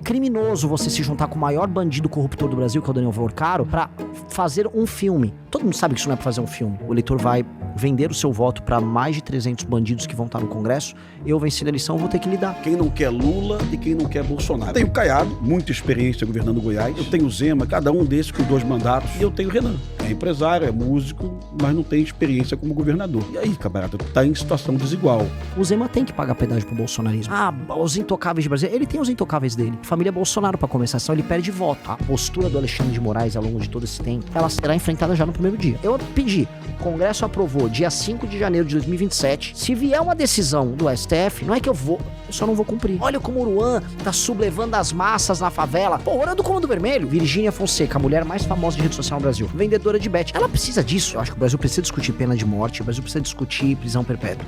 criminoso você se juntar com o maior bandido corruptor do Brasil, que é o Daniel Vorcaro, pra fazer um filme. Todo mundo sabe que isso não é pra fazer um filme. O eleitor vai vender o seu voto pra mais de 300 bandidos que vão estar no Congresso. Eu venci a eleição, vou ter que lidar. Quem não quer Lula e quem não quer Bolsonaro. Tenho Caiado, muita experiência governando Goiás. Eu tenho Zema, cada um desses com 2 mandatos. E eu tenho Renan. É empresário, é músico, mas não tem experiência como governador. E aí, camarada, tá em situação desigual. O Zema tem que pagar pedágio pro bolsonarismo. Ah, os intocáveis de Brasília. Ele tem os intocáveis dele. Família Bolsonaro, pra começar, senão ele perde voto. A postura do Alexandre de Moraes ao longo de todo esse tempo, ela será enfrentada já no primeiro dia. Eu pedi, o Congresso aprovou dia 5 de janeiro de 2027. Se vier uma decisão do STF, não é que eu só não vou cumprir. Olha como o Uruan tá sublevando as massas na favela. Pô, hora do Comando Vermelho. Virgínia Fonseca, a mulher mais famosa de rede social no Brasil, vendedora de bet. Ela precisa disso. Eu acho que o Brasil precisa discutir pena de morte, o Brasil precisa discutir prisão perpétua.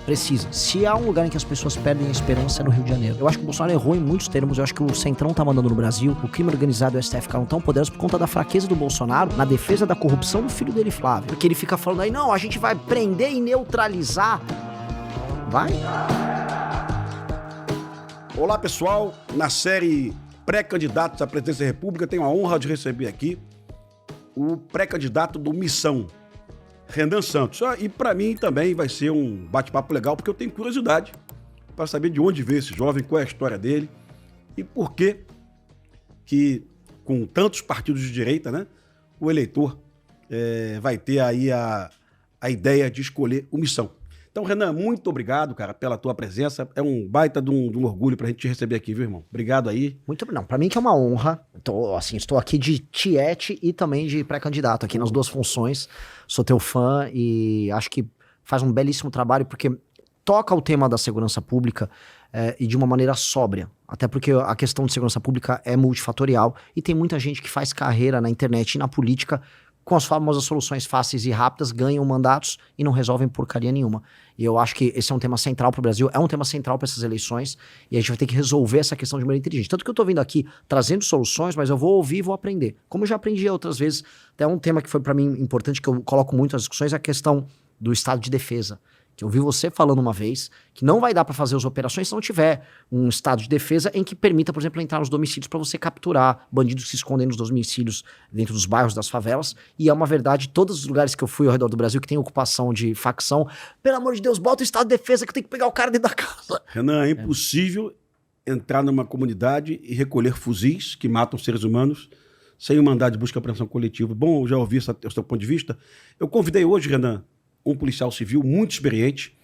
Precisa. Se há um lugar em que as pessoas perdem a esperança é no Rio de Janeiro. Eu acho que o Bolsonaro errou em muitos termos, eu acho que o Centrão tá mandando no Brasil, o crime organizado e o STF ficaram tão poderosos por conta da fraqueza do Bolsonaro na defesa da corrupção do filho dele, Flávio. Porque ele fica falando aí, não, a gente vai prender e neutralizar. Vai? Olá, pessoal. Na série Pré-Candidatos à Presidência da República, tenho a honra de receber aqui o pré-candidato do Missão, Renan Santos. E para mim também vai ser um bate-papo legal, porque eu tenho curiosidade para saber de onde veio esse jovem, qual é a história dele e por que com tantos partidos de direita, né, o eleitor vai ter aí a ideia de escolher o Missão. Então, Renan, muito obrigado, cara, pela tua presença. É um baita de um orgulho pra gente te receber aqui, viu, irmão? Obrigado aí. Não, pra mim que é uma honra. Estou aqui de tiete e também de pré-candidato aqui nas duas funções. Sou teu fã e acho que faz um belíssimo trabalho porque toca o tema da segurança pública e de uma maneira sóbria. Até porque a questão de segurança pública é multifatorial e tem muita gente que faz carreira na internet e na política com as famosas soluções fáceis e rápidas, ganham mandatos e não resolvem porcaria nenhuma. E eu acho que esse é um tema central para o Brasil, é um tema central para essas eleições, e a gente vai ter que resolver essa questão de maneira inteligente. Tanto que eu tô vindo aqui trazendo soluções, mas eu vou ouvir e vou aprender. Como eu já aprendi outras vezes, até um tema que foi para mim importante, que eu coloco muito nas discussões, é a questão do estado de defesa. Que eu vi você falando uma vez que não vai dar para fazer as operações se não tiver um estado de defesa em que permita, por exemplo, entrar nos domicílios para você capturar bandidos que se escondem nos domicílios dentro dos bairros das favelas. E é uma verdade, todos os lugares que eu fui ao redor do Brasil que tem ocupação de facção, pelo amor de Deus, bota o estado de defesa que eu tenho que pegar o cara dentro da casa. Renan, é impossível entrar numa comunidade e recolher fuzis que matam seres humanos sem um mandado de busca e apreensão coletiva. Bom, eu já ouvi o seu ponto de vista. Eu convidei hoje, Renan, um policial civil muito experiente,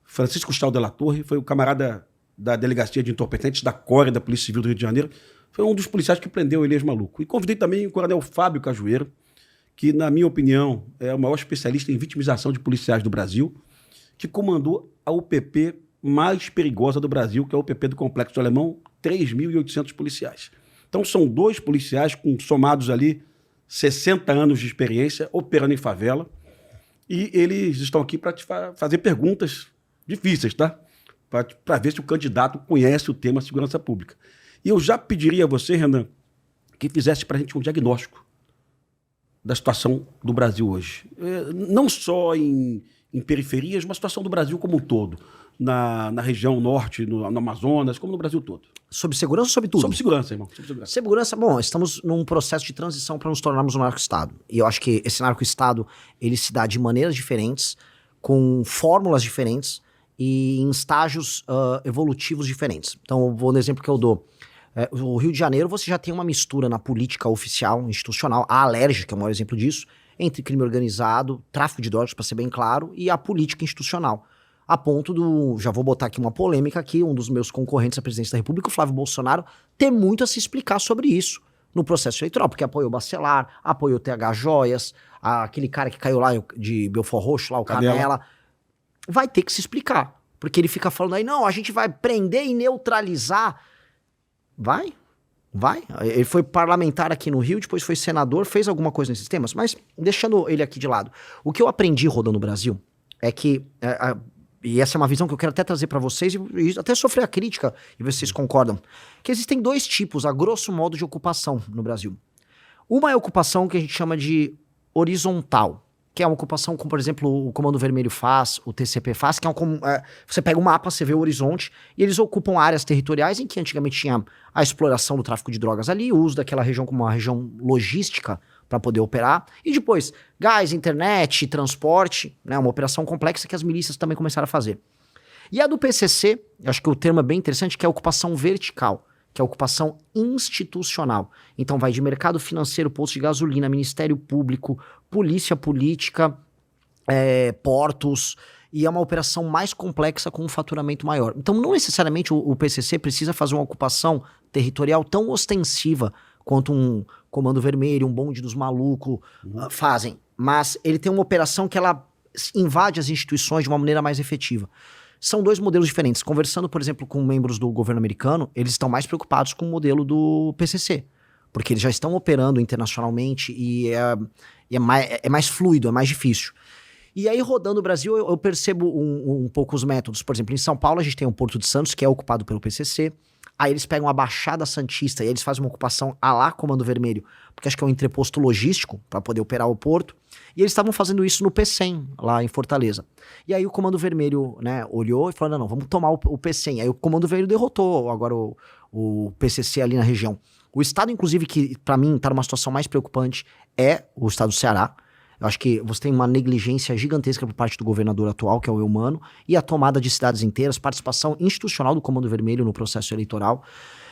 Francisco Stal de la Torre, foi o camarada da Delegacia de Entorpecentes da CORE, da Polícia Civil do Rio de Janeiro, foi um dos policiais que prendeu o Elias Maluco. E convidei também o coronel Fábio Cajueiro, que, na minha opinião, é o maior especialista em vitimização de policiais do Brasil, que comandou a UPP mais perigosa do Brasil, que é a UPP do Complexo do Alemão, 3.800 policiais. Então são 2 policiais com somados ali 60 anos de experiência, operando em favela, e eles estão aqui para te fazer perguntas difíceis, tá? Para ver se o candidato conhece o tema segurança pública. E eu já pediria a você, Renan, que fizesse para a gente um diagnóstico da situação do Brasil hoje. Não só em periferias, mas a situação do Brasil como um todo. Na região norte, no Amazonas, como no Brasil todo. Sobre segurança ou sobre tudo? Sobre segurança, irmão. Sobre segurança. Segurança, bom, estamos num processo de transição para nos tornarmos um narco-estado. E eu acho que esse narco-estado, ele se dá de maneiras diferentes, com fórmulas diferentes e em estágios evolutivos diferentes. Então, eu vou no exemplo que eu dou. O Rio de Janeiro, você já tem uma mistura na política oficial, institucional, a Alerj, que é o maior exemplo disso, entre crime organizado, tráfico de drogas, para ser bem claro, e a política institucional. A ponto já vou botar aqui uma polêmica aqui, um dos meus concorrentes à presidência da República, o Flávio Bolsonaro, ter muito a se explicar sobre isso no processo eleitoral, porque apoiou o Bacelar, apoiou o TH Joias, aquele cara que caiu lá de Belfort Roxo, lá o Canela, vai ter que se explicar, porque ele fica falando aí, não, a gente vai prender e neutralizar. Vai. Ele foi parlamentar aqui no Rio, depois foi senador, fez alguma coisa nesses temas, mas deixando ele aqui de lado, o que eu aprendi rodando no Brasil é que... e essa é uma visão que eu quero até trazer para vocês e até sofrer a crítica e ver se vocês concordam, que existem 2 tipos, a grosso modo, de ocupação no Brasil. Uma é a ocupação que a gente chama de horizontal, que é uma ocupação como, por exemplo, o Comando Vermelho faz, o TCP faz, que é você pega um mapa, você vê o horizonte, e eles ocupam áreas territoriais em que antigamente tinha a exploração do tráfico de drogas ali, o uso daquela região como uma região logística para poder operar, e depois gás, internet, transporte, né, uma operação complexa que as milícias também começaram a fazer. E a do PCC, eu acho que o termo é bem interessante, que é a ocupação vertical, que é a ocupação institucional. Então vai de mercado financeiro, posto de gasolina, Ministério Público, polícia política, portos, e é uma operação mais complexa com um faturamento maior. Então não necessariamente o PCC precisa fazer uma ocupação territorial tão ostensiva quanto um Comando Vermelho, um Bonde dos Malucos fazem, mas ele tem uma operação que ela invade as instituições de uma maneira mais efetiva. São dois modelos diferentes. Conversando, por exemplo, com membros do governo americano, eles estão mais preocupados com o modelo do PCC, porque eles já estão operando internacionalmente e é mais fluido, é mais difícil. E aí, rodando o Brasil, eu percebo um pouco os métodos. Por exemplo, em São Paulo, a gente tem o Porto de Santos, que é ocupado pelo PCC. Aí eles pegam a Baixada Santista e eles fazem uma ocupação à lá Comando Vermelho, porque acho que é um entreposto logístico para poder operar o porto. E eles estavam fazendo isso no P100, lá em Fortaleza. E aí o Comando Vermelho, né, olhou e falou, não, vamos tomar o P100. Aí o Comando Vermelho derrotou agora o PCC ali na região. O estado, inclusive, que para mim está numa situação mais preocupante é o estado do Ceará. Eu acho que você tem uma negligência gigantesca por parte do governador atual, que é o Eumano, e a tomada de cidades inteiras, participação institucional do Comando Vermelho no processo eleitoral.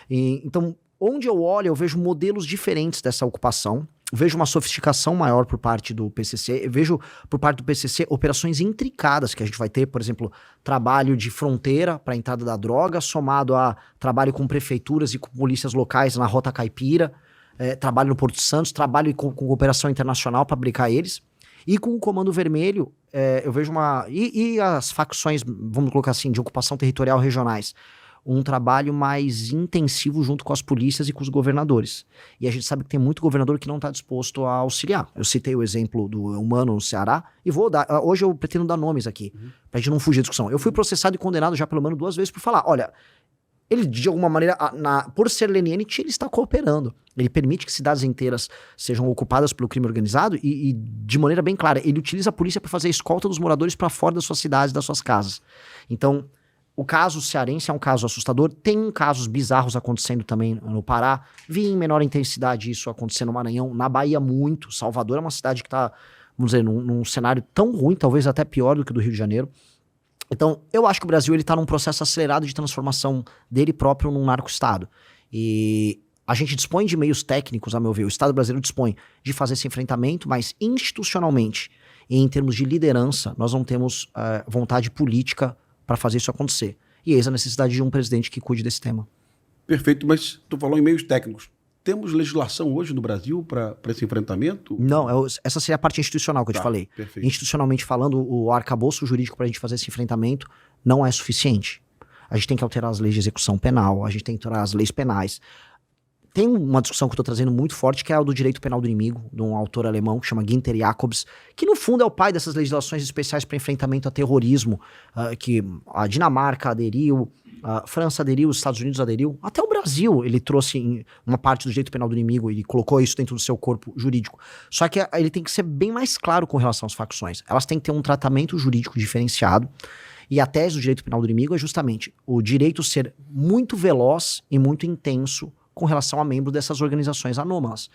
Então, onde eu olho, eu vejo modelos diferentes dessa ocupação, vejo uma sofisticação maior por parte do PCC, eu vejo por parte do PCC operações intricadas que a gente vai ter, por exemplo, trabalho de fronteira para a entrada da droga, somado a trabalho com prefeituras e com polícias locais na Rota Caipira, trabalho no Porto de Santos, trabalho com cooperação internacional para aplicar eles. E com o Comando Vermelho, eu vejo E as facções, vamos colocar assim, de ocupação territorial regionais. Um trabalho mais intensivo junto com as polícias e com os governadores. E a gente sabe que tem muito governador que não está disposto a auxiliar. Eu citei o exemplo do Eumano no Ceará, e vou dar... Hoje eu pretendo dar nomes aqui, pra gente não fugir da discussão. Eu fui processado e condenado já pelo menos 2 vezes por falar, olha... Ele, de alguma maneira, por ser leniente, ele está cooperando. Ele permite que cidades inteiras sejam ocupadas pelo crime organizado e de maneira bem clara, ele utiliza a polícia para fazer a escolta dos moradores para fora das suas cidades, das suas casas. Então, o caso cearense é um caso assustador. Tem casos bizarros acontecendo também no Pará. Vi em menor intensidade isso acontecendo no Maranhão. Na Bahia, muito. Salvador é uma cidade que está, vamos dizer, num cenário tão ruim, talvez até pior do que o do Rio de Janeiro. Então, eu acho que o Brasil está num processo acelerado de transformação dele próprio num narco-estado. E a gente dispõe de meios técnicos, a meu ver, o Estado brasileiro dispõe de fazer esse enfrentamento, mas institucionalmente e em termos de liderança, nós não temos vontade política para fazer isso acontecer. E eis a necessidade de um presidente que cuide desse tema. Perfeito, mas tu falou em meios técnicos. Temos legislação hoje no Brasil para esse enfrentamento? Não, essa seria a parte institucional que eu te falei. Perfeito. Institucionalmente falando, o arcabouço jurídico para a gente fazer esse enfrentamento não é suficiente. A gente tem que alterar as leis de execução penal, a gente tem que alterar as leis penais. Tem uma discussão que eu estou trazendo muito forte, que é a do direito penal do inimigo, de um autor alemão que chama Günther Jacobs, que no fundo é o pai dessas legislações especiais para enfrentamento a terrorismo, que a Dinamarca aderiu, a França aderiu, os Estados Unidos aderiu, até o Brasil ele trouxe uma parte do direito penal do inimigo e colocou isso dentro do seu corpo jurídico. Só que ele tem que ser bem mais claro com relação às facções. Elas têm que ter um tratamento jurídico diferenciado. E a tese do direito penal do inimigo é justamente o direito ser muito veloz e muito intenso com relação a membros dessas organizações anômalas.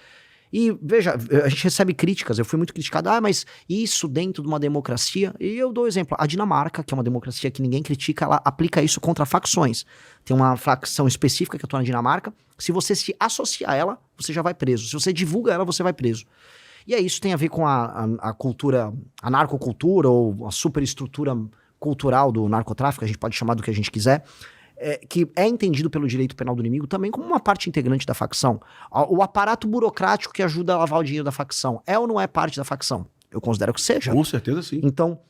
E, veja, a gente recebe críticas, eu fui muito criticado, mas isso dentro de uma democracia, e eu dou exemplo, a Dinamarca, que é uma democracia que ninguém critica, ela aplica isso contra facções. Tem uma facção específica que atua na Dinamarca, se você se associar a ela, você já vai preso. Se você divulga ela, você vai preso. E isso tem a ver com a cultura, a narcocultura, ou a superestrutura cultural do narcotráfico, a gente pode chamar do que a gente quiser, que é entendido pelo direito penal do inimigo também como uma parte integrante da facção. O aparato burocrático que ajuda a lavar o dinheiro da facção é ou não é parte da facção? Eu considero que seja. Com certeza sim. Então,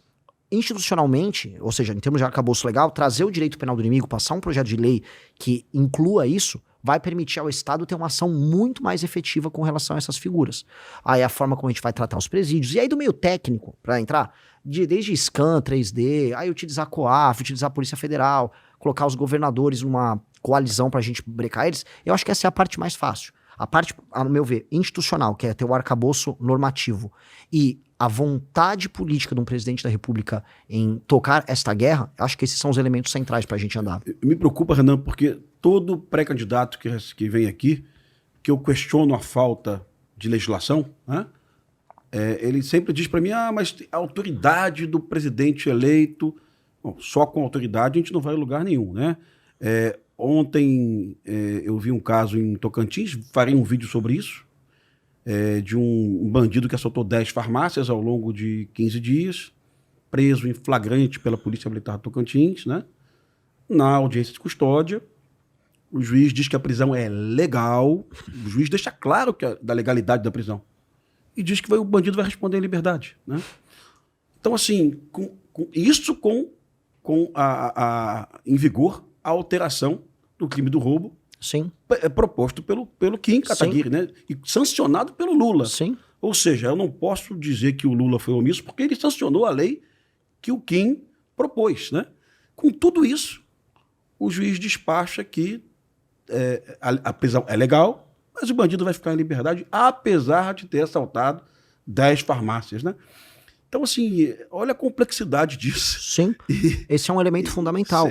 institucionalmente, ou seja, em termos de arcabouço legal, trazer o direito penal do inimigo, passar um projeto de lei que inclua isso, vai permitir ao Estado ter uma ação muito mais efetiva com relação a essas figuras. Aí a forma como a gente vai tratar os presídios. E aí do meio técnico, para entrar, desde scan, 3D, aí utilizar a COAF, utilizar a Polícia Federal, colocar os governadores numa coalizão pra gente brecar eles, eu acho que essa é a parte mais fácil. A parte, a meu ver, institucional, que é ter o arcabouço normativo, e a vontade política de um presidente da República em tocar esta guerra, acho que esses são os elementos centrais para a gente andar. Me preocupa, Renan, porque todo pré-candidato que vem aqui, que eu questiono a falta de legislação, né? Ele sempre diz para mim, mas a autoridade do presidente eleito... Bom, só com autoridade a gente não vai a lugar nenhum, né? Ontem eu vi um caso em Tocantins, farei um vídeo sobre isso, de um bandido que assaltou 10 farmácias ao longo de 15 dias, preso em flagrante pela Polícia Militar de Tocantins, né? Na audiência de custódia, o juiz diz que a prisão é legal, o juiz deixa claro da legalidade da prisão, e diz que o bandido vai responder em liberdade, né? Então, assim, isso em vigor a alteração do crime do roubo. Sim. Proposto pelo Kim Kataguiri, né? E sancionado pelo Lula. Sim. Ou seja, eu não posso dizer que o Lula foi omisso porque ele sancionou a lei que o Kim propôs, né? Com tudo isso, o juiz despacha que a prisão é legal, mas o bandido vai ficar em liberdade, apesar de ter assaltado 10 farmácias, né? Então, assim, olha a complexidade disso. Sim, esse é um elemento fundamental,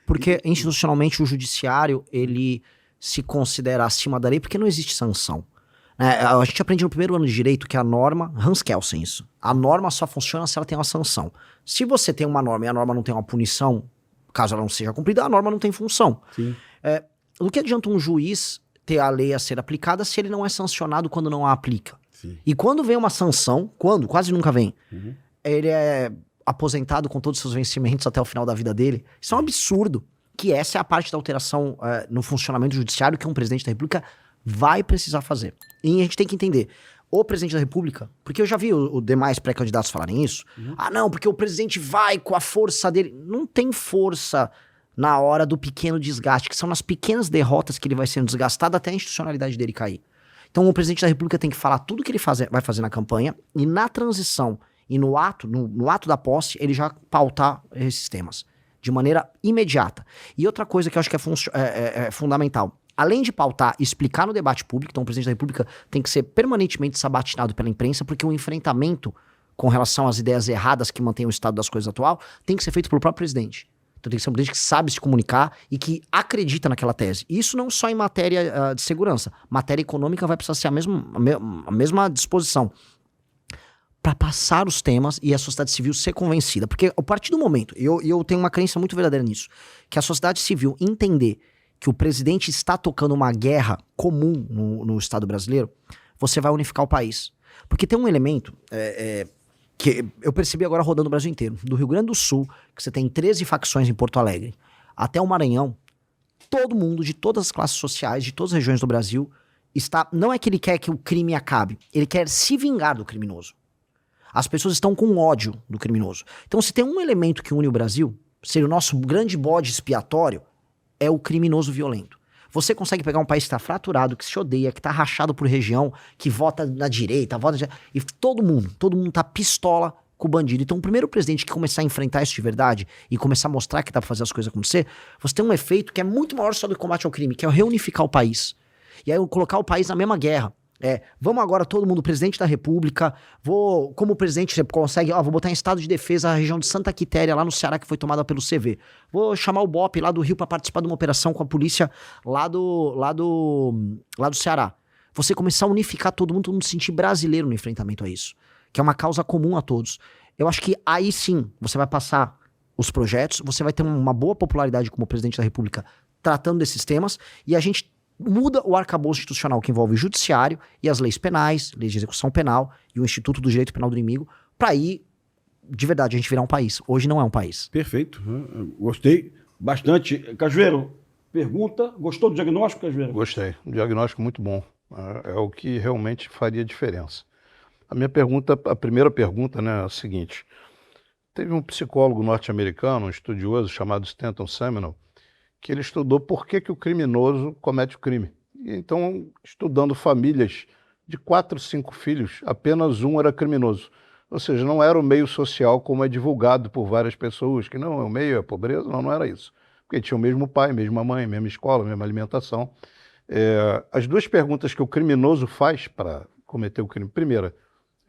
porque institucionalmente o judiciário, ele se considera acima da lei porque não existe sanção. A gente aprende no primeiro ano de direito que a norma, Hans Kelsen isso, a norma só funciona se ela tem uma sanção. Se você tem uma norma e a norma não tem uma punição, caso ela não seja cumprida, a norma não tem função. Sim. Do que adianta um juiz ter a lei a ser aplicada se ele não é sancionado quando não a aplica? Sim. E quando vem uma sanção, quase nunca vem, ele é aposentado com todos os seus vencimentos até o final da vida dele. Isso é um absurdo, que essa é a parte da alteração no funcionamento judiciário que um presidente da República vai precisar fazer. E a gente tem que entender, o presidente da República, porque eu já vi os demais pré-candidatos falarem isso, não, porque o presidente vai com a força dele. Não tem força na hora do pequeno desgaste, que são nas pequenas derrotas que ele vai sendo desgastado até a institucionalidade dele cair. Então o presidente da República tem que falar tudo que ele vai fazer na campanha e na transição e no ato da posse ele já pautar esses temas de maneira imediata. E outra coisa que eu acho que é fundamental, além de pautar e explicar no debate público, então o presidente da República tem que ser permanentemente sabatinado pela imprensa, porque o enfrentamento com relação às ideias erradas que mantêm o estado das coisas atual tem que ser feito pelo próprio presidente. Então tem que ser um presidente que sabe se comunicar e que acredita naquela tese. E isso não só em matéria de segurança. Matéria econômica vai precisar ser a mesma disposição para passar os temas e a sociedade civil ser convencida. Porque a partir do momento, eu tenho uma crença muito verdadeira nisso, que a sociedade civil entender que o presidente está tocando uma guerra comum no Estado brasileiro, você vai unificar o país. Porque tem um elemento... que eu percebi agora rodando o Brasil inteiro. Do Rio Grande do Sul, que você tem 13 facções em Porto Alegre, até o Maranhão, todo mundo, de todas as classes sociais, de todas as regiões do Brasil, não é que ele quer que o crime acabe, ele quer se vingar do criminoso. As pessoas estão com ódio do criminoso. Então, se tem um elemento que une o Brasil, ser o nosso grande bode expiatório, é o criminoso violento. Você consegue pegar um país que está fraturado, que se odeia, que está rachado por região, que vota na direita, e todo mundo tá pistola com o bandido. Então o primeiro presidente que começar a enfrentar isso de verdade e começar a mostrar que dá pra fazer as coisas acontecer, você tem um efeito que é muito maior só do combate ao crime, que é o reunificar o país. E aí colocar o país na mesma guerra. Vamos agora todo mundo, presidente da República, como presidente você consegue, vou botar em estado de defesa a região de Santa Quitéria, lá no Ceará, que foi tomada pelo CV. Vou chamar o BOP lá do Rio para participar de uma operação com a polícia lá do Ceará. Você começar a unificar todo mundo se sentir brasileiro no enfrentamento a isso, que é uma causa comum a todos. Eu acho que aí sim você vai passar os projetos, você vai ter uma boa popularidade como presidente da República tratando desses temas, e a gente muda o arcabouço institucional que envolve o judiciário e as leis penais, leis de execução penal e o Instituto do Direito Penal do Inimigo, para aí, de verdade, a gente virar um país. Hoje não é um país. Perfeito. Gostei bastante. Cajueiro, pergunta. Gostou do diagnóstico, Cajueiro? Gostei. Um diagnóstico muito bom. É o que realmente faria diferença. A primeira pergunta, né, é a seguinte. Teve um psicólogo norte-americano, um estudioso chamado Stanton Seminole, que ele estudou por que o criminoso comete o crime. E então, estudando famílias de 4, 5 filhos, apenas um era criminoso. Ou seja, não era o meio social como é divulgado por várias pessoas, que não, o meio é pobreza, não era isso. Porque tinha o mesmo pai, mesma mãe, mesma escola, mesma alimentação. As duas perguntas que o criminoso faz para cometer o crime. Primeira,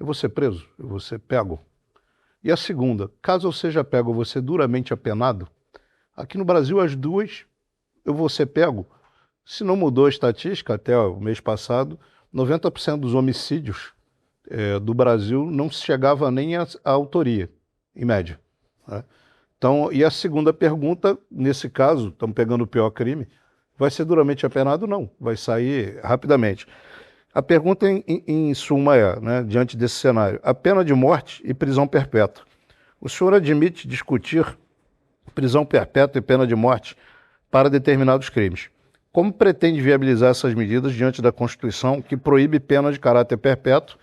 eu vou ser preso, eu vou ser pego. E a segunda, caso eu seja pego, eu vou ser duramente apenado. Aqui no Brasil, as duas, eu vou ser pego. Se não mudou a estatística, até o mês passado, 90% dos homicídios do Brasil não chegava nem à autoria, em média. Né? Então, e a segunda pergunta, nesse caso, estamos pegando o pior crime, vai ser duramente apenado? Não, vai sair rapidamente. A pergunta em suma é, né, diante desse cenário, a pena de morte e prisão perpétua. O senhor admite discutir prisão perpétua e pena de morte para determinados crimes? Como pretende viabilizar essas medidas diante da Constituição, que proíbe pena de caráter perpétuo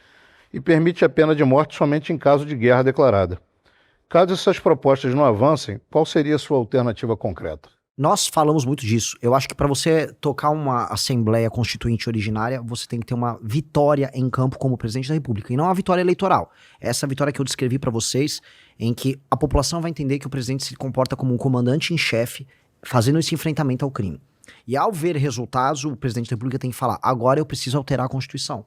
e permite a pena de morte somente em caso de guerra declarada? Caso essas propostas não avancem, qual seria a sua alternativa concreta? Nós falamos muito disso. Eu acho que para você tocar uma Assembleia Constituinte originária, você tem que ter uma vitória em campo como presidente da República, e não uma vitória eleitoral. Essa vitória que eu descrevi para vocês, em que a população vai entender que o presidente se comporta como um comandante em chefe, fazendo esse enfrentamento ao crime. E ao ver resultados, o presidente da República tem que falar, agora eu preciso alterar a Constituição.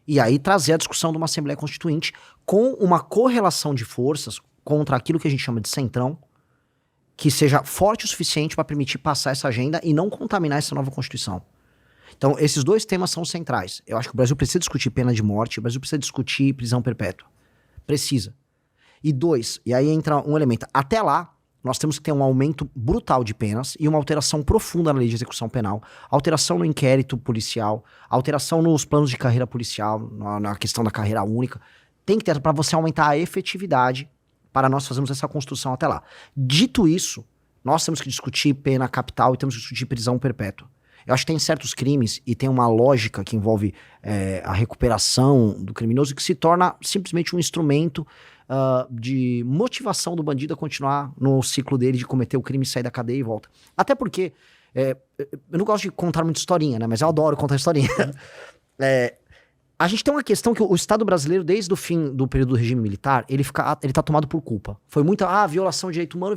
E aí trazer a discussão de uma Assembleia Constituinte com uma correlação de forças contra aquilo que a gente chama de centrão, que seja forte o suficiente para permitir passar essa agenda e não contaminar essa nova Constituição. Então, esses dois temas são centrais. Eu acho que o Brasil precisa discutir pena de morte, o Brasil precisa discutir prisão perpétua. Precisa. E dois, e aí entra um elemento. Até lá, nós temos que ter um aumento brutal de penas e uma alteração profunda na lei de execução penal, alteração no inquérito policial, alteração nos planos de carreira policial, na questão da carreira única. Tem que ter para você aumentar a efetividade para nós fazermos essa construção até lá. Dito isso, nós temos que discutir pena capital e temos que discutir prisão perpétua. Eu acho que tem certos crimes e tem uma lógica que envolve a recuperação do criminoso que se torna simplesmente um instrumento de motivação do bandido a continuar no ciclo dele de cometer o crime, sair da cadeia e volta. Até porque, eu não gosto de contar muita historinha, né? Mas eu adoro contar historinha. A gente tem uma questão que o Estado brasileiro, desde o fim do período do regime militar, ele tá tomado por culpa. Foi muita, violação de direito humano,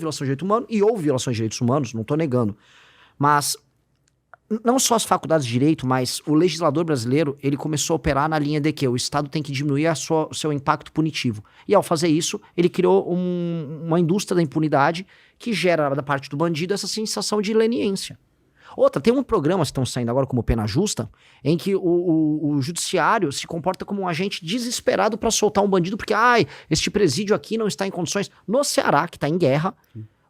e houve violações de direitos humanos, não tô negando. Mas, não só as faculdades de direito, mas o legislador brasileiro, ele começou a operar na linha de que o Estado tem que diminuir o seu impacto punitivo. E ao fazer isso, ele criou uma indústria da impunidade que gera, da parte do bandido, essa sensação de leniência. Outra, tem um programa que estão saindo agora como Pena Justa, em que o judiciário se comporta como um agente desesperado para soltar um bandido, porque, este presídio aqui não está em condições. No Ceará, que está em guerra,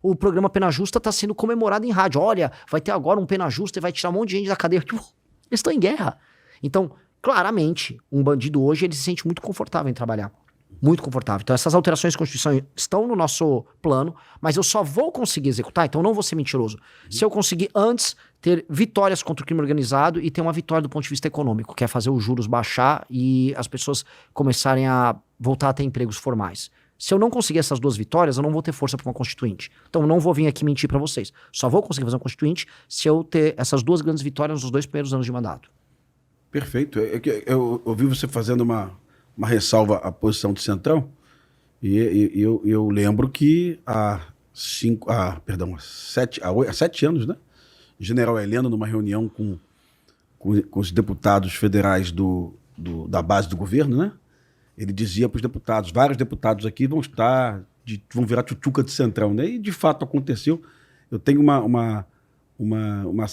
o programa Pena Justa está sendo comemorado em rádio. Olha, vai ter agora um Pena Justa e vai tirar um monte de gente da cadeia. Tipo, eles estão em guerra. Então, claramente, um bandido hoje, ele se sente muito confortável em trabalhar. Muito confortável. Então essas alterações de Constituição estão no nosso plano, mas eu só vou conseguir executar, então não vou ser mentiroso, se eu conseguir antes ter vitórias contra o crime organizado e ter uma vitória do ponto de vista econômico, que é fazer os juros baixar e as pessoas começarem a voltar a ter empregos formais. Se eu não conseguir essas duas vitórias, eu não vou ter força para uma constituinte. Então eu não vou vir aqui mentir para vocês. Só vou conseguir fazer uma constituinte se eu ter essas duas grandes vitórias nos 2 primeiros anos de mandato. Perfeito. Eu ouvi você fazendo uma ressalva à posição do Centrão, e eu lembro que há 7 anos, né? O general Heleno, numa reunião com os deputados federais da base do governo, né? Ele dizia para os deputados, vários deputados aqui vão virar tchutchuca de Centrão, né? E de fato aconteceu. Eu tenho um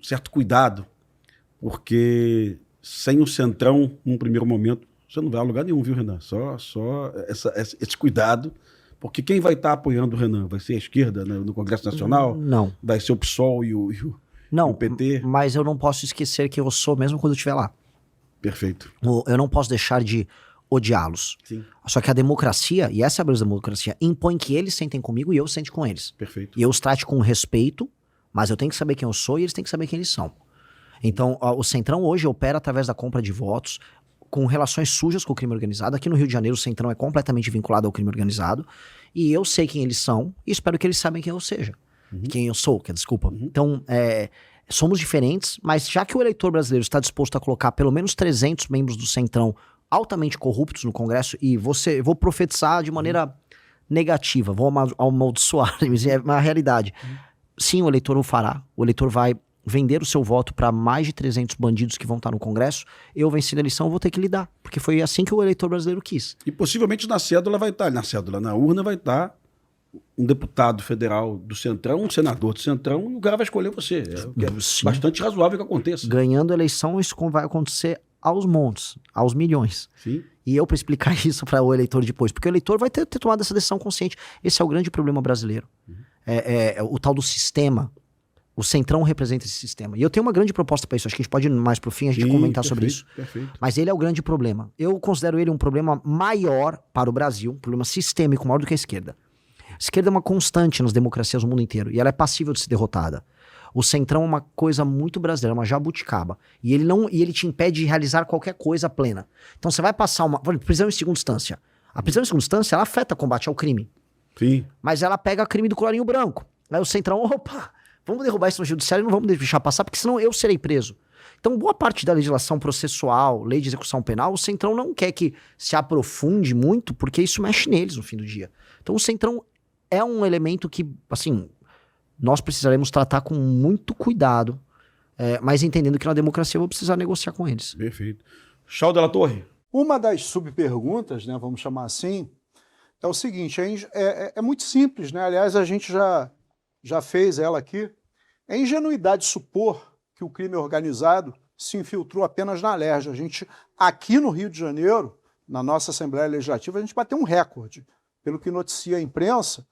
certo cuidado, porque sem o Centrão, num primeiro momento, você não vai a lugar nenhum, viu, Renan? Só esse cuidado, porque quem vai estar apoiando o Renan? Vai ser a esquerda, né, no Congresso Nacional? Não. Vai ser o PSOL e o PT? Mas eu não posso esquecer que eu sou mesmo quando eu estiver lá. Perfeito. Eu não posso deixar de odiá-los. Sim. Só que a democracia, e essa é a beleza da democracia, impõe que eles sentem comigo e eu sente com eles. Perfeito. E eu os trate com respeito, mas eu tenho que saber quem eu sou e eles têm que saber quem eles são. Então, o Centrão hoje opera através da compra de votos, com relações sujas com o crime organizado. Aqui no Rio de Janeiro, o Centrão é completamente vinculado ao crime organizado. E eu sei quem eles são e espero que eles saibam quem eu seja. Quem eu sou, desculpa. Então, somos diferentes, mas já que o eleitor brasileiro está disposto a colocar pelo menos 300 membros do Centrão altamente corruptos no Congresso, e vou profetizar de maneira negativa, vou amaldiçoar, mas é uma realidade. Sim, o eleitor o fará. O eleitor vai vender o seu voto para mais de 300 bandidos que vão estar no Congresso, eu vencendo a eleição, eu vou ter que lidar. Porque foi assim que o eleitor brasileiro quis. E possivelmente na cédula vai estar, na urna vai estar um deputado federal do Centrão, um senador do Centrão, e o cara vai escolher você. É bastante razoável que aconteça. Ganhando a eleição, isso vai acontecer aos montes, aos milhões. Sim. E eu para explicar isso para o eleitor depois, porque o eleitor vai ter tomado essa decisão consciente. Esse é o grande problema brasileiro. É o tal do sistema. O Centrão representa esse sistema. E eu tenho uma grande proposta para isso. Acho que a gente pode ir mais pro fim, a gente comentar sobre isso. Perfeito. Mas ele é o grande problema. Eu considero ele um problema maior para o Brasil, um problema sistêmico maior do que a esquerda. A esquerda é uma constante nas democracias do mundo inteiro. E ela é passível de ser derrotada. O Centrão é uma coisa muito brasileira, uma jabuticaba. E ele te impede de realizar qualquer coisa plena. Então você vai passar prisão em segunda instância. A prisão em segunda instância, ela afeta o combate ao crime. Sim. Mas ela pega crime do colarinho branco. Aí o Centrão, opa, vamos derrubar isso no judiciário e não vamos deixar passar, porque senão eu serei preso. Então, boa parte da legislação processual, lei de execução penal, o Centrão não quer que se aprofunde muito, porque isso mexe neles no fim do dia. Então, o Centrão é um elemento que, assim, nós precisaremos tratar com muito cuidado, mas entendendo que na democracia eu vou precisar negociar com eles. Perfeito. Chau Della Torre. Uma das subperguntas, né, vamos chamar assim, é o seguinte, é muito simples, né? Aliás, a gente já fez ela aqui. É ingenuidade supor que o crime organizado se infiltrou apenas na Alerj. A gente, aqui no Rio de Janeiro, na nossa Assembleia Legislativa, a gente bateu um recorde. Pelo que noticia a imprensa,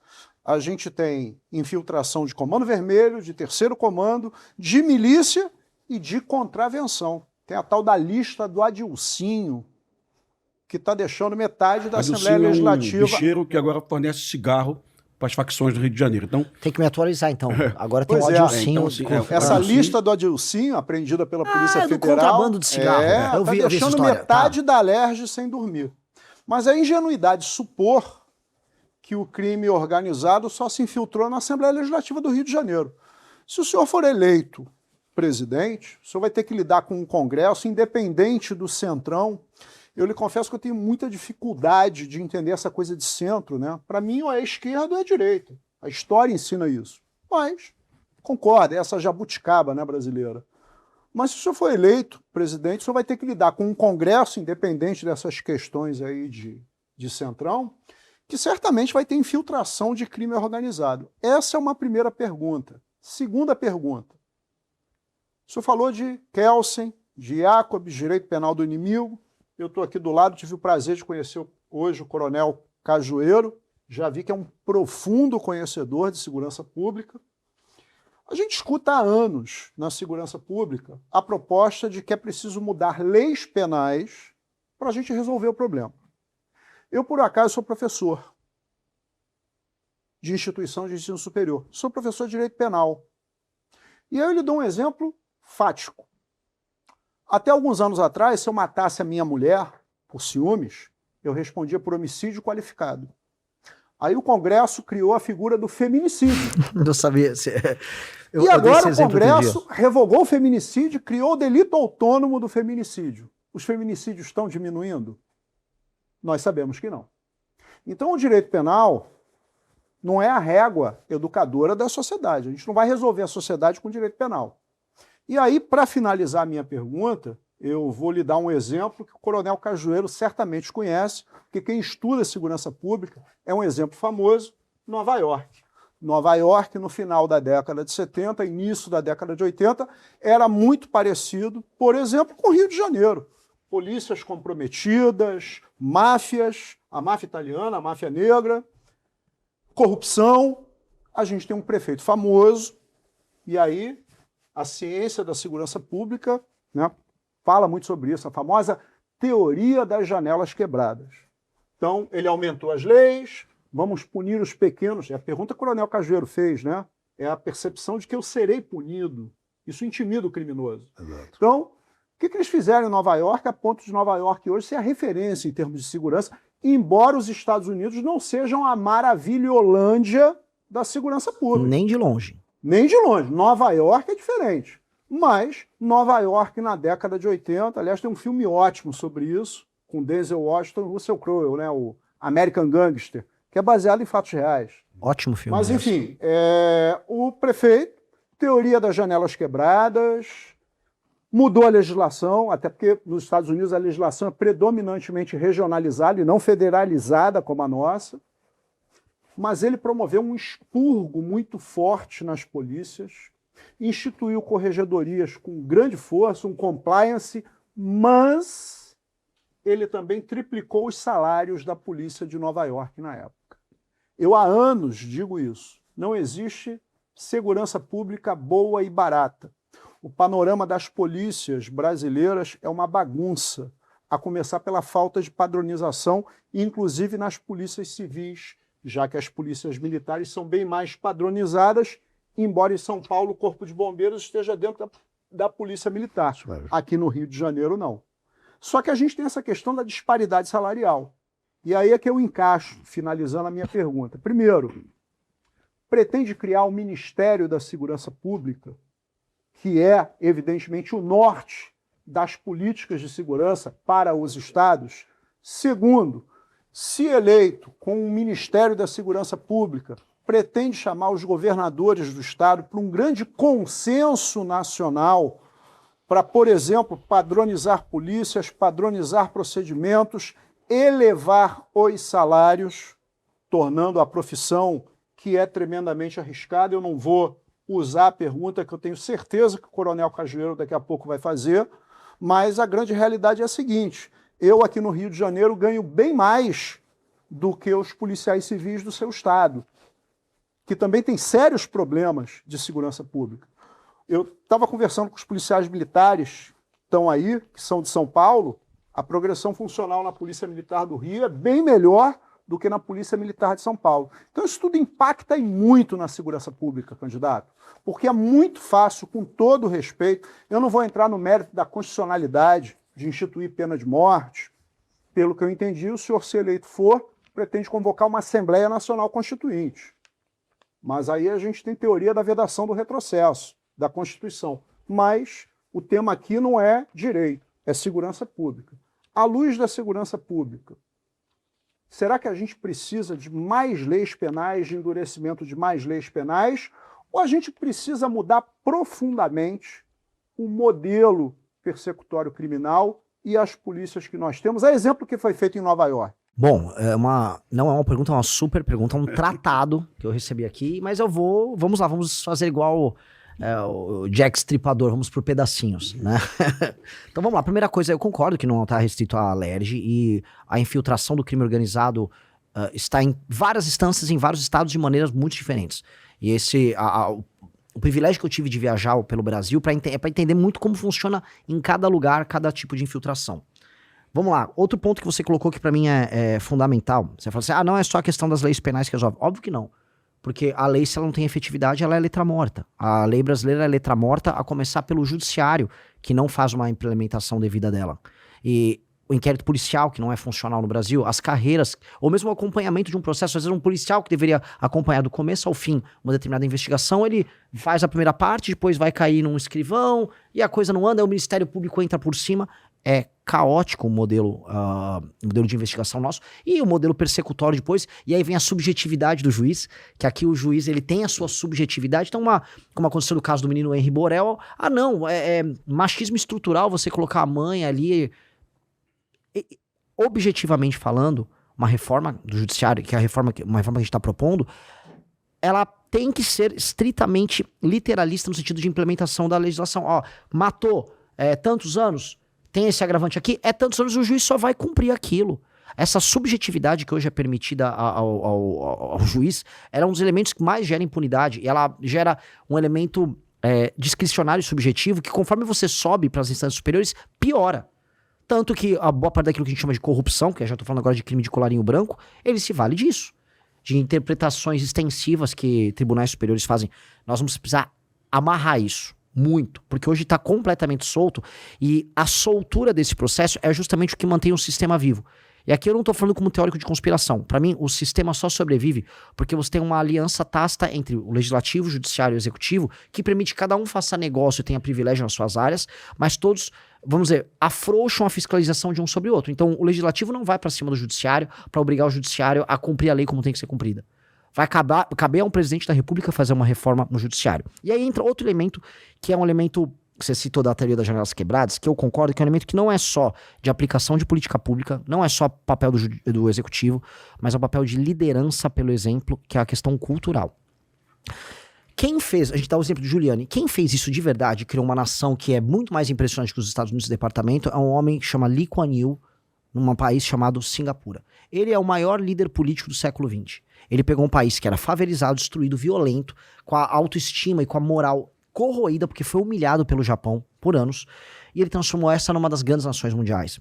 a gente tem infiltração de Comando Vermelho, de Terceiro Comando, de milícia e de contravenção. Tem a tal da lista do Adilcinho, que está deixando metade da Assembleia Legislativa. É um bicheiro que agora fornece cigarro para as facções do Rio de Janeiro. Então, tem que me atualizar, então. Agora tem pois o Adilcinho. Essa lista do Adilcinho, apreendida pela Polícia Federal... do contrabando de cigarro. Está deixando metade da Alerj sem dormir. Mas é ingenuidade supor que o crime organizado só se infiltrou na Assembleia Legislativa do Rio de Janeiro. Se o senhor for eleito presidente, o senhor vai ter que lidar com um Congresso independente do Centrão. Eu lhe confesso que eu tenho muita dificuldade de entender essa coisa de centro, né? Para mim, ou é esquerda ou é direita. A história ensina isso. Mas, concordo, é essa jabuticaba, né, brasileira. Mas se o senhor for eleito presidente, o senhor vai ter que lidar com um Congresso independente dessas questões aí de Centrão, que certamente vai ter infiltração de crime organizado. Essa é uma primeira pergunta. Segunda pergunta. O senhor falou de Kelsen, de Jacobs, direito penal do inimigo. Eu estou aqui do lado, tive o prazer de conhecer hoje o coronel Cajueiro, já vi que é um profundo conhecedor de segurança pública. A gente escuta há anos na segurança pública a proposta de que é preciso mudar leis penais para a gente resolver o problema. Eu, por acaso, sou professor de instituição de ensino superior, sou professor de direito penal. E aí eu lhe dou um exemplo fático. Até alguns anos atrás, se eu matasse a minha mulher por ciúmes, eu respondia por homicídio qualificado. Aí o Congresso criou a figura do feminicídio. Não sabia. E agora o Congresso revogou o feminicídio, criou o delito autônomo do feminicídio. Os feminicídios estão diminuindo? Nós sabemos que não. Então o direito penal não é a régua educadora da sociedade. A gente não vai resolver a sociedade com o direito penal. E aí, para finalizar a minha pergunta, eu vou lhe dar um exemplo que o coronel Cajueiro certamente conhece, porque quem estuda segurança pública é um exemplo famoso, Nova York. Nova York, no final da década de 70, início da década de 80, era muito parecido, por exemplo, com o Rio de Janeiro. Polícias comprometidas, máfias, a máfia italiana, a máfia negra, corrupção. A gente tem um prefeito famoso, e aí a ciência da segurança pública, né, fala muito sobre isso, a famosa teoria das janelas quebradas. Então, ele aumentou as leis, vamos punir os pequenos. É a pergunta que o coronel Cajueiro fez, né? É a percepção de que eu serei punido. Isso intimida o criminoso. Exato. Então, o que eles fizeram em Nova York, a ponto de Nova York hoje ser a referência em termos de segurança, embora os Estados Unidos não sejam a maravilholândia da segurança pública. Nem de longe. Nem de longe. Nova York é diferente. Mas Nova York na década de 80, aliás, tem um filme ótimo sobre isso, com Denzel Washington e Russell Crowe, né, o American Gangster, que é baseado em fatos reais. Ótimo filme. Mas, enfim, o prefeito teoria das janelas quebradas, mudou a legislação, até porque nos Estados Unidos a legislação é predominantemente regionalizada e não federalizada como a nossa, mas ele promoveu um expurgo muito forte nas polícias, instituiu corregedorias com grande força, um compliance, mas ele também triplicou os salários da polícia de Nova York na época. Eu há anos digo isso, não existe segurança pública boa e barata. O panorama das polícias brasileiras é uma bagunça, a começar pela falta de padronização, inclusive nas polícias civis, já que as polícias militares são bem mais padronizadas, embora em São Paulo o Corpo de Bombeiros esteja dentro da Polícia Militar. Aqui no Rio de Janeiro, não. Só que a gente tem essa questão da disparidade salarial. E aí é que eu encaixo, finalizando a minha pergunta. Primeiro, pretende criar o Ministério da Segurança Pública, que é, evidentemente, o norte das políticas de segurança para os estados. Segundo, se eleito com o Ministério da Segurança Pública, pretende chamar os governadores do estado para um grande consenso nacional para, por exemplo, padronizar polícias, padronizar procedimentos, elevar os salários, tornando a profissão, que é tremendamente arriscada. Eu não vou usar a pergunta que eu tenho certeza que o Coronel Cajueiro daqui a pouco vai fazer, mas a grande realidade é a seguinte: eu aqui no Rio de Janeiro ganho bem mais do que os policiais civis do seu estado, que também tem sérios problemas de segurança pública. Eu estava conversando com os policiais militares que estão aí, que são de São Paulo, a progressão funcional na Polícia Militar do Rio é bem melhor do que na Polícia Militar de São Paulo. Então isso tudo impacta e muito na segurança pública, candidato, porque é muito fácil, com todo o respeito, eu não vou entrar no mérito da constitucionalidade de instituir pena de morte. Pelo que eu entendi, o senhor, se eleito for, pretende convocar uma Assembleia Nacional Constituinte. Mas aí a gente tem teoria da vedação do retrocesso, da Constituição. Mas o tema aqui não é direito, é segurança pública. À luz da segurança pública, será que a gente precisa de mais leis penais, de endurecimento de mais leis penais, ou a gente precisa mudar profundamente o modelo persecutório criminal e as polícias que nós temos? É exemplo que foi feito em Nova York. Bom, não é uma pergunta, é uma super pergunta, é um tratado que eu recebi aqui, mas vamos lá, vamos fazer igual o Jack Stripador, vamos por pedacinhos, né? Então vamos lá, primeira coisa, eu concordo que não está restrito à LERJ e a infiltração do crime organizado está em várias instâncias, em vários estados de maneiras muito diferentes. E o privilégio que eu tive de viajar pelo Brasil é para entender muito como funciona em cada lugar, cada tipo de infiltração. Vamos lá, outro ponto que você colocou que pra mim é fundamental. Você fala assim, não é só a questão das leis penais que resolve. Óbvio que não. Porque a lei, se ela não tem efetividade, ela é letra morta. A lei brasileira é letra morta, a começar pelo judiciário, que não faz uma implementação devida dela. E o inquérito policial, que não é funcional no Brasil, as carreiras, ou mesmo o acompanhamento de um processo. Às vezes um policial que deveria acompanhar do começo ao fim uma determinada investigação, ele faz a primeira parte, depois vai cair num escrivão, e a coisa não anda, aí o Ministério Público entra por cima. É caótico o modelo de investigação nosso e o modelo persecutório depois, e aí vem a subjetividade do juiz, que aqui o juiz ele tem a sua subjetividade. Então, como aconteceu no caso do menino Henri Borel, é machismo estrutural você colocar a mãe ali. Objetivamente falando, uma reforma do judiciário, que é uma reforma que a gente está propondo, ela tem que ser estritamente literalista no sentido de implementação da legislação. Matou tantos anos, tem esse agravante aqui, tantos anos, o juiz só vai cumprir aquilo. Essa subjetividade que hoje é permitida ao juiz, ela é um dos elementos que mais gera impunidade, e ela gera um elemento discricionário e subjetivo que, conforme você sobe para as instâncias superiores, piora. Tanto que a boa parte daquilo que a gente chama de corrupção, que eu já estou falando agora de crime de colarinho branco, ele se vale disso. De interpretações extensivas que tribunais superiores fazem. Nós vamos precisar amarrar isso. Muito, porque hoje está completamente solto e a soltura desse processo é justamente o que mantém o sistema vivo. E aqui eu não estou falando como teórico de conspiração. Para mim, o sistema só sobrevive porque você tem uma aliança tácita entre o legislativo, o judiciário e o executivo que permite que cada um faça negócio e tenha privilégio nas suas áreas, mas todos, vamos dizer, afrouxam a fiscalização de um sobre o outro. Então, o legislativo não vai para cima do judiciário para obrigar o judiciário a cumprir a lei como tem que ser cumprida. Vai caber a um presidente da República fazer uma reforma no judiciário. E aí entra outro elemento, que é um elemento que você citou da teoria das janelas quebradas, que eu concordo que é um elemento que não é só de aplicação de política pública, não é só papel do executivo, mas é o papel de liderança pelo exemplo, que é a questão cultural. Quem fez, a gente dá o exemplo do Giuliani, quem fez isso de verdade, criou uma nação que é muito mais impressionante que os Estados Unidos departamento, é um homem que chama Lee Kuan Yew, num país chamado Singapura. Ele é o maior líder político do século XX. Ele pegou um país que era favelizado, destruído, violento, com a autoestima e com a moral corroída, porque foi humilhado pelo Japão por anos, e ele transformou essa numa das grandes nações mundiais.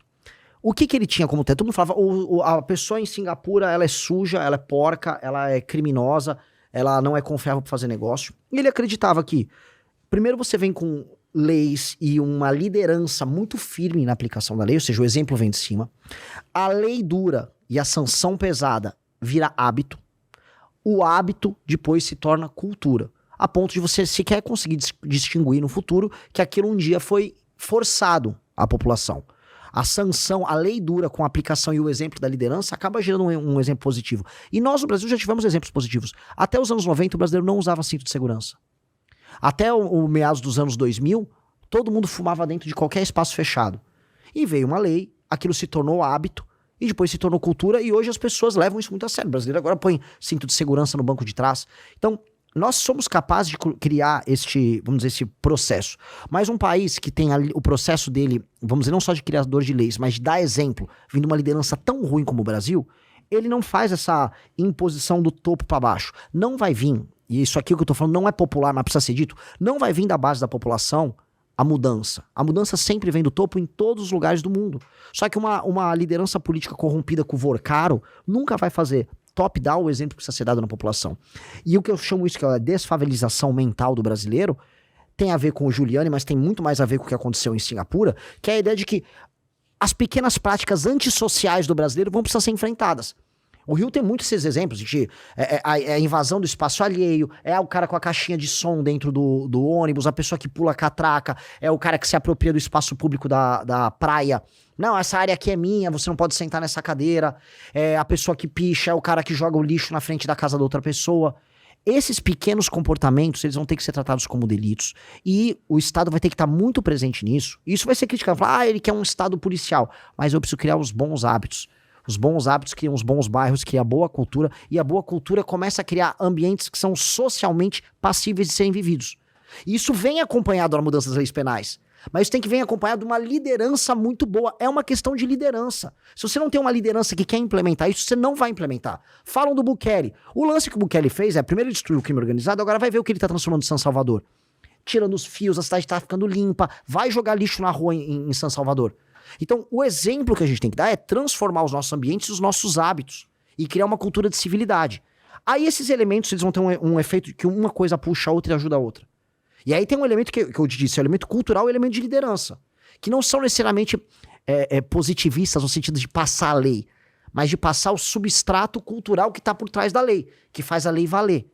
O que ele tinha como teto? Todo mundo falava, a pessoa em Singapura, ela é suja, ela é porca, ela é criminosa, ela não é confiável para fazer negócio. E ele acreditava que, primeiro você vem com leis e uma liderança muito firme na aplicação da lei, ou seja, o exemplo vem de cima. A lei dura e a sanção pesada vira hábito. O hábito depois se torna cultura, a ponto de você sequer conseguir distinguir no futuro que aquilo um dia foi forçado à população. A sanção, a lei dura com a aplicação e o exemplo da liderança acaba gerando um exemplo positivo. E nós no Brasil já tivemos exemplos positivos. Até os anos 90 o brasileiro não usava cinto de segurança. Até o meados dos anos 2000, todo mundo fumava dentro de qualquer espaço fechado. E veio uma lei, aquilo se tornou hábito, e depois se tornou cultura, e hoje as pessoas levam isso muito a sério. O brasileiro agora põe cinto de segurança no banco de trás. Então, nós somos capazes de criar esse processo. Mas um país que tem o processo dele, vamos dizer, não só de criador de leis, mas de dar exemplo, vindo uma liderança tão ruim como o Brasil, ele não faz essa imposição do topo para baixo. Não vai vir, e isso aqui que eu tô falando não é popular, mas precisa ser dito, não vai vir da base da população a mudança. A mudança sempre vem do topo em todos os lugares do mundo. Só que uma liderança política corrompida com vorcaro nunca vai fazer top-down o exemplo que precisa ser dado na população. E o que eu chamo isso, que é a desfavelização mental do brasileiro, tem a ver com o Giuliani, mas tem muito mais a ver com o que aconteceu em Singapura, que é a ideia de que as pequenas práticas antissociais do brasileiro vão precisar ser enfrentadas. O Rio tem muitos esses exemplos de a invasão do espaço alheio, é o cara com a caixinha de som dentro do ônibus, a pessoa que pula a catraca, é o cara que se apropria do espaço público da praia. Não, essa área aqui é minha, você não pode sentar nessa cadeira. É a pessoa que picha, é o cara que joga o lixo na frente da casa da outra pessoa. Esses pequenos comportamentos, eles vão ter que ser tratados como delitos. E o Estado vai ter que estar muito presente nisso. Isso vai ser criticado. Falar, ele quer um Estado policial. Mas eu preciso criar os bons hábitos. Os bons hábitos criam os bons bairros, criam a boa cultura. E a boa cultura começa a criar ambientes que são socialmente passíveis de serem vividos. E isso vem acompanhado da mudança das leis penais. Mas isso tem que vir acompanhado de uma liderança muito boa. É uma questão de liderança. Se você não tem uma liderança que quer implementar isso, você não vai implementar. Falam do Bukele. O lance que o Bukele fez é, primeiro ele destruiu o crime organizado, agora vai ver o que ele tá transformando em São Salvador. Tirando os fios, a cidade tá ficando limpa, vai jogar lixo na rua em São Salvador. Então, o exemplo que a gente tem que dar é transformar os nossos ambientes e os nossos hábitos. E criar uma cultura de civilidade. Aí esses elementos, eles vão ter um efeito que uma coisa puxa a outra e ajuda a outra. E aí tem um elemento que eu te disse, é o elemento cultural e o elemento de liderança, que não são necessariamente positivistas no sentido de passar a lei, mas de passar o substrato cultural que está por trás da lei, que faz a lei valer,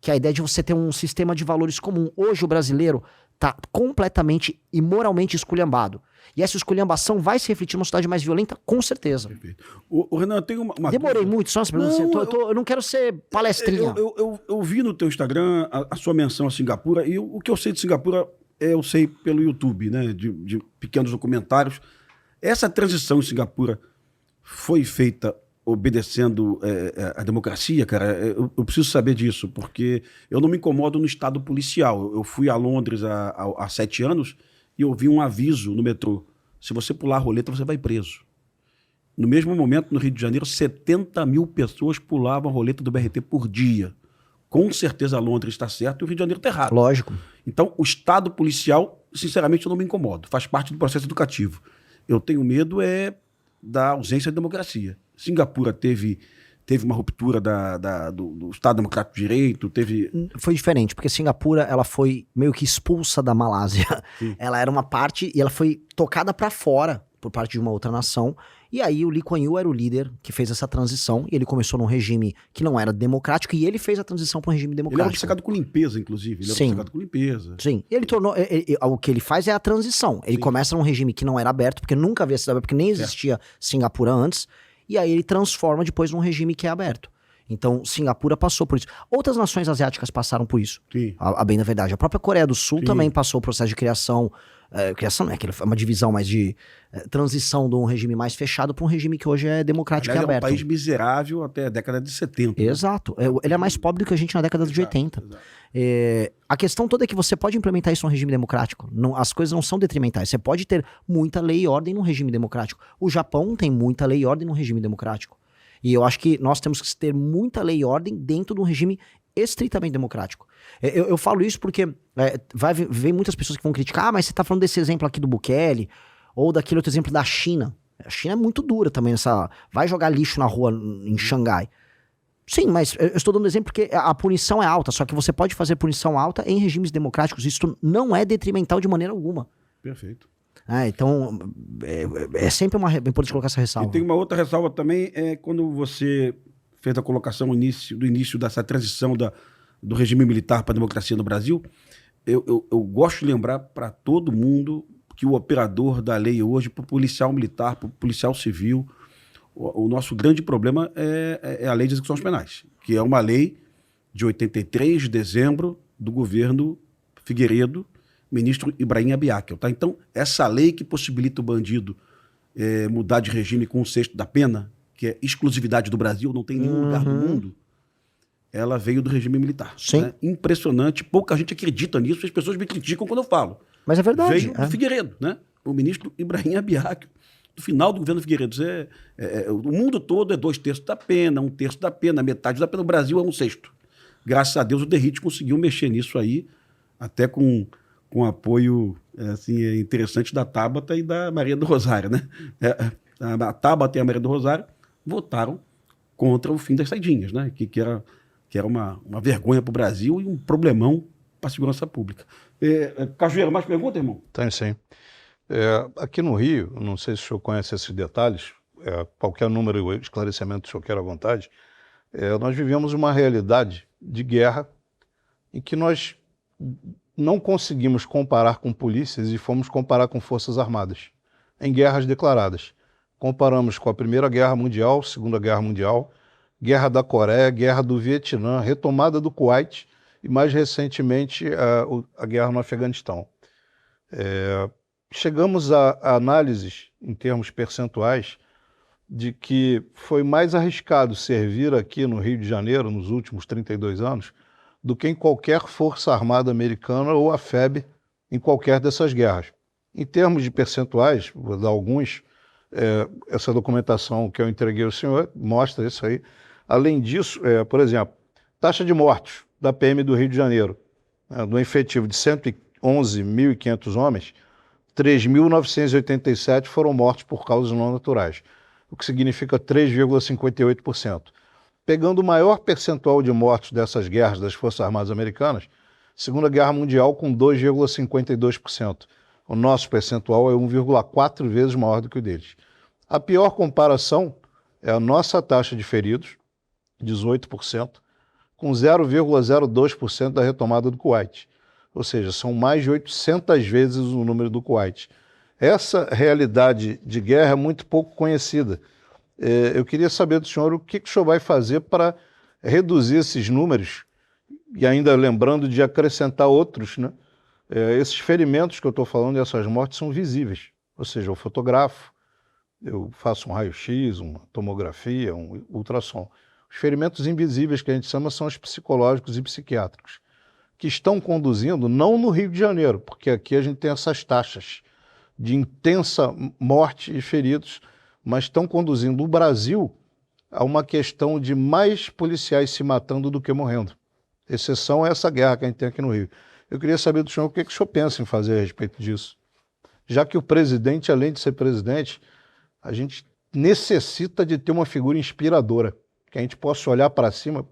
que é a ideia de você ter um sistema de valores comum. Hoje o brasileiro está completamente e moralmente esculhambado. E essa esculhambação vai se refletir numa sociedade mais violenta, com certeza. Perfeito. O Renan, tem uma Demorei coisa... muito, só essa pergunta. Eu não quero ser palestrinha. Eu vi no teu Instagram a sua menção a Singapura, e o que eu sei de Singapura, eu sei pelo YouTube, né, de pequenos documentários. Essa transição em Singapura foi feita obedecendo a democracia, cara? Eu preciso saber disso, porque eu não me incomodo no estado policial. Eu fui a Londres há 7 anos e eu vi um aviso no metrô. Se você pular a roleta, você vai preso. No mesmo momento, no Rio de Janeiro, 70 mil pessoas pulavam a roleta do BRT por dia. Com certeza Londres está certo e o Rio de Janeiro está errado. Lógico. Então, o estado policial, sinceramente, eu não me incomodo. Faz parte do processo educativo. Eu tenho medo da ausência de democracia. Singapura teve uma ruptura do Estado Democrático de Direito, Foi diferente, porque Singapura, ela foi meio que expulsa da Malásia. Sim. Ela era uma parte, e ela foi tocada pra fora por parte de uma outra nação, e aí o Lee Kuan Yew era o líder que fez essa transição, e ele começou num regime que não era democrático, e ele fez a transição para um regime Ele era democrático. obcecado com limpeza, inclusive. Ele era Sim. obcecado com limpeza. Sim, ele tornou, o que ele faz é a transição. Ele Sim. começa num regime que não era aberto, porque nunca havia sido aberto, porque nem existia Singapura antes, e aí ele transforma depois num regime que é aberto. Então, Singapura passou por isso. Outras nações asiáticas passaram por isso, Sim. a bem da verdade. A própria Coreia do Sul Sim. também passou o processo de criação. Criação não é aquilo, é uma divisão, mas de transição de um regime mais fechado para um regime que hoje é democrático Aliás, e aberto. É um país miserável até a década de 70. Né? Exato. Ele é mais pobre do que a gente na década de 80. Exato. A questão toda é que você pode implementar isso num regime democrático. As coisas não são detrimentais. Você pode ter muita lei e ordem num regime democrático. O Japão tem muita lei e ordem num regime democrático. E eu acho que nós temos que ter muita lei e ordem dentro de um regime estritamente democrático. Eu falo isso porque vem muitas pessoas que vão criticar, mas você está falando desse exemplo aqui do Bukele, ou daquele outro exemplo da China. A China é muito dura também, vai jogar lixo na rua em Xangai. Sim, mas eu estou dando exemplo porque a punição é alta, só que você pode fazer punição alta em regimes democráticos, isso não é detrimental de maneira alguma. Perfeito. Então, é sempre importante colocar essa ressalva. E tem uma outra ressalva também, quando você fez a colocação do início dessa transição do regime militar para a democracia no Brasil, eu gosto de lembrar para todo mundo que o operador da lei hoje, para o policial militar, para o policial civil, o nosso grande problema é a lei de execuções penais, que é uma lei de 83 de dezembro do governo Figueiredo, ministro Ibrahim Abiakel. Tá? Então, essa lei que possibilita o bandido mudar de regime com um sexto da pena, que é exclusividade do Brasil, não tem em nenhum lugar do mundo, ela veio do regime militar. Sim. Né? Impressionante, pouca gente acredita nisso, as pessoas me criticam quando eu falo. Mas é verdade. Veio do Figueiredo, né? O ministro Ibrahim Abiakel, no final do governo Figueiredo. O mundo todo é 2/3 da pena, 1/3 da pena, metade da pena. O Brasil é 1/6. Graças a Deus o Derrite conseguiu mexer nisso aí, até com apoio interessante da Tabata e da Maria do Rosário, né? A Tabata e a Maria do Rosário votaram contra o fim das saidinhas, né? Que era uma vergonha para o Brasil e um problemão para a segurança pública. Cajueiro, mais pergunta, irmão? Tem sim. Aqui no Rio, não sei se o senhor conhece esses detalhes, qualquer número ou esclarecimento que o senhor queira à vontade, nós vivemos uma realidade de guerra em que nós não conseguimos comparar com polícias e fomos comparar com forças armadas, em guerras declaradas. Comparamos com a Primeira Guerra Mundial, Segunda Guerra Mundial, Guerra da Coreia, Guerra do Vietnã, retomada do Kuwait e, mais recentemente, a guerra no Afeganistão. Chegamos a análises, em termos percentuais, de que foi mais arriscado servir aqui no Rio de Janeiro, nos últimos 32 anos, do que em qualquer força armada americana ou a FEB em qualquer dessas guerras. Em termos de percentuais, vou dar alguns, essa documentação que eu entreguei ao senhor mostra isso aí. Além disso, por exemplo, taxa de mortos da PM do Rio de Janeiro, do efetivo de 111.500 homens, 3.987 foram mortos por causas não naturais, o que significa 3,58%. Pegando o maior percentual de mortos dessas guerras das Forças Armadas Americanas, Segunda Guerra Mundial com 2,52%. O nosso percentual é 1,4 vezes maior do que o deles. A pior comparação é a nossa taxa de feridos, 18%, com 0,02% da retomada do Kuwait. Ou seja, são mais de 800 vezes o número do Kuwait. Essa realidade de guerra é muito pouco conhecida. Eu queria saber do senhor o que o senhor vai fazer para reduzir esses números e ainda lembrando de acrescentar outros, né? Esses ferimentos que eu estou falando e essas mortes são visíveis. Ou seja, eu fotografo, eu faço um raio-x, uma tomografia, um ultrassom. Os ferimentos invisíveis que a gente chama são os psicológicos e psiquiátricos, que estão conduzindo, não no Rio de Janeiro, porque aqui a gente tem essas taxas de intensa morte e feridos, mas estão conduzindo o Brasil a uma questão de mais policiais se matando do que morrendo. Exceção a essa guerra que a gente tem aqui no Rio. Eu queria saber do senhor o que o senhor pensa em fazer a respeito disso. Já que o presidente, além de ser presidente, a gente necessita de ter uma figura inspiradora, que a gente possa olhar para cima,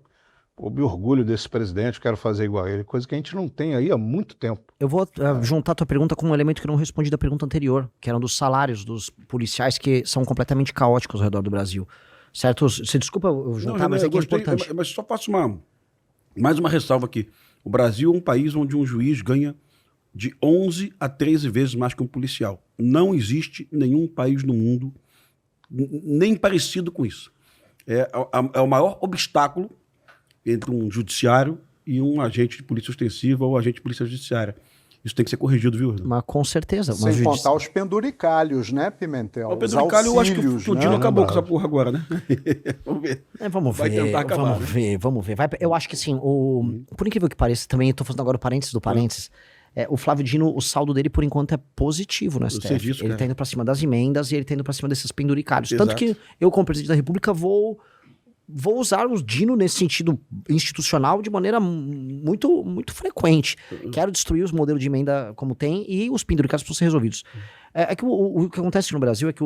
pô, me orgulho desse presidente, quero fazer igual a ele, coisa que a gente não tem aí há muito tempo. Eu vou juntar a tua pergunta com um elemento que eu não respondi da pergunta anterior, que eram dos salários dos policiais que são completamente caóticos ao redor do Brasil. Certo? Você desculpa eu juntar, Não, mas é que é importante. Mas só faço mais uma ressalva aqui. O Brasil é um país onde um juiz ganha de 11 a 13 vezes mais que um policial. Não existe nenhum país no mundo nem parecido com isso. É o maior obstáculo entre um judiciário e um agente de polícia ostensiva ou agente de polícia judiciária. Isso tem que ser corrigido, viu? Mas com certeza. Sem contar os penduricalhos, né, Pimentel? O penduricalho, eu acho que o Tudino né? acabou com essa porra agora, né? Vamos ver. Vamos Vai ver, tentar acabar, vamos né? ver. Eu acho que assim, por incrível que pareça, também eu tô fazendo agora o parênteses do parênteses, o Flávio Dino, o saldo dele, por enquanto, é positivo no STF. sei disso, ele cara. tá indo pra cima das emendas e ele tá indo pra cima desses penduricalhos. Exato. Tanto que eu, como presidente da República, vou usar o Dino nesse sentido institucional de maneira muito, muito frequente. Quero destruir os modelos de emenda como tem e os penduricalhos precisam ser resolvidos. É que o que acontece no Brasil é que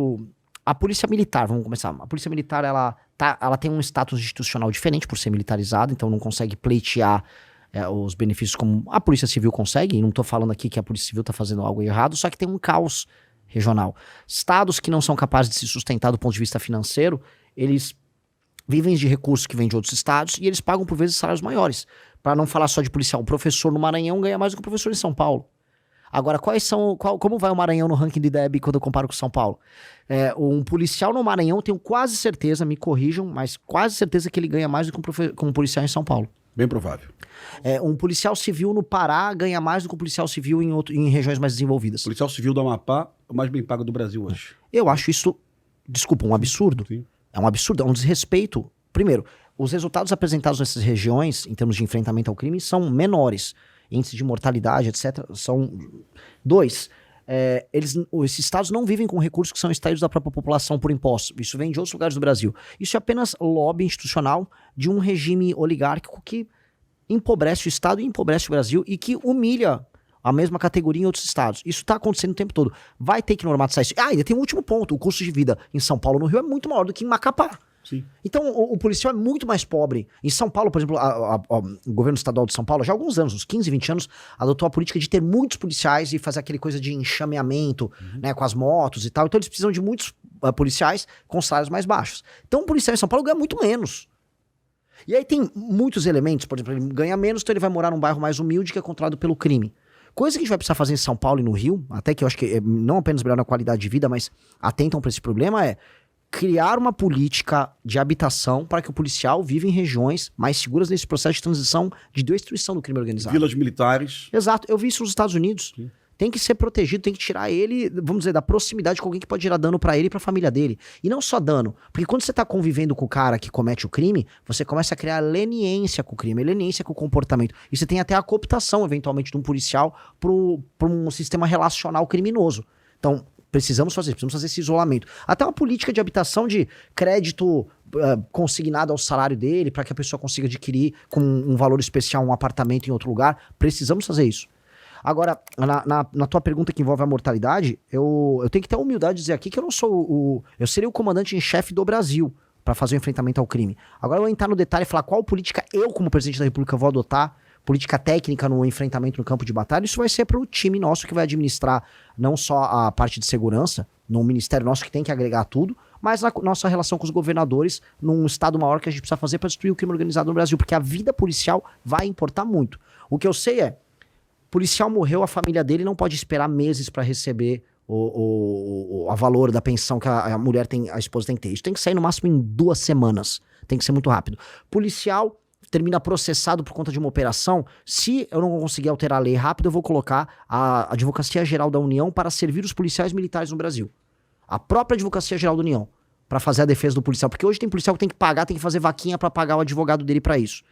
a polícia militar, vamos começar, a polícia militar, ela tem um status institucional diferente por ser militarizada, então não consegue pleitear os benefícios como a polícia civil consegue, e não tô falando aqui que a polícia civil tá fazendo algo errado, só que tem um caos regional. Estados que não são capazes de se sustentar do ponto de vista financeiro, eles vivem de recursos que vêm de outros estados e eles pagam por vezes salários maiores. Para não falar só de policial, um professor no Maranhão ganha mais do que um professor em São Paulo. Agora, como vai o Maranhão no ranking de IDEB quando eu comparo com São Paulo? Um policial no Maranhão, tenho quase certeza, me corrijam, mas quase certeza que ele ganha mais do que um policial em São Paulo. Bem provável. Um policial civil no Pará ganha mais do que um policial civil em regiões mais desenvolvidas. O policial civil do Amapá é o mais bem pago do Brasil hoje. Eu acho isso, desculpa, um absurdo. Sim. É um absurdo, é um desrespeito. Primeiro, os resultados apresentados nessas regiões, em termos de enfrentamento ao crime, são menores. Índice de mortalidade, etc. são... 2. Esses estados não vivem com recursos que são extraídos da própria população por impostos. Isso vem de outros lugares do Brasil. Isso é apenas lobby institucional de um regime oligárquico que empobrece o estado e empobrece o Brasil e que humilha a mesma categoria em outros estados. Isso está acontecendo o tempo todo. Vai ter que normatizar isso. Ainda tem um último ponto. O custo de vida em São Paulo, no Rio, é muito maior do que em Macapá. Sim. Então, o policial é muito mais pobre. Em São Paulo, por exemplo, o governo estadual de São Paulo, já há alguns anos, uns 15, 20 anos, adotou a política de ter muitos policiais e fazer aquele coisa de enxameamento, né, com as motos e tal. Então, eles precisam de muitos policiais com salários mais baixos. Então, o policial em São Paulo ganha muito menos. E aí tem muitos elementos, por exemplo, ele ganha menos, então ele vai morar num bairro mais humilde que é controlado pelo crime. Coisa que a gente vai precisar fazer em São Paulo e no Rio, até que eu acho que não apenas melhorar a qualidade de vida, mas atentam para esse problema, é criar uma política de habitação para que o policial viva em regiões mais seguras nesse processo de transição de destruição do crime organizado. Vilas militares. Exato, eu vi isso nos Estados Unidos. Sim. Tem que ser protegido, tem que tirar ele, vamos dizer, da proximidade com alguém que pode gerar dano pra ele e pra família dele. E não só dano, porque quando você tá convivendo com o cara que comete o crime, você começa a criar leniência com o crime, leniência com o comportamento. E você tem até a cooptação, eventualmente, de um policial pra um sistema relacional criminoso. Então, precisamos fazer esse isolamento. Até uma política de habitação de crédito consignado ao salário dele, para que a pessoa consiga adquirir com um valor especial um apartamento em outro lugar. Precisamos fazer isso. Agora, na tua pergunta que envolve a mortalidade, eu tenho que ter a humildade de dizer aqui que eu não sou eu seria o comandante em chefe do Brasil para fazer o enfrentamento ao crime. Agora eu vou entrar no detalhe e falar qual política eu, como presidente da República, vou adotar, política técnica no enfrentamento no campo de batalha. Isso vai ser para o time nosso que vai administrar não só a parte de segurança, no ministério nosso que tem que agregar tudo, mas na nossa relação com os governadores, num estado maior que a gente precisa fazer para destruir o crime organizado no Brasil, porque a vida policial vai importar muito. O que eu sei é, policial morreu, a família dele não pode esperar meses para receber a valor da pensão que a mulher tem, a esposa tem que ter. Isso tem que sair no máximo em 2 semanas. Tem que ser muito rápido. Policial termina processado por conta de uma operação. Se eu não conseguir alterar a lei rápido, eu vou colocar a Advocacia Geral da União para servir os policiais militares no Brasil. A própria Advocacia Geral da União, para fazer a defesa do policial. Porque hoje tem policial que tem que pagar, tem que fazer vaquinha para pagar o advogado dele para isso.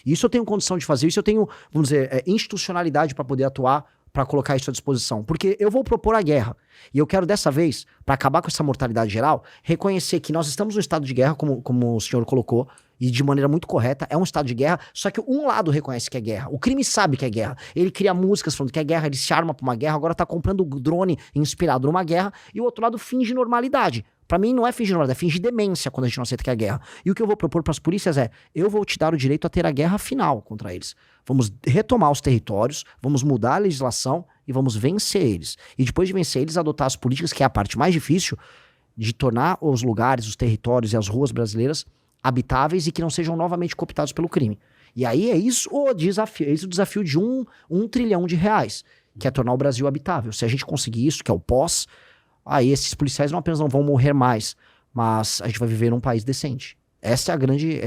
Isso eu tenho condição de fazer, isso eu tenho, vamos dizer, institucionalidade para poder atuar, para colocar isso à disposição. Porque eu vou propor a guerra. E eu quero dessa vez, para acabar com essa mortalidade geral, reconhecer que nós estamos num estado de guerra, como o senhor colocou, e de maneira muito correta, é um estado de guerra, só que um lado reconhece que é guerra. O crime sabe que é guerra. Ele cria músicas falando que é guerra, ele se arma pra uma guerra, agora tá comprando drone inspirado numa guerra, e o outro lado finge normalidade. Pra mim não é fingir normalidade, é fingir demência quando a gente não aceita que é guerra. E o que eu vou propor pras polícias é, eu vou te dar o direito a ter a guerra final contra eles. Vamos retomar os territórios, vamos mudar a legislação e vamos vencer eles. E depois de vencer eles, adotar as políticas, que é a parte mais difícil, de tornar os lugares, os territórios e as ruas brasileiras habitáveis e que não sejam novamente cooptados pelo crime. E aí é isso o desafio, é isso o desafio de um trilhão de reais, que é tornar o Brasil habitável. Se a gente conseguir isso, que é o aí esses policiais não apenas não vão morrer mais, mas a gente vai viver num país decente. Esse é o grande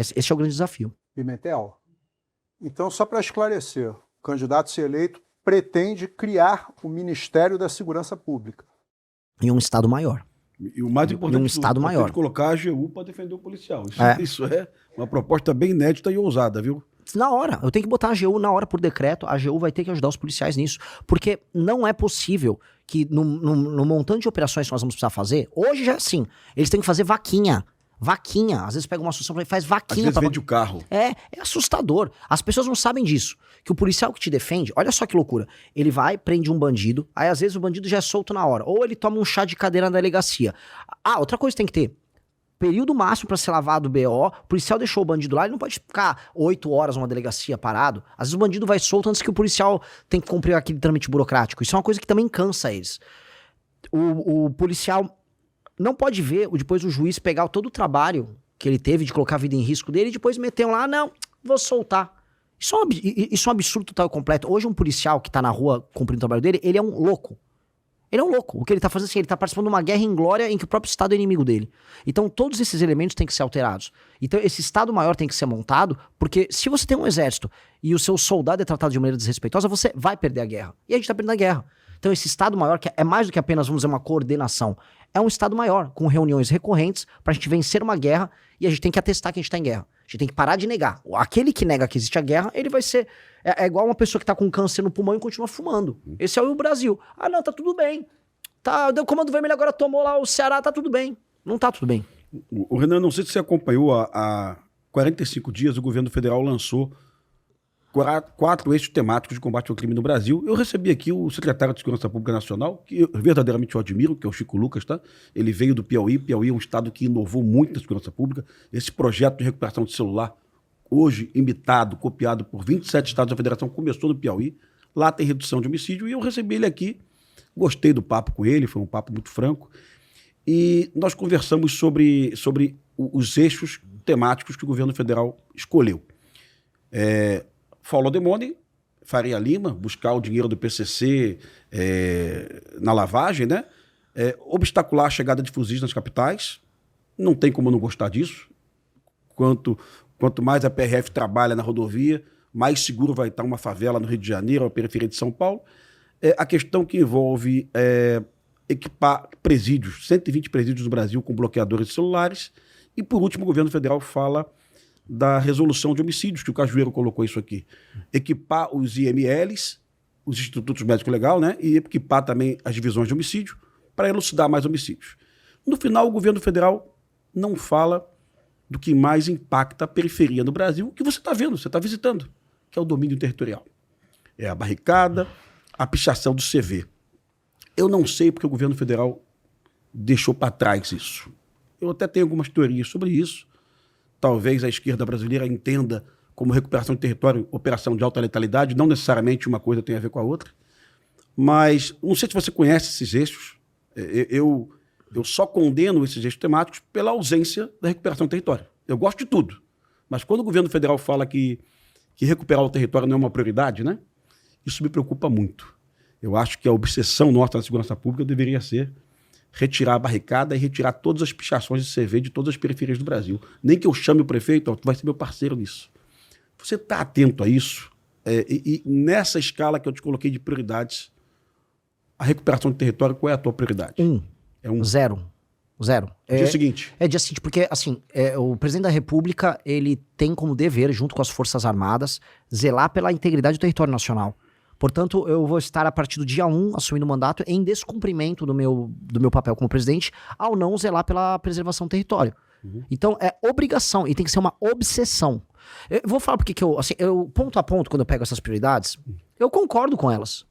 desafio. Pimentel, então só para esclarecer, o candidato a ser eleito pretende criar o Ministério da Segurança Pública. Em um estado maior. E o mais importante, um estado maior. Colocar a AGU para defender o policial. É. Isso é uma proposta bem inédita e ousada, viu? Na hora, eu tenho que botar a AGU na hora por decreto, a AGU vai ter que ajudar os policiais nisso, porque não é possível que no montante de operações que nós vamos precisar fazer, hoje já é assim, eles têm que fazer vaquinha, às vezes pega uma associação e faz Às vaquinha. vezes vende o carro. É assustador, as pessoas não sabem disso, que o policial que te defende, olha só que loucura, ele vai, prende um bandido, aí às vezes o bandido já é solto na hora, ou ele toma um chá de cadeira na delegacia. Outra coisa que tem que ter, período máximo pra ser lavado o BO, o policial deixou o bandido lá, ele não pode ficar 8 horas numa delegacia parado. Às vezes o bandido vai solto antes que o policial tem que cumprir aquele trâmite burocrático. Isso é uma coisa que também cansa eles. O policial não pode ver depois o juiz pegar todo o trabalho que ele teve de colocar a vida em risco dele e depois meter lá, não, vou soltar. Isso é um absurdo total e completo. Hoje um policial que tá na rua cumprindo o trabalho dele, ele é um louco. Ele é um louco. O que ele tá fazendo assim, ele tá participando de uma guerra inglória em que o próprio Estado é inimigo dele. Então todos esses elementos têm que ser alterados. Então esse Estado maior tem que ser montado, porque se você tem um exército e o seu soldado é tratado de maneira desrespeitosa, você vai perder a guerra. E a gente tá perdendo a guerra. Então esse Estado maior, que é mais do que apenas, vamos dizer, uma coordenação, é um Estado maior, com reuniões recorrentes pra gente vencer uma guerra e a gente tem que atestar que a gente tá em guerra. A gente tem que parar de negar. Aquele que nega que existe a guerra, ele vai ser... É igual uma pessoa que tá com câncer no pulmão e continua fumando. Esse é o Brasil. Ah, não, tá tudo bem. O Comando Vermelho agora tomou lá o Ceará, tá tudo bem. Não tá tudo bem. O Renan, não sei se você acompanhou, há 45 dias o governo federal lançou 4 eixos temáticos de combate ao crime no Brasil. Eu recebi aqui o secretário de Segurança Pública Nacional, que verdadeiramente eu admiro, que é o Chico Lucas, tá? Ele veio do Piauí. Piauí é um estado que inovou muito na segurança pública. Esse projeto de recuperação de celular, hoje imitado, copiado por 27 estados da federação, começou no Piauí. Lá tem redução de homicídio e eu recebi ele aqui. Gostei do papo com ele, foi um papo muito franco. E nós conversamos sobre os eixos temáticos que o governo federal escolheu. Follow the money, Faria Lima, buscar o dinheiro do PCC na lavagem, né? Obstacular a chegada de fuzis nas capitais. Não tem como não gostar disso. Quanto mais a PRF trabalha na rodovia, mais seguro vai estar uma favela no Rio de Janeiro, a periferia de São Paulo. A questão que envolve equipar presídios, 120 presídios no Brasil com bloqueadores de celulares. E, por último, o governo federal fala da resolução de homicídios, que o Cajueiro colocou isso aqui. Equipar os IMLs, os Institutos Médico Legal, né? E equipar também as divisões de homicídio para elucidar mais homicídios. No final, o governo federal não fala do que mais impacta a periferia no Brasil, o que você está vendo, você está visitando, que é o domínio territorial. É a barricada, a pichação do CV. Eu não sei porque o governo federal deixou para trás isso. Eu até tenho algumas teorias sobre isso. Talvez a esquerda brasileira entenda como recuperação de território, operação de alta letalidade, não necessariamente uma coisa tem a ver com a outra. Mas não sei se você conhece esses eixos. Eu só condeno esses eixos temáticos pela ausência da recuperação do território. Eu gosto de tudo. Mas quando o governo federal fala que recuperar o território não é uma prioridade, né? Isso me preocupa muito. Eu acho que a obsessão nossa na segurança pública deveria ser retirar a barricada e retirar todas as pichações de CV de todas as periferias do Brasil. Nem que eu chame o prefeito, tu vai ser meu parceiro nisso. Você está atento a isso? E nessa escala que eu te coloquei de prioridades, a recuperação do território, qual é a tua prioridade? Zero. Dia seguinte. Dia seguinte, porque assim, o presidente da República, ele tem como dever, junto com as Forças Armadas, zelar pela integridade do território nacional. Portanto, eu vou estar a partir do dia 1, assumindo o mandato, em descumprimento do meu papel como presidente, ao não zelar pela preservação do território. Então, é obrigação, e tem que ser uma obsessão. Eu vou falar porque que eu ponto a ponto, quando eu pego essas prioridades, eu concordo com elas.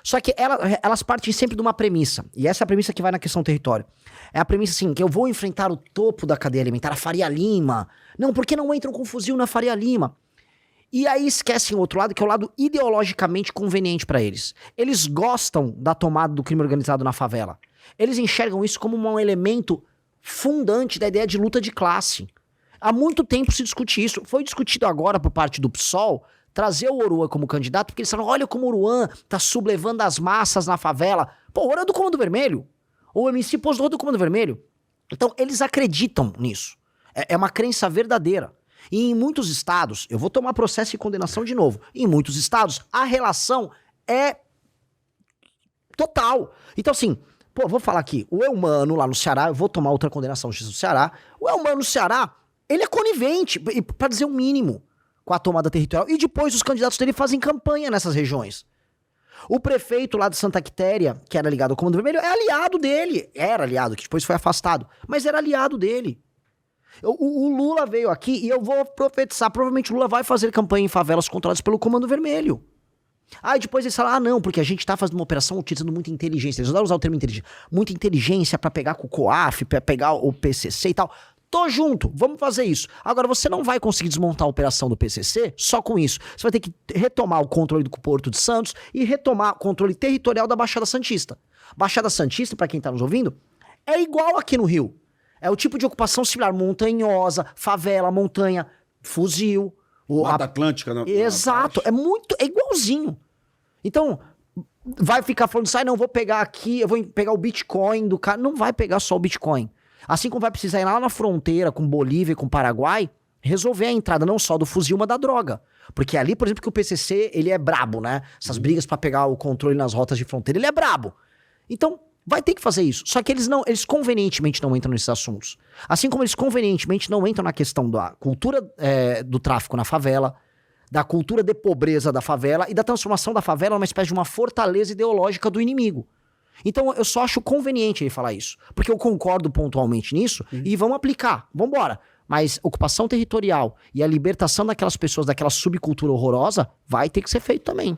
Só que elas partem sempre de uma premissa, e essa é a premissa que vai na questão do território. É a premissa, assim, que eu vou enfrentar o topo da cadeia alimentar, a Faria Lima. Não, por que não entram com fuzil na Faria Lima? E aí esquecem o outro lado, que é o lado ideologicamente conveniente para eles. Eles gostam da tomada do crime organizado na favela. Eles enxergam isso como um elemento fundante da ideia de luta de classe. Há muito tempo se discute isso. Foi discutido agora por parte do PSOL trazer o Oruan como candidato, porque eles falam, olha como o Oruan tá sublevando as massas na favela. Pô, o Oruan é do Comando Vermelho. O MC postou do Comando Vermelho. Então, eles acreditam nisso. É uma crença verdadeira. E em muitos estados, eu vou tomar processo e condenação de novo, em muitos estados a relação é total. Então assim, pô, vou falar aqui, o Eumano lá no Ceará, eu vou tomar outra condenação no Ceará, o Eumano no Ceará, ele é conivente, pra dizer o mínimo, com a tomada territorial, e depois os candidatos dele fazem campanha nessas regiões. O prefeito lá de Santa Quitéria, que era ligado ao Comando Vermelho, é aliado dele. Era aliado, que depois foi afastado. Mas era aliado dele. O Lula veio aqui e eu vou profetizar. Provavelmente o Lula vai fazer campanha em favelas controladas pelo Comando Vermelho. Aí depois eles falam, não, porque a gente tá fazendo uma operação utilizando muita inteligência. Eles adoram usar o termo inteligência. Muita inteligência pra pegar com o COAF, pra pegar o PCC e tal. Tô junto, vamos fazer isso. Agora, você não vai conseguir desmontar a operação do PCC só com isso. Você vai ter que retomar o controle do Porto de Santos e retomar o controle territorial da Baixada Santista. Baixada Santista, pra quem tá nos ouvindo, é igual aqui no Rio. É o tipo de ocupação similar, montanhosa, favela, montanha, fuzil. Mata Atlântica. Exato, é igualzinho. Então, vai ficar falando assim, não, vou pegar aqui, eu vou pegar o Bitcoin do cara. Não vai pegar só o Bitcoin. Assim como vai precisar ir lá na fronteira com Bolívia e com Paraguai, resolver a entrada não só do fuzil, mas da droga. Porque ali, por exemplo, que o PCC, ele é brabo, né? Essas brigas pra pegar o controle nas rotas de fronteira, ele é brabo. Então, vai ter que fazer isso. Só que eles convenientemente não entram nesses assuntos. Assim como eles convenientemente não entram na questão da cultura do tráfico na favela, da cultura de pobreza da favela e da transformação da favela numa espécie de uma fortaleza ideológica do inimigo. Então eu só acho conveniente ele falar isso, porque eu concordo pontualmente nisso e vamos aplicar, vamos embora. Mas ocupação territorial e a libertação daquelas pessoas, daquela subcultura horrorosa, vai ter que ser feito também.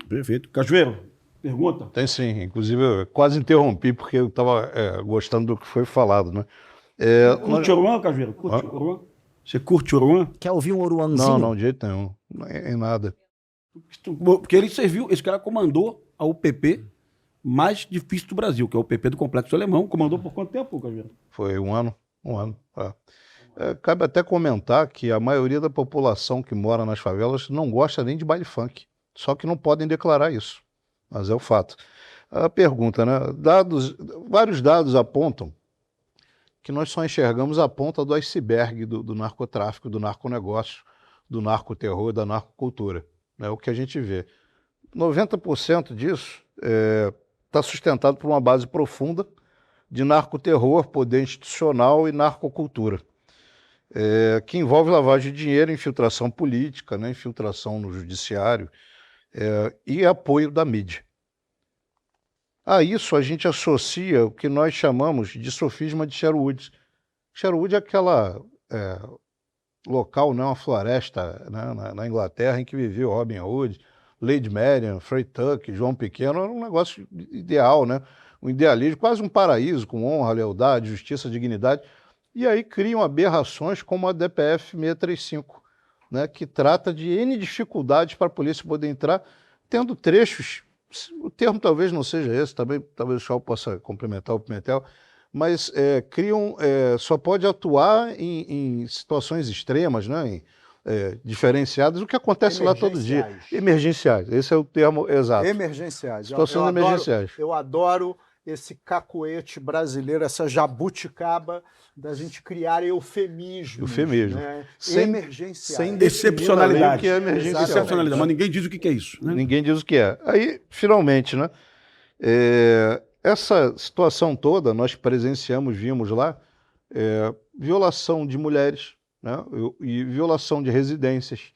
Perfeito. Cajueiro, pergunta? Tem sim, inclusive eu quase interrompi porque eu estava gostando do que foi falado, né? Curte Oruan, Cajueiro? Curte Oruan? Você curte Oruan? Quer ouvir um Oruanzinho? Não, de jeito nenhum, em nada. Porque ele serviu, esse cara comandou a UPP mais difícil do Brasil, que é o PP do Complexo Alemão. Comandou por quanto tempo, Cajueiro? Foi um ano. Cabe até comentar que a maioria da população que mora nas favelas não gosta nem de baile funk, só que não podem declarar isso, mas é o fato. A pergunta, né? Vários dados apontam que nós só enxergamos a ponta do iceberg do narcotráfico, do narconegócio, do narcoterror, da narcocultura. É o que a gente vê. 90% disso está sustentado por uma base profunda de narcoterror, poder institucional e narcocultura, que envolve lavagem de dinheiro, infiltração política, né, infiltração no judiciário e apoio da mídia. A isso a gente associa o que nós chamamos de sofisma de Sherwood. Sherwood é aquela local, né, uma floresta, né, na Inglaterra em que viveu Robin Hood, Lady Marian, Freytag, João Pequeno. Era um negócio ideal, né? Um idealismo, quase um paraíso, com honra, lealdade, justiça, dignidade. E aí criam aberrações como a DPF 635, né, que trata de N dificuldades para a polícia poder entrar, tendo trechos, o termo talvez não seja esse, também talvez o Chau possa complementar o Pimentel, mas só pode atuar em situações extremas, né, diferenciadas, o que acontece lá todo dia. Emergenciais, esse é o termo exato. Emergenciais. Situações emergenciais. Eu adoro esse cacoete brasileiro, essa jabuticaba da gente criar eufemismos. Eufemismo. Né? Emergenciais. Sem excepcionalidade. O que é emergencial. Excepcionalidade, mas ninguém diz o que é isso. Né? Ninguém diz o que é. Aí, finalmente, né? Essa situação toda, nós presenciamos, vimos lá, violação de mulheres, né? E violação de residências,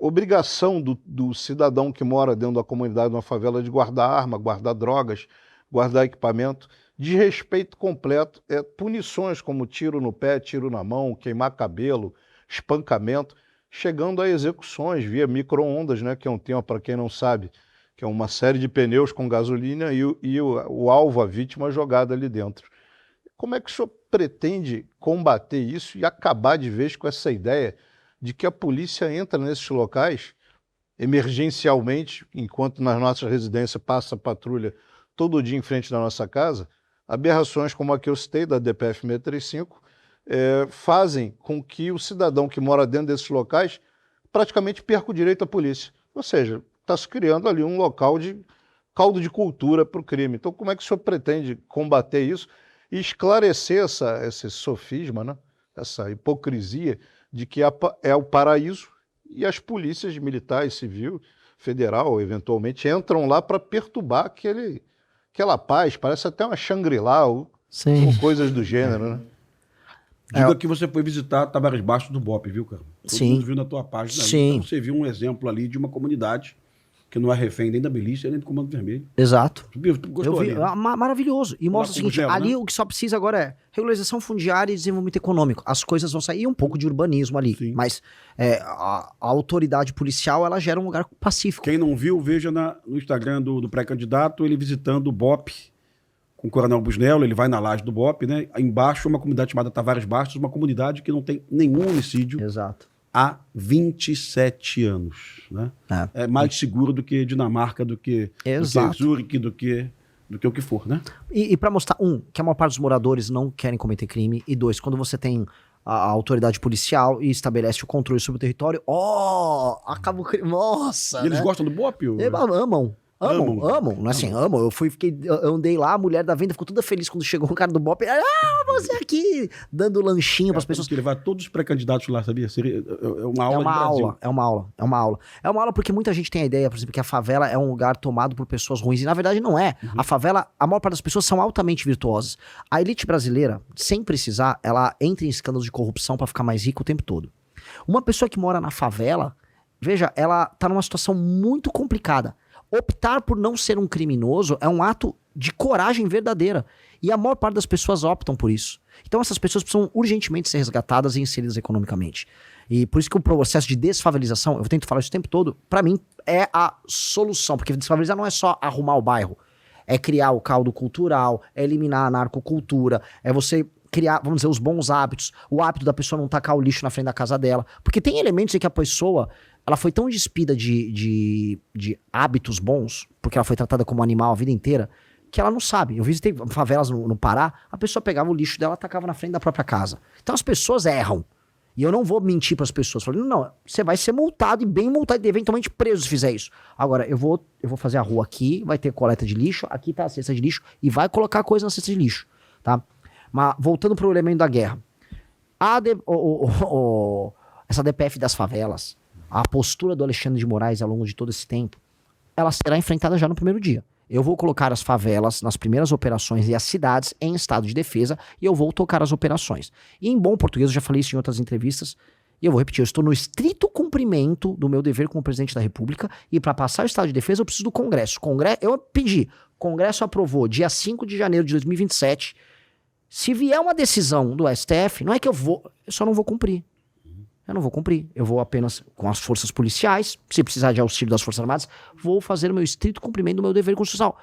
obrigação do cidadão que mora dentro da comunidade de uma favela de guardar arma, guardar drogas, guardar equipamento, desrespeito completo, punições como tiro no pé, tiro na mão, queimar cabelo, espancamento, chegando a execuções via micro-ondas, né, que é um tema, para quem não sabe, que é uma série de pneus com gasolina e o alvo, a vítima, jogada ali dentro. Como é que o senhor pretende combater isso e acabar de vez com essa ideia de que a polícia entra nesses locais emergencialmente, enquanto nas nossas residências passa a patrulha todo dia em frente da nossa casa? Aberrações como a que eu citei, da DPF 635, fazem com que o cidadão que mora dentro desses locais praticamente perca o direito à polícia. Ou seja, está se criando ali um local de caldo de cultura para o crime. Então, como é que o senhor pretende combater isso e esclarecer esse sofisma, né, essa hipocrisia de que é o paraíso e as polícias militares, civil, federal, eventualmente, entram lá para perturbar aquela paz. Parece até uma Shangri-La ou coisas do gênero, né? Diga que você foi visitar Tavares Bastos do BOPE, viu, cara? Todo Sim. mundo viu na tua página. Sim. Então você viu um exemplo ali de uma comunidade que não é refém nem da milícia, nem do Comando Vermelho. Exato. Tu gostou Eu vi, ali, né? maravilhoso. E mostra o seguinte, Congela, ali né? o que só precisa agora é regularização fundiária e desenvolvimento econômico. As coisas vão sair, um pouco de urbanismo ali. Sim. Mas a autoridade policial, ela gera um lugar pacífico. Quem não viu, veja no Instagram do pré-candidato, ele visitando o BOPE com o Coronel Busnello, ele vai na laje do BOPE, né? Aí embaixo uma comunidade chamada Tavares Bastos, uma comunidade que não tem nenhum homicídio Exato. há 27 anos, né? É mais seguro do que Dinamarca, do que Zurique, do que o que for, né? E para mostrar, que a maior parte dos moradores não querem cometer crime, e 2, quando você tem a autoridade policial e estabelece o controle sobre o território, acaba o crime. Nossa! E eles né? gostam do BOPE? Amam. Assim, amam. Eu andei lá, a mulher da venda ficou toda feliz quando chegou um cara do BOPE. Você aqui, dando lanchinho pras pessoas. Que levar todos os pré-candidatos lá, sabia? É uma aula de Brasil. É uma aula porque muita gente tem a ideia, por exemplo, que a favela é um lugar tomado por pessoas ruins. E na verdade não é. A favela, a maior parte das pessoas são altamente virtuosas. A elite brasileira, sem precisar, ela entra em escândalos de corrupção pra ficar mais rica o tempo todo. Uma pessoa que mora na favela, veja, ela tá numa situação muito complicada. Optar por não ser um criminoso é um ato de coragem verdadeira. E a maior parte das pessoas optam por isso. Então essas pessoas precisam urgentemente ser resgatadas e inseridas economicamente. E por isso que o processo de desfavelização, eu tento falar isso o tempo todo, pra mim é a solução. Porque desfavelizar não é só arrumar o bairro. É criar o caldo cultural, é eliminar a narcocultura, é você criar, vamos dizer, os bons hábitos, o hábito da pessoa não tacar o lixo na frente da casa dela. Porque tem elementos em que a pessoa, ela foi tão despida de hábitos bons, porque ela foi tratada como animal a vida inteira, que ela não sabe. Eu visitei favelas no Pará, a pessoa pegava o lixo dela e tacava na frente da própria casa. Então as pessoas erram. E eu não vou mentir para as pessoas. Falei, não, você vai ser multado e bem multado e eventualmente preso se fizer isso. Agora, eu vou fazer a rua aqui, vai ter coleta de lixo, aqui tá a cesta de lixo e vai colocar coisa na cesta de lixo, tá? Mas voltando pro elemento da guerra. Essa DPF das favelas, a postura do Alexandre de Moraes ao longo de todo esse tempo, ela será enfrentada já no primeiro dia. Eu vou colocar as favelas nas primeiras operações e as cidades em estado de defesa e eu vou tocar as operações. E em bom português, eu já falei isso em outras entrevistas, e eu vou repetir, eu estou no estrito cumprimento do meu dever como presidente da República e para passar o estado de defesa eu preciso do Congresso. Eu pedi, o Congresso aprovou dia 5 de janeiro de 2027. Se vier uma decisão do STF, não é que eu só não vou cumprir. Eu não vou cumprir. Eu vou apenas com as forças policiais, se precisar de auxílio das Forças Armadas, vou fazer o meu estrito cumprimento do meu dever constitucional.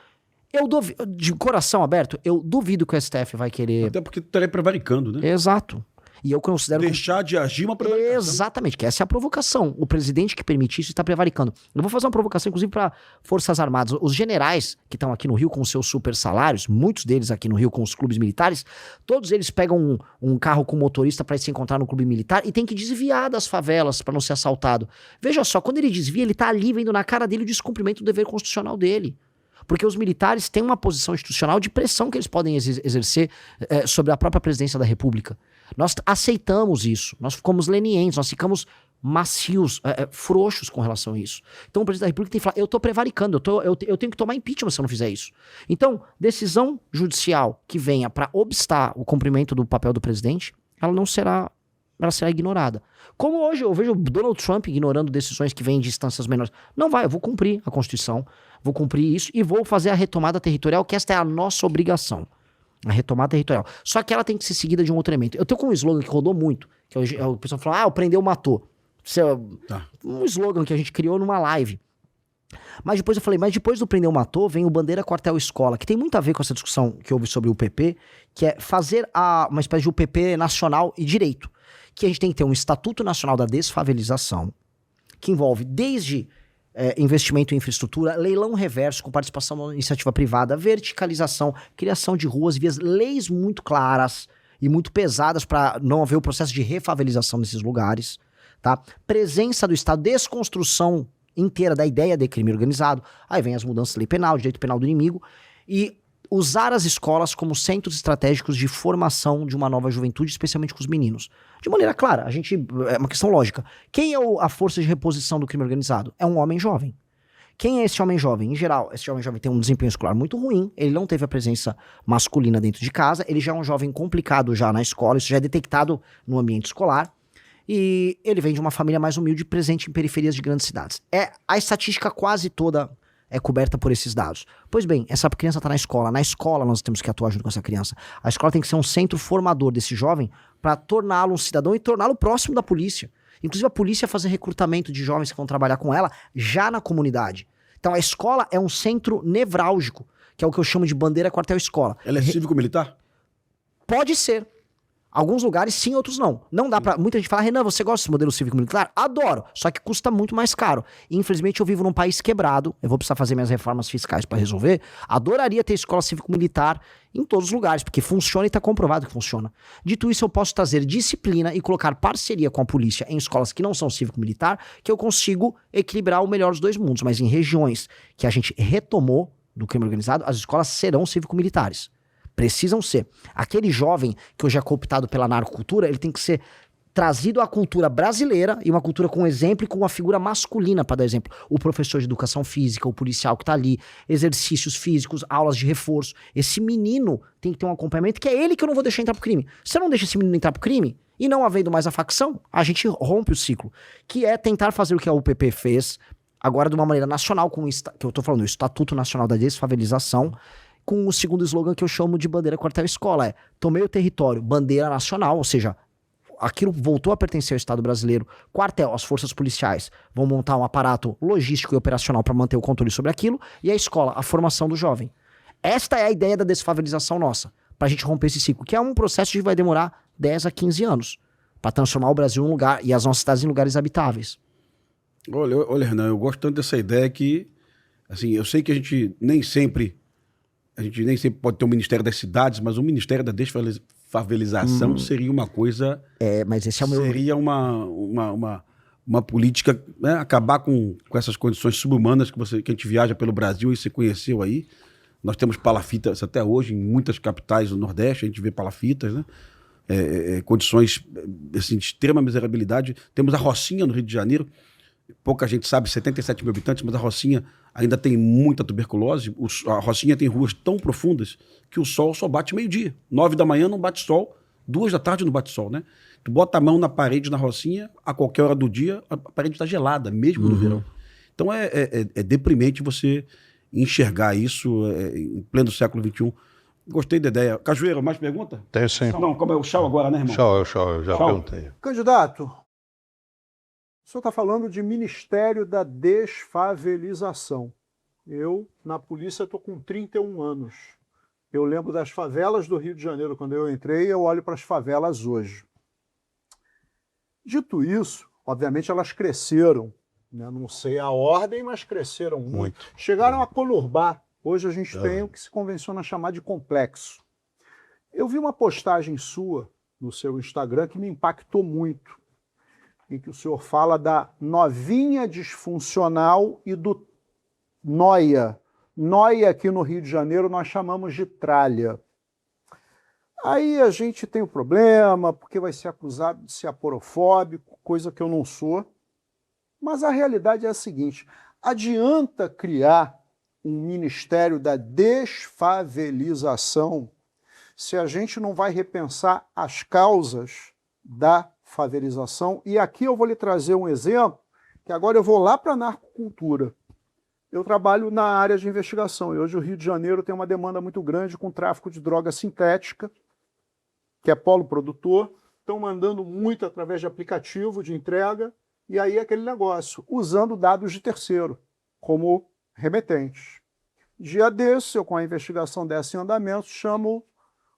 Eu duvido, de coração aberto, eu duvido que o STF vai querer... Até porque tu estaria prevaricando, né? Exato. E eu considero... Deixar de agir uma prevaricação. Exatamente, que essa é a provocação. O presidente que permite isso está prevaricando. Eu vou fazer uma provocação, inclusive, para Forças Armadas. Os generais que estão aqui no Rio com seus super salários, muitos deles aqui no Rio com os clubes militares, todos eles pegam um carro com motorista para se encontrar no clube militar e tem que desviar das favelas para não ser assaltado. Veja só, quando ele desvia, ele tá ali vendo na cara dele o descumprimento do dever constitucional dele. Porque os militares têm uma posição institucional de pressão que eles podem exercer sobre a própria presidência da República. Nós aceitamos isso, nós ficamos lenientes, nós ficamos macios, frouxos com relação a isso. Então o presidente da República tem que falar, eu tô prevaricando, eu tenho que tomar impeachment se eu não fizer isso. Então, decisão judicial que venha para obstar o cumprimento do papel do presidente, ela será ignorada. Como hoje eu vejo o Donald Trump ignorando decisões que vêm de instâncias menores. Não vai, eu vou cumprir a Constituição, vou cumprir isso e vou fazer a retomada territorial, que esta é a nossa obrigação. A retomada territorial. Só que ela tem que ser seguida de um outro elemento. Eu tenho com um slogan que rodou muito, que o pessoal fala, o prendeu, matou. Isso é um slogan que a gente criou numa live. Mas depois eu falei, depois do prendeu, matou, vem o bandeira, quartel, escola, que tem muito a ver com essa discussão que houve sobre o UPP, que é fazer uma espécie de UPP nacional e direito. Que a gente tem que ter um Estatuto Nacional da Desfavelização, que envolve desde investimento em infraestrutura, leilão reverso com participação da iniciativa privada, verticalização, criação de ruas e vias, leis muito claras e muito pesadas para não haver o processo de refavelização nesses lugares, tá? Presença do Estado, desconstrução inteira da ideia de crime organizado, aí vem as mudanças da lei penal, direito penal do inimigo, e usar as escolas como centros estratégicos de formação de uma nova juventude, especialmente com os meninos. De maneira clara, é uma questão lógica. Quem é a força de reposição do crime organizado? É um homem jovem. Quem é esse homem jovem? Em geral, esse homem jovem tem um desempenho escolar muito ruim, ele não teve a presença masculina dentro de casa, ele já é um jovem complicado já na escola, isso já é detectado no ambiente escolar, e ele vem de uma família mais humilde, presente em periferias de grandes cidades. A estatística quase toda é coberta por esses dados. Pois bem, essa criança está na escola nós temos que atuar junto com essa criança. A escola tem que ser um centro formador desse jovem para torná-lo um cidadão e torná-lo próximo da polícia. Inclusive a polícia fazer recrutamento de jovens que vão trabalhar com ela já na comunidade. Então a escola é um centro nevrálgico, que é o que eu chamo de bandeira quartel-escola. Ela é cívico-militar? Pode ser. Alguns lugares sim, outros não. Não dá pra... Muita gente fala, Renan, você gosta desse modelo cívico-militar? Adoro, só que custa muito mais caro. E, infelizmente eu vivo num país quebrado, eu vou precisar fazer minhas reformas fiscais pra resolver. Adoraria ter escola cívico-militar em todos os lugares, porque funciona e tá comprovado que funciona. Dito isso, eu posso trazer disciplina e colocar parceria com a polícia em escolas que não são cívico-militar, que eu consigo equilibrar o melhor dos dois mundos. Mas em regiões que a gente retomou do crime organizado, as escolas serão cívico-militares. Precisam ser. Aquele jovem que hoje é cooptado pela narcocultura, ele tem que ser trazido à cultura brasileira e uma cultura com exemplo e com uma figura masculina, para dar exemplo. O professor de educação física, o policial que tá ali, exercícios físicos, aulas de reforço. Esse menino tem que ter um acompanhamento, que é ele que eu não vou deixar entrar pro crime. Se eu não deixo esse menino entrar pro crime, e não havendo mais a facção, a gente rompe o ciclo. Que é tentar fazer o que a UPP fez, agora de uma maneira nacional, que eu tô falando, o Estatuto Nacional da Desfavelização, com o segundo slogan que eu chamo de bandeira quartel-escola, tomei o território, bandeira nacional, ou seja, aquilo voltou a pertencer ao Estado brasileiro, quartel, as forças policiais vão montar um aparato logístico e operacional para manter o controle sobre aquilo, e a escola, a formação do jovem. Esta é a ideia da desfavelização nossa, pra gente romper esse ciclo, que é um processo que vai demorar 10 a 15 anos, para transformar o Brasil em um lugar, e as nossas cidades em lugares habitáveis. Olha, Renan, eu gosto tanto dessa ideia que, assim, eu sei que a gente nem sempre pode ter um Ministério das Cidades, mas o Ministério da Desfavelização seria uma coisa... Mas esse é o meu... Seria uma política, né, acabar com essas condições subhumanas que a gente viaja pelo Brasil e você conheceu aí. Nós temos palafitas até hoje em muitas capitais do Nordeste, a gente vê palafitas, né? Condições assim, de extrema miserabilidade. Temos a Rocinha no Rio de Janeiro, pouca gente sabe, 77 mil habitantes, mas a Rocinha ainda tem muita tuberculose. A Rocinha tem ruas tão profundas que o sol só bate meio-dia. 9 da manhã não bate sol, 2 da tarde não bate sol, né? Tu bota a mão na parede na Rocinha, a qualquer hora do dia, a parede está gelada, mesmo no verão. Então é deprimente você enxergar isso em pleno século XXI. Gostei da ideia. Cajueiro, mais pergunta? Tenho sim. Não, como é o Chau agora, né, irmão? Chau, eu já perguntei. Candidato, o senhor está falando de Ministério da Desfavelização. Eu, na polícia, estou com 31 anos. Eu lembro das favelas do Rio de Janeiro quando eu entrei e eu olho para as favelas hoje. Dito isso, obviamente elas cresceram, né? Não sei a ordem, mas cresceram muito. Chegaram a conurbar. Hoje a gente tem o que se convenciona chamar de complexo. Eu vi uma postagem sua no seu Instagram que me impactou muito, em que o senhor fala da novinha disfuncional e do noia. Noia aqui no Rio de Janeiro nós chamamos de tralha. Aí a gente tem o problema, porque vai ser acusado de ser aporofóbico, coisa que eu não sou. Mas a realidade é a seguinte, adianta criar um Ministério da Desfavelização se a gente não vai repensar as causas da favelização? E aqui eu vou lhe trazer um exemplo, que agora eu vou lá para a narcocultura. Eu trabalho na área de investigação, e hoje o Rio de Janeiro tem uma demanda muito grande com tráfico de droga sintética, que é polo produtor, estão mandando muito através de aplicativo de entrega, e aí aquele negócio, usando dados de terceiro, como remetentes. Dia desse, eu com a investigação dessa em andamento,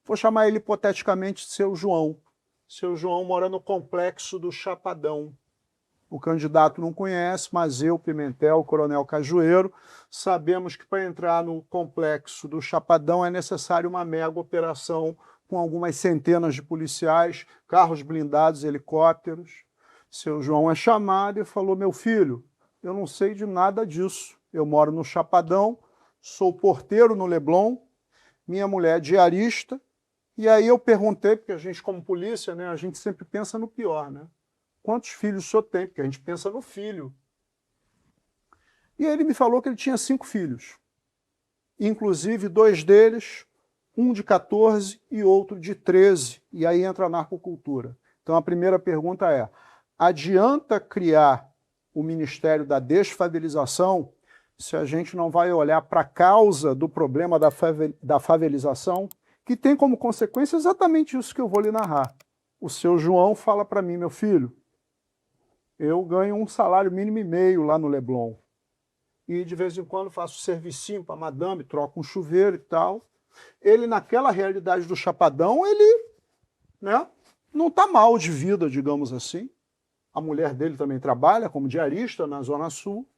vou chamar ele hipoteticamente de Seu João. Seu João mora no complexo do Chapadão. O candidato não conhece, mas eu, Pimentel, o Coronel Cajueiro, sabemos que para entrar no complexo do Chapadão é necessário uma mega operação com algumas centenas de policiais, carros blindados, helicópteros. Seu João é chamado e falou, meu filho, eu não sei de nada disso. Eu moro no Chapadão, sou porteiro no Leblon, minha mulher é diarista, e aí eu perguntei, porque a gente como polícia, né, a gente sempre pensa no pior, né? Quantos filhos o senhor tem? Porque a gente pensa no filho. E ele me falou que ele tinha 5 filhos. Inclusive 2 deles, um de 14 e outro de 13. E aí entra a narcocultura. Então a primeira pergunta é, adianta criar o Ministério da Desfavelização se a gente não vai olhar para a causa do problema da favelização, que tem como consequência exatamente isso que eu vou lhe narrar. O seu João fala para mim, meu filho, eu ganho um salário mínimo e meio lá no Leblon. E de vez em quando faço servicinho para madame, troco um chuveiro e tal. Ele, naquela realidade do Chapadão, ele, né, não está mal de vida, digamos assim. A mulher dele também trabalha como diarista na Zona Sul.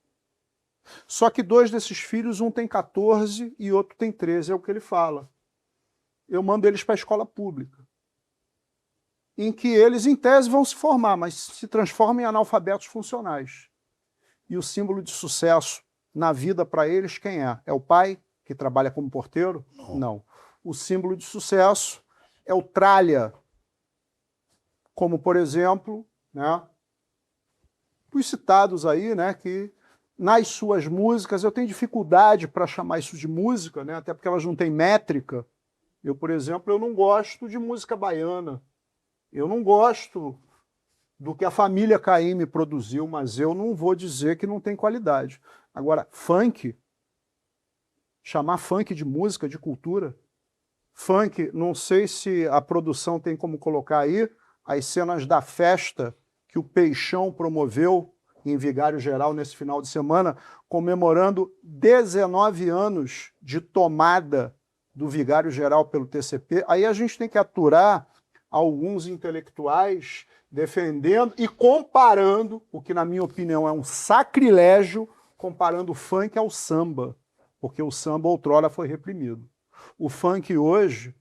Só que 2 desses filhos, um tem 14 e outro tem 13, é o que ele fala. Eu mando eles para a escola pública, em que eles, em tese, vão se formar, mas se transformam em analfabetos funcionais. E o símbolo de sucesso na vida para eles, quem é? É o pai, que trabalha como porteiro? Não. O símbolo de sucesso é o tralha, como, por exemplo, né, os citados aí, né, que nas suas músicas, eu tenho dificuldade para chamar isso de música, né, até porque elas não têm métrica. Eu, por exemplo, eu não gosto de música baiana. Eu não gosto do que a família Caymmi produziu, mas eu não vou dizer que não tem qualidade. Agora, funk, chamar funk de música, de cultura, funk, não sei se a produção tem como colocar aí as cenas da festa que o Peixão promoveu em Vigário Geral nesse final de semana, comemorando 19 anos de tomada do Vigário Geral pelo TCP. Aí a gente tem que aturar alguns intelectuais defendendo e comparando, o que na minha opinião é um sacrilégio, comparando o funk ao samba, porque o samba outrora foi reprimido. O funk hoje,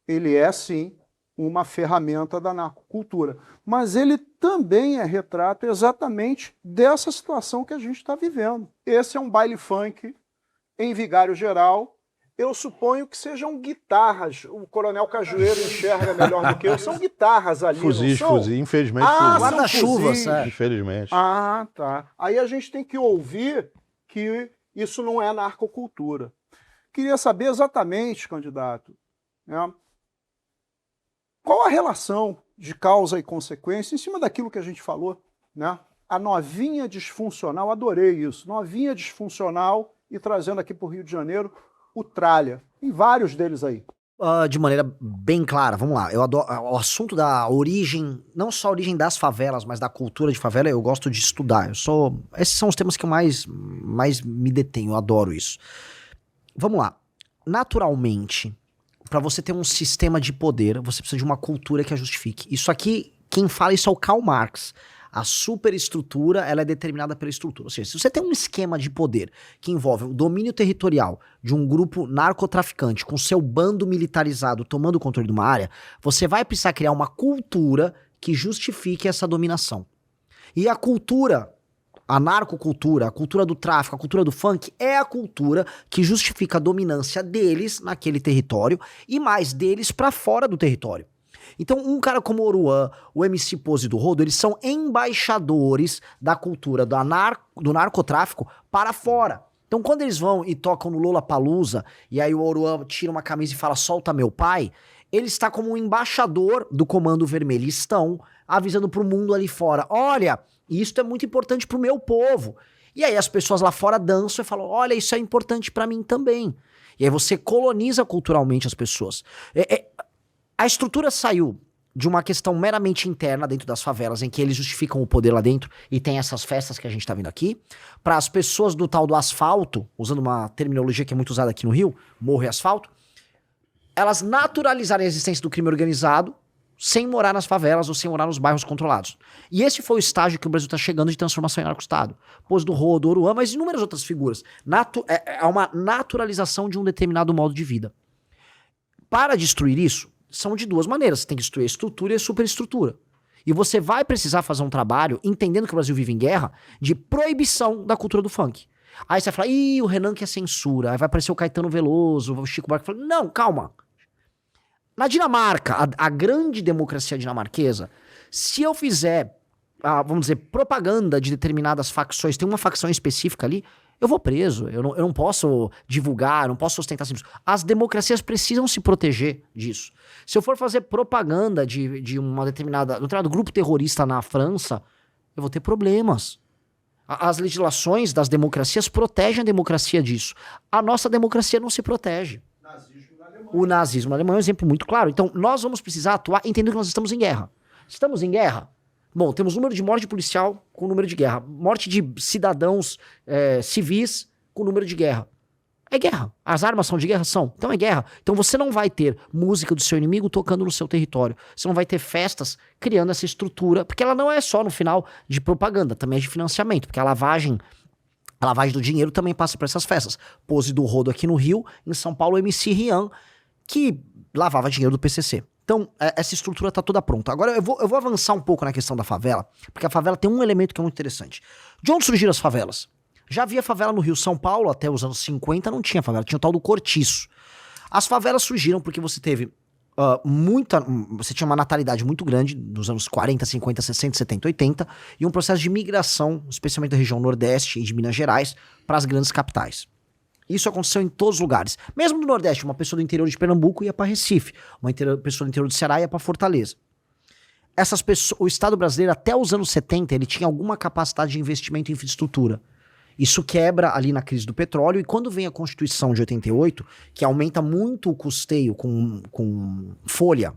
ele é sim uma ferramenta da narcocultura, mas ele também é retrato exatamente dessa situação que a gente está vivendo. Esse é um baile funk em Vigário Geral. Eu suponho que sejam guitarras. O Coronel Cajueiro enxerga melhor do que eu. São guitarras ali, Fuzis, infelizmente. Guarda-chuvas, Infelizmente. Ah, tá. Aí a gente tem que ouvir que isso não é narcocultura. Queria saber exatamente, candidato, né, qual a relação de causa e consequência em cima daquilo que a gente falou, né? A novinha disfuncional, adorei isso, novinha disfuncional, e trazendo aqui para o Rio de Janeiro o tralha, em vários deles aí. De maneira bem clara, vamos lá. Eu adoro o assunto da origem, não só a origem das favelas, mas da cultura de favela, eu gosto de estudar. Esses são os temas que eu mais me detenho, eu adoro isso. Vamos lá. Naturalmente, para você ter um sistema de poder, você precisa de uma cultura que a justifique. Isso aqui, quem fala isso é o Karl Marx. A superestrutura, ela é determinada pela estrutura. Ou seja, se você tem um esquema de poder que envolve o domínio territorial de um grupo narcotraficante com seu bando militarizado tomando o controle de uma área, você vai precisar criar uma cultura que justifique essa dominação. E a cultura, a narcocultura, a cultura do tráfico, a cultura do funk, é a cultura que justifica a dominância deles naquele território e mais deles para fora do território. Então, um cara como o Oruan, o MC Pose do Rodo, eles são embaixadores da cultura do narcotráfico para fora. Então, quando eles vão e tocam no Lollapalooza, e aí o Oruan tira uma camisa e fala, solta meu pai, ele está como um embaixador do Comando Vermelho. Eles estão avisando pro mundo ali fora, olha, isso é muito importante pro meu povo. E aí as pessoas lá fora dançam e falam, olha, isso é importante para mim também. E aí você coloniza culturalmente as pessoas. A estrutura saiu de uma questão meramente interna dentro das favelas, em que eles justificam o poder lá dentro e tem essas festas que a gente tá vendo aqui, para as pessoas do tal do asfalto, usando uma terminologia que é muito usada aqui no Rio, morro e asfalto, elas naturalizarem a existência do crime organizado sem morar nas favelas ou sem morar nos bairros controlados. E esse foi o estágio que o Brasil tá chegando de transformação em narco-estado. Pose do Rodo, Oruan, mas inúmeras outras figuras. É uma naturalização de um determinado modo de vida. Para destruir isso, são de duas maneiras. Você tem que destruir a estrutura e a superestrutura. E você vai precisar fazer um trabalho, entendendo que o Brasil vive em guerra, de proibição da cultura do funk. Aí você vai falar, ih, o Renan quer censura. Aí vai aparecer o Caetano Veloso, o Chico Buarque. Não, calma. Na Dinamarca, a grande democracia dinamarquesa, se eu fizer, vamos dizer, propaganda de determinadas facções, tem uma facção específica ali, eu vou preso. Eu não posso divulgar, não posso sustentar isso. As democracias precisam se proteger disso. Se eu for fazer propaganda de um determinado grupo terrorista na França, eu vou ter problemas. As legislações das democracias protegem a democracia disso. A nossa democracia não se protege. O nazismo na Alemanha é um exemplo muito claro. Então, nós vamos precisar atuar entendendo que nós estamos em guerra. Estamos em guerra? Bom, temos número de morte policial com número de guerra. Morte de cidadãos civis com número de guerra. É guerra. As armas são de guerra? São. Então é guerra. Então você não vai ter música do seu inimigo tocando no seu território. Você não vai ter festas criando essa estrutura. Porque ela não é só no final de propaganda, também é de financiamento. Porque a lavagem do dinheiro também passa por essas festas. Pose do Rodo aqui no Rio, em São Paulo, MC Rian, que lavava dinheiro do PCC. Então, essa estrutura tá toda pronta. Agora, eu vou avançar um pouco na questão da favela, porque a favela tem um elemento que é muito interessante. De onde surgiram as favelas? Já havia favela no Rio. São Paulo, até os anos 50, não tinha favela. Tinha o tal do cortiço. As favelas surgiram porque você teve você tinha uma natalidade muito grande nos anos 40, 50, 60, 70, 80, e um processo de migração, especialmente da região Nordeste e de Minas Gerais, para as grandes capitais. Isso aconteceu em todos os lugares. Mesmo no Nordeste, uma pessoa do interior de Pernambuco ia para Recife, uma pessoa do interior do Ceará ia para Fortaleza. Essas pessoas, o Estado brasileiro, até os anos 70, ele tinha alguma capacidade de investimento em infraestrutura. Isso quebra ali na crise do petróleo, e quando vem a Constituição de 88, que aumenta muito o custeio com folha,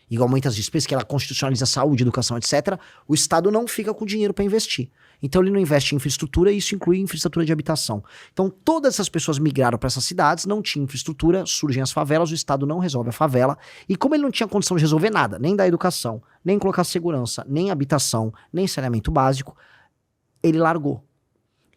e aumenta as despesas, que ela constitucionaliza saúde, educação, etc., o Estado não fica com dinheiro para investir. Então ele não investe em infraestrutura, e isso inclui infraestrutura de habitação. Então todas essas pessoas migraram para essas cidades, não tinha infraestrutura, surgem as favelas, o Estado não resolve a favela, e como ele não tinha condição de resolver nada, nem da educação, nem colocar segurança, nem habitação, nem saneamento básico, ele largou.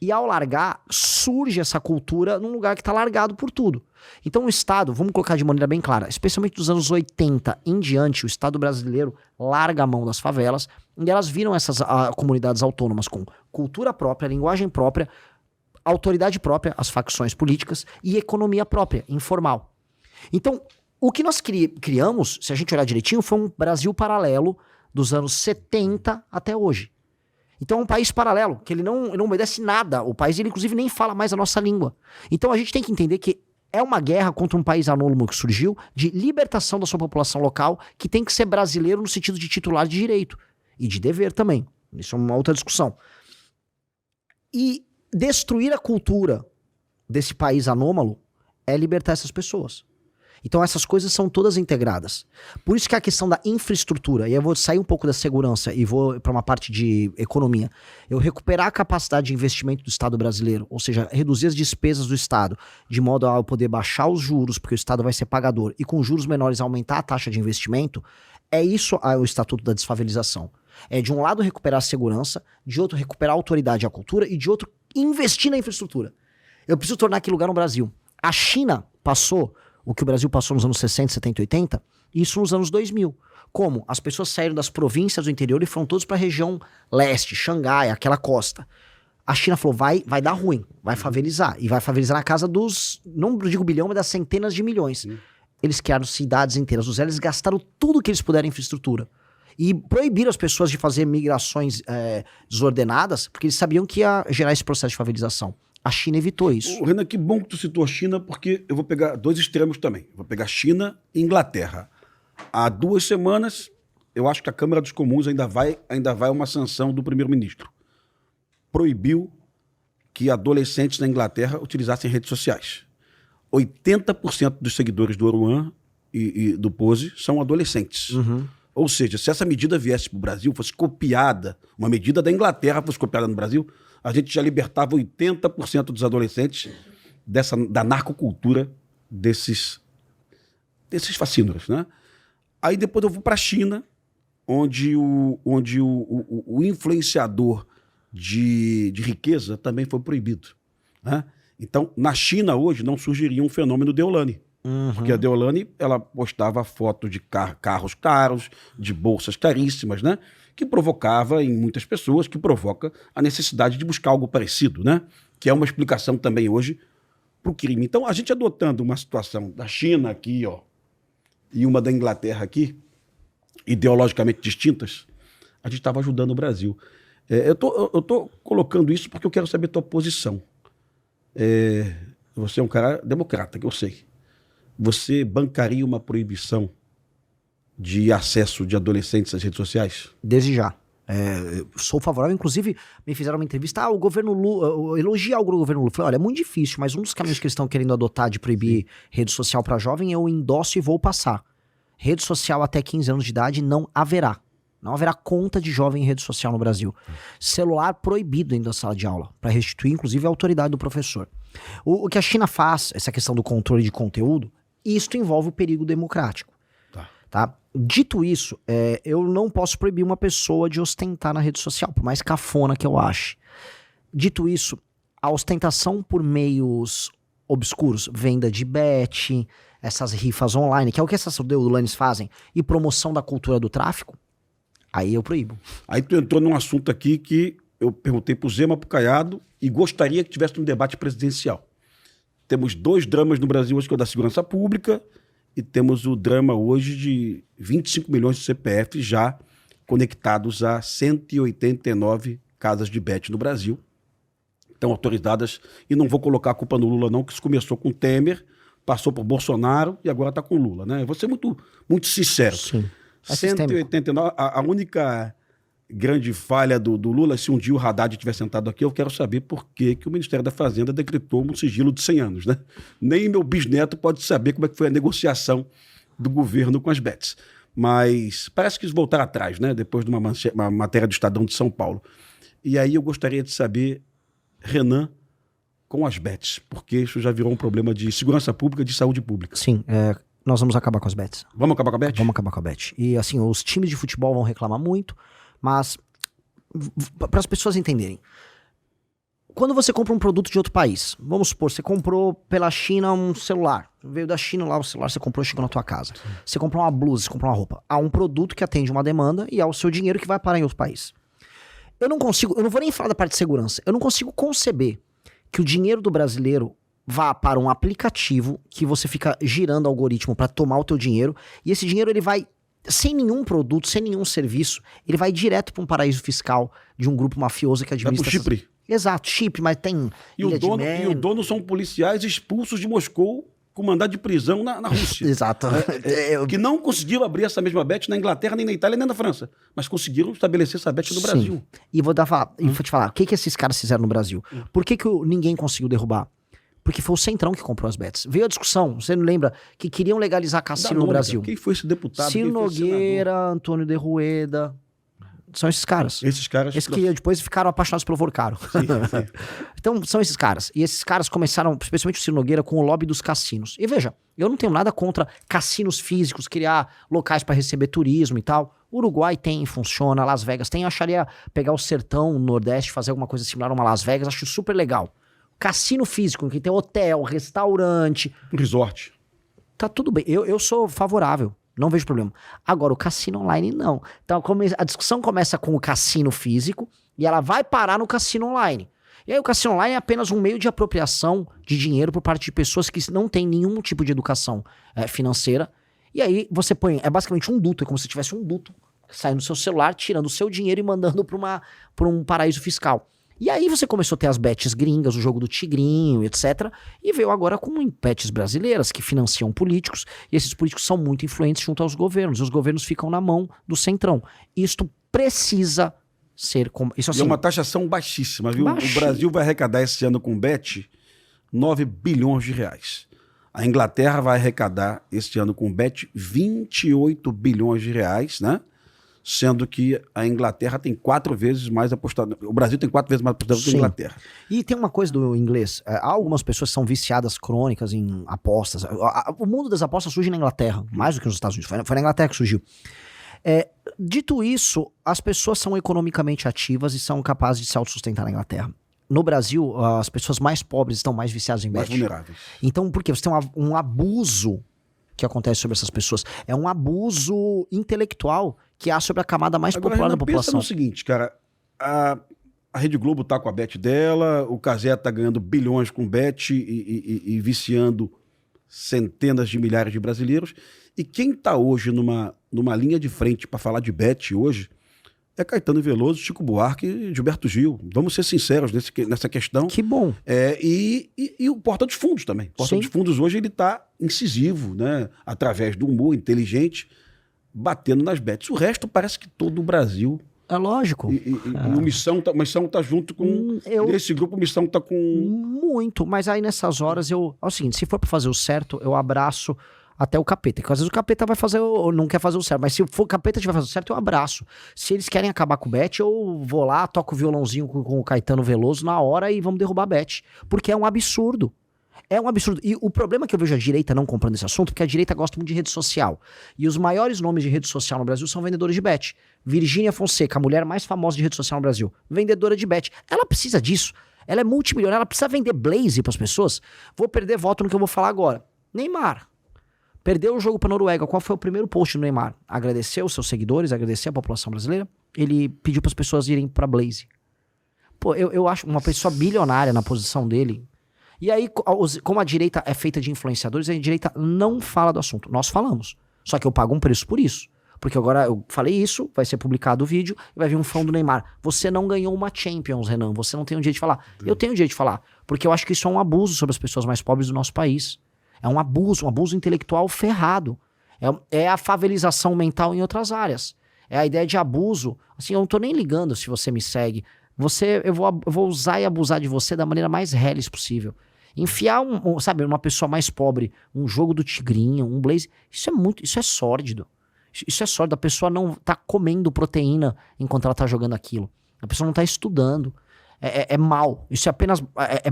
E ao largar, surge essa cultura num lugar que está largado por tudo. Então o Estado, vamos colocar de maneira bem clara, especialmente dos anos 80 em diante, o Estado brasileiro larga a mão das favelas, e elas viram essas comunidades autônomas com cultura própria, linguagem própria, autoridade própria, as facções políticas, e economia própria, informal. Então, o que nós criamos, se a gente olhar direitinho, foi um Brasil paralelo dos anos 70 até hoje. Então é um país paralelo, que ele não obedece nada. O país, ele inclusive nem fala mais a nossa língua. Então a gente tem que entender que é uma guerra contra um país anônimo que surgiu, de libertação da sua população local, que tem que ser brasileiro no sentido de titular de direito. E de dever também. Isso é uma outra discussão. E destruir a cultura desse país anômalo é libertar essas pessoas. Então essas coisas são todas integradas. Por isso que a questão da infraestrutura, e eu vou sair um pouco da segurança e vou para uma parte de economia, eu recuperar a capacidade de investimento do Estado brasileiro, ou seja, reduzir as despesas do Estado, de modo a eu poder baixar os juros, porque o Estado vai ser pagador, e com juros menores aumentar a taxa de investimento, é isso o Estatuto da Desfavelização. É de um lado recuperar a segurança, de outro recuperar a autoridade e a cultura, e de outro investir na infraestrutura. Eu preciso tornar aquele lugar no Brasil. A China passou o que o Brasil passou nos anos 60, 70, 80, isso nos anos 2000. Como? As pessoas saíram das províncias do interior e foram todos para a região leste, Xangai, aquela costa. A China falou, vai dar ruim, vai favelizar. E vai favelizar na casa dos, não digo bilhão, mas das centenas de milhões. Eles criaram cidades inteiras do zero, eles gastaram tudo que eles puderam em infraestrutura. E proibiram as pessoas de fazer migrações desordenadas, porque eles sabiam que ia gerar esse processo de favelização. A China evitou isso. Renan, que bom que tu citou a China, porque eu vou pegar dois extremos também. Eu vou pegar China e Inglaterra. Há 2 semanas, eu acho que a Câmara dos Comuns ainda vai uma sanção do primeiro-ministro. Proibiu que adolescentes na Inglaterra utilizassem redes sociais. 80% dos seguidores do Oruan e do Pose são adolescentes. Uhum. Ou seja, se essa medida viesse para o Brasil, fosse copiada, uma medida da Inglaterra fosse copiada no Brasil, a gente já libertava 80% dos adolescentes da narcocultura desses fascínoros, né? Aí depois eu vou para a China, onde o influenciador de riqueza também foi proibido, né? Então, na China hoje não surgiria um fenômeno Deolane. Uhum. Porque a Deolane, ela postava foto de carros caros, de bolsas caríssimas, né? Que provocava em muitas pessoas, que provoca a necessidade de buscar algo parecido, né? que é uma explicação também hoje para o crime. Então, a gente adotando uma situação da China aqui, ó, e uma da Inglaterra aqui, ideologicamente distintas, a gente estava ajudando o Brasil. Eu tô colocando isso porque eu quero saber a tua posição. Você é um cara democrata, que eu sei. Você bancaria uma proibição de acesso de adolescentes às redes sociais? Desde já. Eu sou favorável, inclusive me fizeram uma entrevista, o governo Lula, elogiar o governo Lula. Falei, olha, é muito difícil, mas um dos caminhos que eles estão querendo adotar de proibir rede social para jovem, eu endosso e vou passar. Rede social até 15 anos de idade não haverá. Não haverá conta de jovem em rede social no Brasil. Celular proibido dentro da sala de aula, para restituir inclusive a autoridade do professor. O que a China faz, essa questão do controle de conteúdo, isto envolve o perigo democrático. Tá? Dito isso, eu não posso proibir uma pessoa de ostentar na rede social, por mais cafona que eu ache. Dito isso, a ostentação por meios obscuros, venda de bet, essas rifas online, que é o que essas deulanes fazem, e promoção da cultura do tráfico, aí eu proíbo. Aí tu entrou num assunto aqui que eu perguntei pro Zema, pro Caiado, e gostaria que tivesse um debate presidencial. Temos 2 dramas no Brasil hoje, que é o da segurança pública, e temos o drama hoje de 25 milhões de CPF já conectados a 189 casas de bet no Brasil. Estão autorizadas, e não vou colocar a culpa no Lula não, que isso começou com Temer, passou por Bolsonaro e agora está com Lula, né? Vou ser muito, muito sincero. Sim. 189, a única grande falha do Lula, se um dia o Haddad estiver sentado aqui, eu quero saber por que o Ministério da Fazenda decretou um sigilo de 100 anos, né? Nem meu bisneto pode saber como é que foi a negociação do governo com as bets. Mas parece que eles voltaram atrás, né? Depois de uma matéria do Estadão de São Paulo. E aí eu gostaria de saber, Renan, com as bets, porque isso já virou um problema de segurança pública, de saúde pública. Sim, nós vamos acabar com as bets. Vamos acabar com a bet? Vamos acabar com a bet. E assim, os times de futebol vão reclamar muito, mas para as pessoas entenderem, quando você compra um produto de outro país, vamos supor, você comprou pela China um celular, veio da China lá o celular, você comprou, chegou na tua casa. Sim. Você comprou uma blusa, você comprou uma roupa. Há um produto que atende uma demanda e há o seu dinheiro que vai parar em outro país. Eu não vou nem falar da parte de segurança, eu não consigo conceber que o dinheiro do brasileiro vá para um aplicativo que você fica girando algoritmo para tomar o teu dinheiro, e esse dinheiro ele vai sem nenhum produto, sem nenhum serviço, ele vai direto para um paraíso fiscal de um grupo mafioso que administra... Vai pro Chipre. Exato, Chipre, mas tem e o dono são policiais expulsos de Moscou com mandado de prisão na Rússia. Exato. Que não conseguiram abrir essa mesma bet na Inglaterra, nem na Itália, nem na França, mas conseguiram estabelecer essa bet no Brasil. E vou te falar, o que esses caras fizeram no Brasil? Por que ninguém conseguiu derrubar? Porque foi o Centrão que comprou as bets. Veio a discussão, você não lembra, que queriam legalizar cassino no Brasil. Quem foi esse deputado? Ciro Nogueira, Antônio de Rueda. São esses caras. Esses caras. Esses que depois ficaram apaixonados pelo Vorcaro. Sim. Então, são esses caras. E esses caras começaram, especialmente o Ciro Nogueira, com o lobby dos cassinos. E veja, eu não tenho nada contra cassinos físicos, criar locais para receber turismo e tal. Uruguai tem, funciona, Las Vegas tem. Eu acharia pegar o sertão, o Nordeste, fazer alguma coisa similar a uma Las Vegas, acho super legal. Cassino físico, que tem hotel, restaurante. Resort. Tá tudo bem. Eu sou favorável. Não vejo problema. Agora, o cassino online, não. Então, a discussão começa com o cassino físico e ela vai parar no cassino online. E aí, o cassino online é apenas um meio de apropriação de dinheiro por parte de pessoas que não têm nenhum tipo de educação financeira. E aí, você põe... É basicamente um duto. É como se tivesse um duto saindo do seu celular, tirando o seu dinheiro e mandando para um paraíso fiscal. E aí você começou a ter as bets gringas, o jogo do tigrinho, etc. E veio agora com bets brasileiras que financiam políticos. E esses políticos são muito influentes junto aos governos. E os governos ficam na mão do Centrão. Isto precisa ser... Isso, assim, e é uma taxação baixíssima, viu? O Brasil vai arrecadar esse ano com bet 9 bilhões de reais. A Inglaterra vai arrecadar este ano com bet 28 bilhões de reais, né? Sendo que a Inglaterra tem 4 vezes mais apostado. O Brasil tem 4 vezes mais apostado que a Inglaterra. E tem uma coisa do inglês. Há algumas pessoas que são viciadas crônicas em apostas. O mundo das apostas surge na Inglaterra, mais do que nos Estados Unidos. Foi na Inglaterra que surgiu. Dito isso, as pessoas são economicamente ativas e são capazes de se autossustentar na Inglaterra. No Brasil, as pessoas mais pobres estão mais viciadas em bet. Mais vulneráveis. Então, por quê? Você tem um abuso que acontece sobre essas pessoas. É um abuso intelectual que há sobre a camada mais popular da população. Pensa no seguinte, cara, a Rede Globo tá com a bet dela, o Cazé tá ganhando bilhões com bet e viciando centenas de milhares de brasileiros. E quem tá hoje numa linha de frente para falar de bet hoje é Caetano Veloso, Chico Buarque e Gilberto Gil. Vamos ser sinceros nessa questão. Que bom. E o Porta dos Fundos também. O Porta Sim. dos Fundos hoje ele tá incisivo, né? Através do humor inteligente, batendo nas bets. O resto parece que todo o Brasil... É lógico. E o Missão tá junto com... Nesse grupo, o Missão tá com... Muito, mas aí nessas horas é o seguinte, se for pra fazer o certo, eu abraço até o capeta, que às vezes o capeta vai fazer, não quer fazer o certo, mas se for o capeta tiver fazer o certo, eu abraço. Se eles querem acabar com o bet, eu vou lá, toco o violãozinho com o Caetano Veloso na hora e vamos derrubar a bet, porque é um absurdo. É um absurdo. E o problema que eu vejo a direita não comprando esse assunto, porque a direita gosta muito de rede social. E os maiores nomes de rede social no Brasil são vendedores de bet. Virgínia Fonseca, a mulher mais famosa de rede social no Brasil, vendedora de bet. Ela precisa disso. Ela é multimilionária, ela precisa vender Blaze pras pessoas. Vou perder voto no que eu vou falar agora. Neymar. Perdeu o jogo pra Noruega. Qual foi o primeiro post do Neymar? Agradecer os seus seguidores, agradecer a população brasileira. Ele pediu pras pessoas irem pra Blaze. Pô, eu acho uma pessoa bilionária na posição dele. E aí, como a direita é feita de influenciadores, a direita não fala do assunto. Nós falamos. Só que eu pago um preço por isso. Porque agora eu falei isso, vai ser publicado o vídeo, e vai vir um fã do Neymar. Você não ganhou uma Champions, Renan. Você não tem o direito de falar. Eu tenho o direito de falar. Porque eu acho que isso é um abuso sobre as pessoas mais pobres do nosso país. É um abuso intelectual ferrado. É a favelização mental em outras áreas. É a ideia de abuso. Assim, eu não tô nem ligando se você me segue. Eu vou usar e abusar de você da maneira mais reles possível. Enfiar sabe, uma pessoa mais pobre, um jogo do Tigrinho, um Blaze, isso é sórdido. Isso é sórdido. A pessoa não tá comendo proteína enquanto ela tá jogando aquilo. A pessoa não tá estudando. É mal. Isso é apenas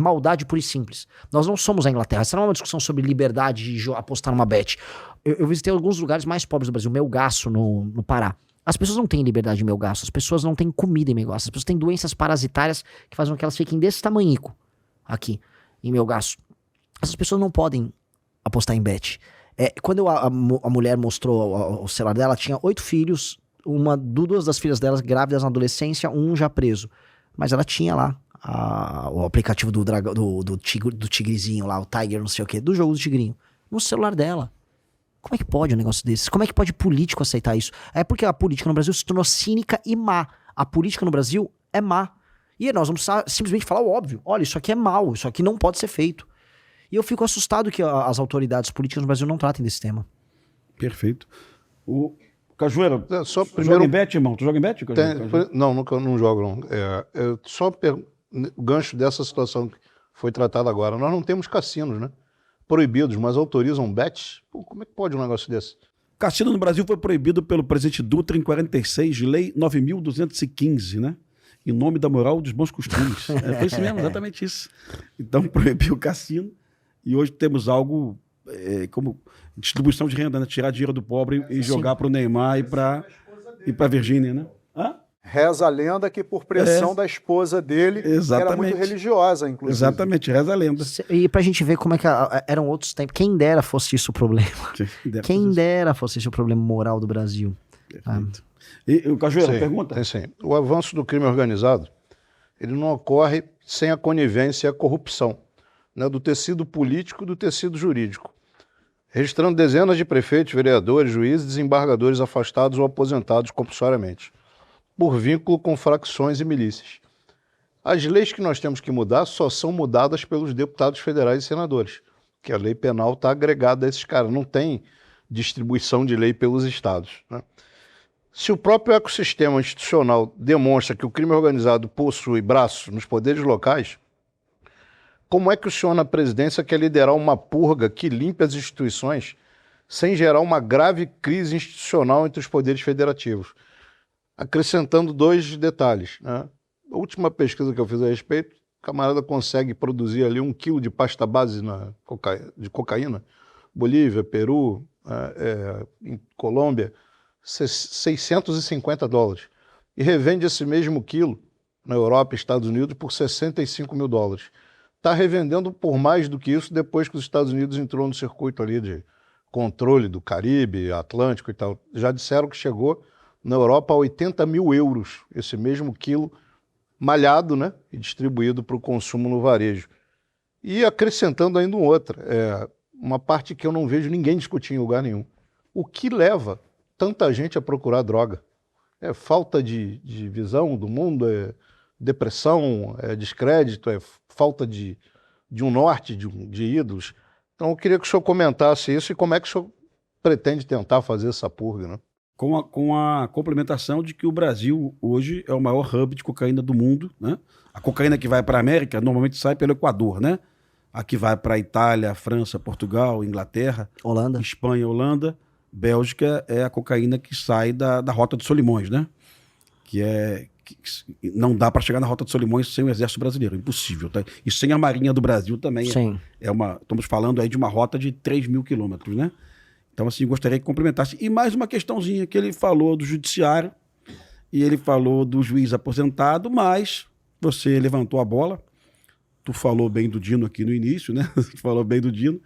maldade pura e simples. Nós não somos a Inglaterra. Essa não é uma discussão sobre liberdade de apostar numa bet. Eu visitei alguns lugares mais pobres do Brasil, Melgaço, no Pará. As pessoas não têm liberdade em Melgaço, as pessoas não têm comida em Melgaço, as pessoas têm doenças parasitárias que fazem com que elas fiquem desse tamanhico aqui, em Melgaço. Essas pessoas não podem apostar em bet. Quando a mulher mostrou o celular dela, tinha 8 filhos, duas das filhas delas grávidas na adolescência, um já preso. Mas ela tinha lá o aplicativo do tigrezinho lá, o Tiger, não sei o que, do jogo do tigrinho, no celular dela. Como é que pode um negócio desse? Como é que pode político aceitar isso? É porque a política no Brasil se tornou cínica e má. A política no Brasil é má. E nós vamos simplesmente falar o óbvio. Olha, isso aqui é mal, isso aqui não pode ser feito. E eu fico assustado que as autoridades políticas no Brasil não tratem desse tema. Perfeito. O Cajueira, só tu primeiro... joga em bet, irmão? Tu joga em bet, Cajueira? Não, não jogo, não. O gancho dessa situação que foi tratada agora. Nós não temos cassinos, né? Proibidos, mas autorizam bets? Pô, como é que pode um negócio desse? Cassino no Brasil foi proibido pelo presidente Dutra em 46, de lei 9.215, né? Em nome da moral dos bons costumes. Foi isso mesmo, exatamente isso. Então proibiu o cassino e hoje temos algo como distribuição de renda, né? Tirar dinheiro do pobre e jogar para o Neymar e para Virgínia, né? Hã? Reza a lenda que por pressão da esposa dele, que era muito religiosa, inclusive. Exatamente, reza a lenda. E pra gente ver como é que eram outros tempos. Quem dera fosse isso o problema. Quem dera fosse esse o problema moral do Brasil. E o Cajueira, pergunta? Sim. O avanço do crime organizado, ele não ocorre sem a conivência e a corrupção, né, do tecido político e do tecido jurídico, registrando dezenas de prefeitos, vereadores, juízes e desembargadores afastados ou aposentados compulsoriamente, por vínculo com facções e milícias. As leis que nós temos que mudar só são mudadas pelos deputados federais e senadores, que a lei penal está agregada a esses caras, não tem distribuição de lei pelos estados, né? Se o próprio ecossistema institucional demonstra que o crime organizado possui braços nos poderes locais, como é que o senhor na presidência quer liderar uma purga que limpe as instituições sem gerar uma grave crise institucional entre os poderes federativos? Acrescentando 2 detalhes, né? A última pesquisa que eu fiz a respeito, o camarada consegue produzir ali 1 quilo de pasta base de cocaína, Bolívia, Peru, em Colômbia, $650. E revende esse mesmo quilo na Europa e Estados Unidos por $65 mil. Está revendendo por mais do que isso depois que os Estados Unidos entrou no circuito ali de controle do Caribe, Atlântico e tal. Já disseram que chegou na Europa a 80 mil euros, esse mesmo quilo malhado, né, e distribuído para o consumo no varejo. E acrescentando ainda outra, uma parte que eu não vejo ninguém discutir em lugar nenhum. O que leva tanta gente a procurar droga? É falta de visão do mundo, é depressão, é descrédito, é falta de um norte, de ídolos. Então eu queria que o senhor comentasse isso e como é que o senhor pretende tentar fazer essa purga, né? Com a complementação de que o Brasil hoje é o maior hub de cocaína do mundo, né? A cocaína que vai para a América normalmente sai pelo Equador, né? A que vai para a Itália, França, Portugal, Inglaterra, Holanda. Espanha, Holanda, Bélgica é a cocaína que sai da Rota dos Solimões, né? Que não dá para chegar na Rota dos Solimões sem o Exército Brasileiro, impossível, tá? E sem a Marinha do Brasil também. Sim. Estamos falando aí de uma rota de 3.000 quilômetros, né? Então, assim, gostaria que complementasse. E mais uma questãozinha que ele falou do judiciário e ele falou do juiz aposentado, mas você levantou a bola, tu falou bem do Dino aqui no início, né? Falou bem do Dino.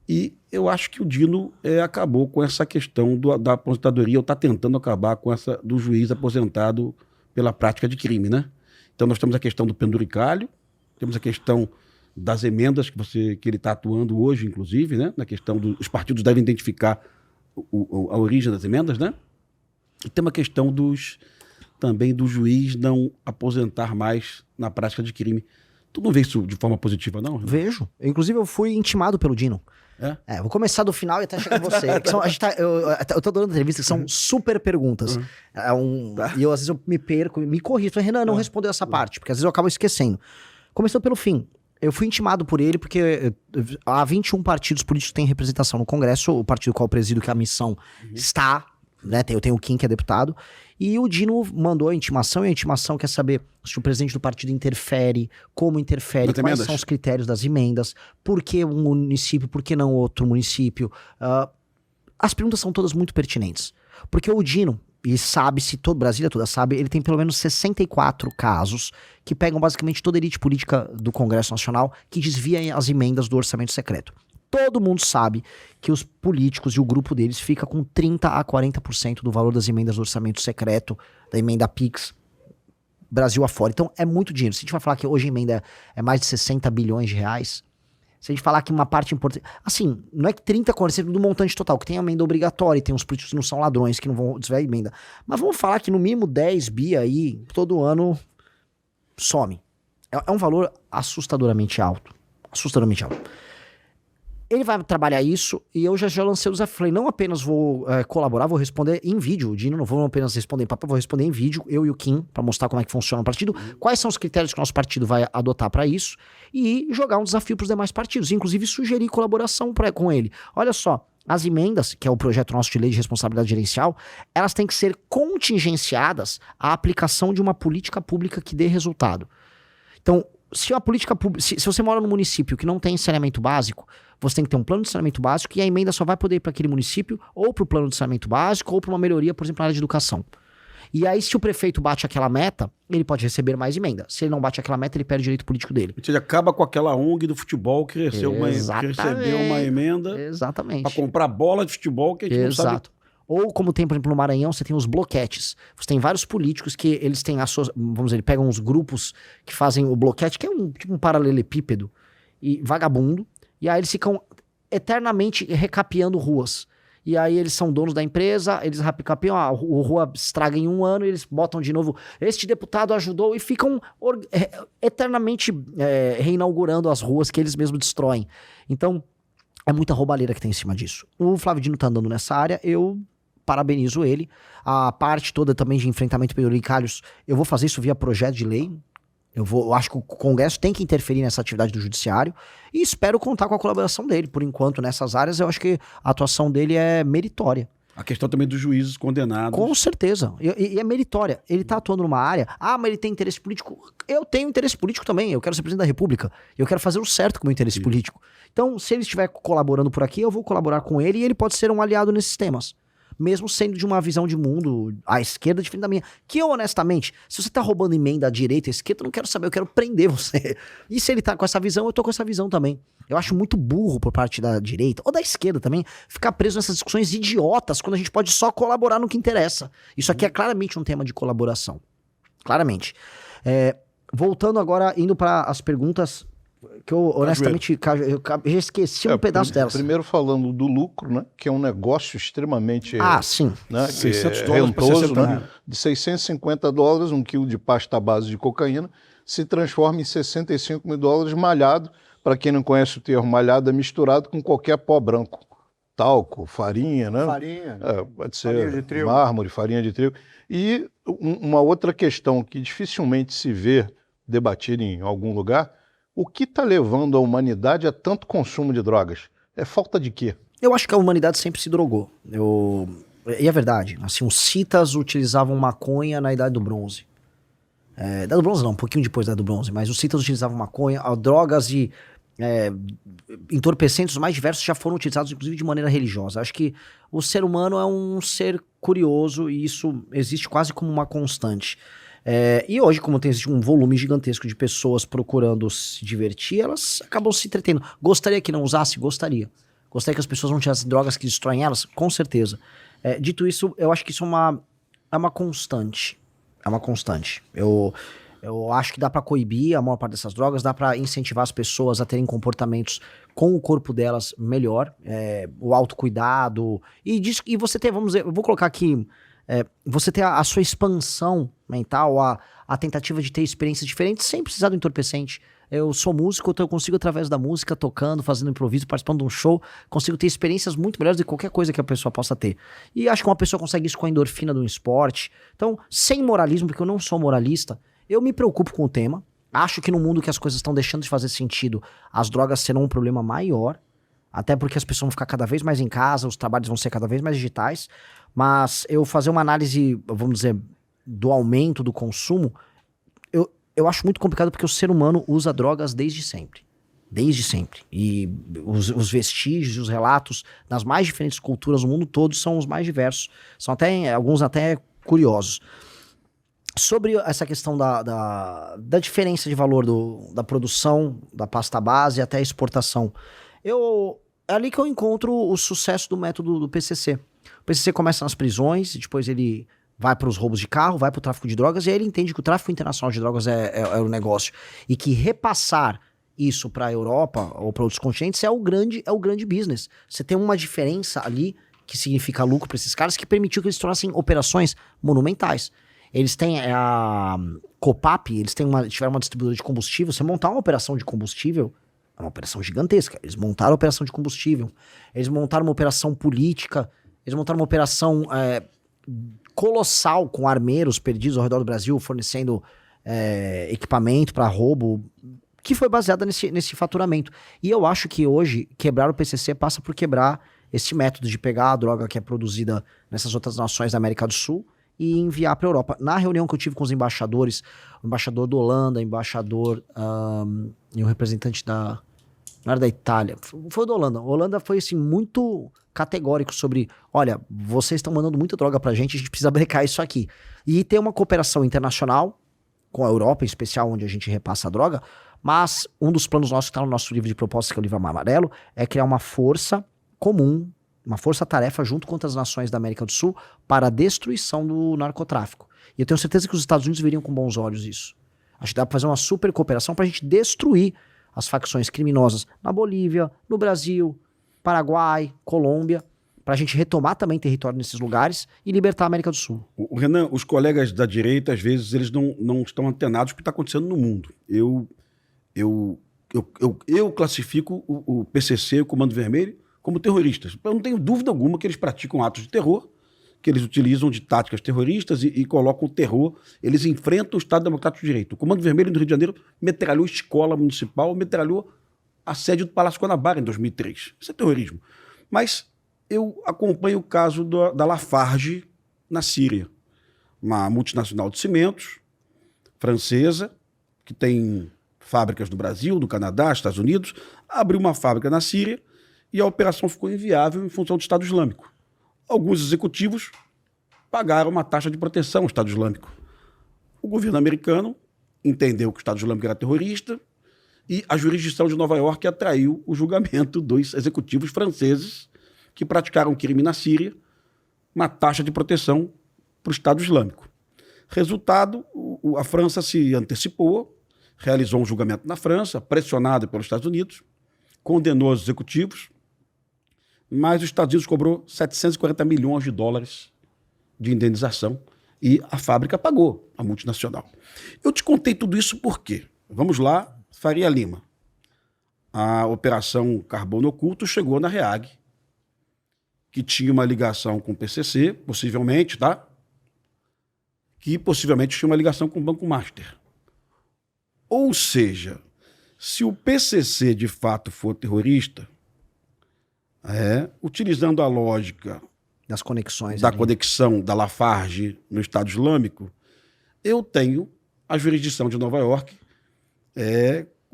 E eu acho que o Dino acabou com essa questão da aposentadoria, ou está tentando acabar com essa do juiz aposentado pela prática de crime, né? Então nós temos a questão do penduricalho, temos a questão das emendas que ele está atuando hoje, inclusive, né? Na questão os partidos devem identificar a origem das emendas, né? E tem uma questão também do juiz não aposentar mais na prática de crime. Tu não vê isso de forma positiva, não? Renan? Vejo. Inclusive, eu fui intimado pelo Dino. Vou começar do final e até chegar em você. Eu tô dando entrevista que são super perguntas. E eu, às vezes, eu me perco, me corrijo. Falei, Renan, não respondeu essa parte, porque às vezes eu acabo esquecendo. Começando pelo fim. Eu fui intimado por ele porque há 21 partidos políticos que têm representação no Congresso, o partido qual eu presido, que a missão está, né? Eu tenho o Kim, que é deputado, e o Dino mandou a intimação, e a intimação quer saber se o presidente do partido interfere, como interfere, quais são os critérios das emendas, por que um município, por que não outro município. As perguntas são todas muito pertinentes, porque o Dino, e sabe-se, Brasília toda sabe, ele tem pelo menos 64 casos que pegam basicamente toda a elite política do Congresso Nacional que desvia as emendas do orçamento secreto. Todo mundo sabe que os políticos e o grupo deles fica com 30% a 40% do valor das emendas do orçamento secreto, da emenda PIX, Brasil afora. Então é muito dinheiro. Se a gente vai falar que hoje a emenda é mais de 60 bilhões de reais, se a gente falar que uma parte importante... Assim, não é que 30% a 40% do montante total, que tem a emenda obrigatória, e tem uns políticos que não são ladrões, que não vão desviar a emenda. Mas vamos falar que no mínimo 10 bi aí, todo ano, some. É um valor assustadoramente alto. Assustadoramente alto. Ele vai trabalhar isso, e eu já lancei o desafio. Falei, não apenas vou colaborar, vou responder em vídeo. O Dino, não vou apenas responder em papo, vou responder em vídeo, eu e o Kim, pra mostrar como é que funciona o partido, quais são os critérios que o nosso partido vai adotar pra isso, e jogar um desafio pros demais partidos, inclusive sugerir colaboração com ele. Olha só, as emendas, que é o projeto nosso de lei de responsabilidade gerencial, elas têm que ser contingenciadas à aplicação de uma política pública que dê resultado. Então, se você mora num município que não tem saneamento básico, você tem que ter um plano de saneamento básico, e a emenda só vai poder ir para aquele município ou para o plano de saneamento básico ou para uma melhoria, por exemplo, na área de educação. E aí, se o prefeito bate aquela meta, ele pode receber mais emenda. Se ele não bate aquela meta, ele perde o direito político dele. Ou seja, acaba com aquela ONG do futebol que recebeu uma emenda para comprar bola de futebol que a gente não sabe. Ou como tem, por exemplo, no Maranhão, você tem os bloquetes. Você tem vários políticos que eles têm vamos dizer, pegam uns grupos que fazem o bloquete, que é tipo um paralelepípedo e vagabundo, e aí eles ficam eternamente recapeando ruas. E aí eles são donos da empresa, eles recapeam, a rua estraga em um ano, e eles botam de novo, este deputado ajudou, e ficam eternamente reinaugurando as ruas que eles mesmos destroem. Então, é muita roubalheira que tem em cima disso. O Flávio Dino tá andando nessa área, eu parabenizo ele. A parte toda também de enfrentamento penduricalhos, eu vou fazer isso via projeto de lei. Eu acho que o Congresso tem que interferir nessa atividade do Judiciário e espero contar com a colaboração dele. Por enquanto, nessas áreas, eu acho que a atuação dele é meritória. A questão também dos juízes condenados. Com certeza. E é meritória. Ele tá atuando numa área... mas ele tem interesse político. Eu tenho interesse político também. Eu quero ser presidente da República. Eu quero fazer o certo com o meu interesse político. Então, se ele estiver colaborando por aqui, eu vou colaborar com ele e ele pode ser um aliado nesses temas. Mesmo sendo de uma visão de mundo à esquerda diferente da minha. Que eu, honestamente, se você tá roubando emenda à direita e à esquerda, eu não quero saber, eu quero prender você. E se ele tá com essa visão, eu tô com essa visão também. Eu acho muito burro por parte da direita, ou da esquerda também, ficar preso nessas discussões idiotas, quando a gente pode só colaborar no que interessa. Isso aqui é claramente um tema de colaboração. Claramente. voltando agora, indo para as perguntas, que eu honestamente eu já esqueci um pedaço delas. Primeiro falando do lucro, né, que é um negócio extremamente sim. Né, $600 rentoso, para né, de $650, um quilo de pasta base de cocaína se transforma em $65 mil malhado. Para quem não conhece o termo, malhado é misturado com qualquer pó branco. Talco, farinha, né? Farinha. Pode ser farinha de trigo. mármore, farinha de trigo. E uma outra questão que dificilmente se vê debatida em algum lugar, o que está levando a humanidade a tanto consumo de drogas? É falta de quê? Eu acho que a humanidade sempre se drogou. E é verdade. Assim, os citas utilizavam maconha na Idade do Bronze. Idade do Bronze não, um pouquinho depois da Idade do Bronze, mas os citas utilizavam maconha, drogas e entorpecentes mais diversos já foram utilizados, inclusive, de maneira religiosa. Acho que o ser humano é um ser curioso e isso existe quase como uma constante. E hoje, como existe um volume gigantesco de pessoas procurando se divertir, elas acabam se entretendo. Gostaria que não usasse? Gostaria. Gostaria que as pessoas não tivessem drogas que destroem elas? Com certeza. Dito isso, eu acho que isso é uma constante. É uma constante. Eu acho que dá pra coibir a maior parte dessas drogas, dá pra incentivar as pessoas a terem comportamentos com o corpo delas melhor, o autocuidado, e você ter, vamos dizer, eu vou colocar aqui, você ter a sua expansão mental, a tentativa de ter experiências diferentes sem precisar do entorpecente. Eu sou músico, então eu consigo, através da música, tocando, fazendo improviso, participando de um show, consigo ter experiências muito melhores do que qualquer coisa que a pessoa possa ter. E acho que uma pessoa consegue isso com a endorfina do esporte. Então, sem moralismo, porque eu não sou moralista, eu me preocupo com o tema. Acho que no mundo que as coisas estão deixando de fazer sentido, as drogas serão um problema maior, até porque as pessoas vão ficar cada vez mais em casa, os trabalhos vão ser cada vez mais digitais, mas eu fazer uma análise, vamos dizer, do aumento do consumo, eu acho muito complicado porque o ser humano usa drogas desde sempre. Desde sempre. E os vestígios, os relatos das mais diferentes culturas do mundo todo são os mais diversos. São alguns até curiosos. Sobre essa questão da diferença de valor da produção, da pasta base até a exportação, é ali que eu encontro o sucesso do método do PCC. O PCC começa nas prisões, depois ele vai para os roubos de carro, vai para o tráfico de drogas, e aí ele entende que o tráfico internacional de drogas é o negócio. E que repassar isso para a Europa ou para outros continentes é o grande business. Você tem uma diferença ali que significa lucro para esses caras, que permitiu que eles tornassem operações monumentais. Eles têm a Copap, tiveram uma distribuidora de combustível. Você montar uma operação de combustível é uma operação gigantesca. Eles montaram a operação de combustível, eles montaram uma operação política, eles montaram uma operação colossal com armeiros perdidos ao redor do Brasil, fornecendo equipamento para roubo, que foi baseada nesse faturamento. E eu acho que hoje, quebrar o PCC passa por quebrar esse método de pegar a droga que é produzida nessas outras nações da América do Sul e enviar para a Europa. Na reunião que eu tive com os embaixadores, o embaixador da Holanda, e o representante não era da Itália, foi o da Holanda. A Holanda foi assim, muito categórico sobre, olha, vocês estão mandando muita droga pra gente, a gente precisa brecar isso aqui. E ter uma cooperação internacional, com a Europa em especial, onde a gente repassa a droga, mas um dos planos nossos que está no nosso livro de propostas, que é o livro amarelo, é criar uma força comum, uma força-tarefa junto com as nações da América do Sul para a destruição do narcotráfico. E eu tenho certeza que os Estados Unidos veriam com bons olhos isso. Acho que dá para fazer uma super cooperação para a gente destruir as facções criminosas na Bolívia, no Brasil, Paraguai, Colômbia, para a gente retomar também território nesses lugares e libertar a América do Sul. O Renan, os colegas da direita, às vezes, eles não estão antenados com o que está acontecendo no mundo. Eu classifico o PCC, o Comando Vermelho, como terroristas. Eu não tenho dúvida alguma que eles praticam atos de terror, que eles utilizam de táticas terroristas e colocam o terror. Eles enfrentam o Estado Democrático de Direito. O Comando Vermelho do Rio de Janeiro metralhou escola municipal, metralhou a sede do Palácio Guanabara em 2003. Isso é terrorismo. Mas eu acompanho o caso da Lafarge na Síria, uma multinacional de cimentos francesa, que tem fábricas no Brasil, no Canadá, Estados Unidos, abriu uma fábrica na Síria e a operação ficou inviável em função do Estado Islâmico. Alguns executivos pagaram uma taxa de proteção ao Estado Islâmico. O governo americano entendeu que o Estado Islâmico era terrorista e a jurisdição de Nova York atraiu o julgamento dos executivos franceses que praticaram crime na Síria, uma taxa de proteção para o Estado Islâmico. Resultado, a França se antecipou realizou um julgamento na França, pressionado pelos Estados Unidos, condenou os executivos, mas os Estados Unidos cobrou 740 milhões de dólares de indenização e a fábrica pagou, a multinacional. Eu te contei tudo isso por quê? Vamos lá, Faria Lima. A Operação Carbono Oculto chegou na REAG, que tinha uma ligação com o PCC, possivelmente, tá? Que possivelmente tinha uma ligação com o Banco Master. Ou seja, se o PCC de fato for terrorista, utilizando a lógica Das conexões. da ali. conexão da Lafarge no Estado Islâmico, eu tenho a jurisdição de Nova York,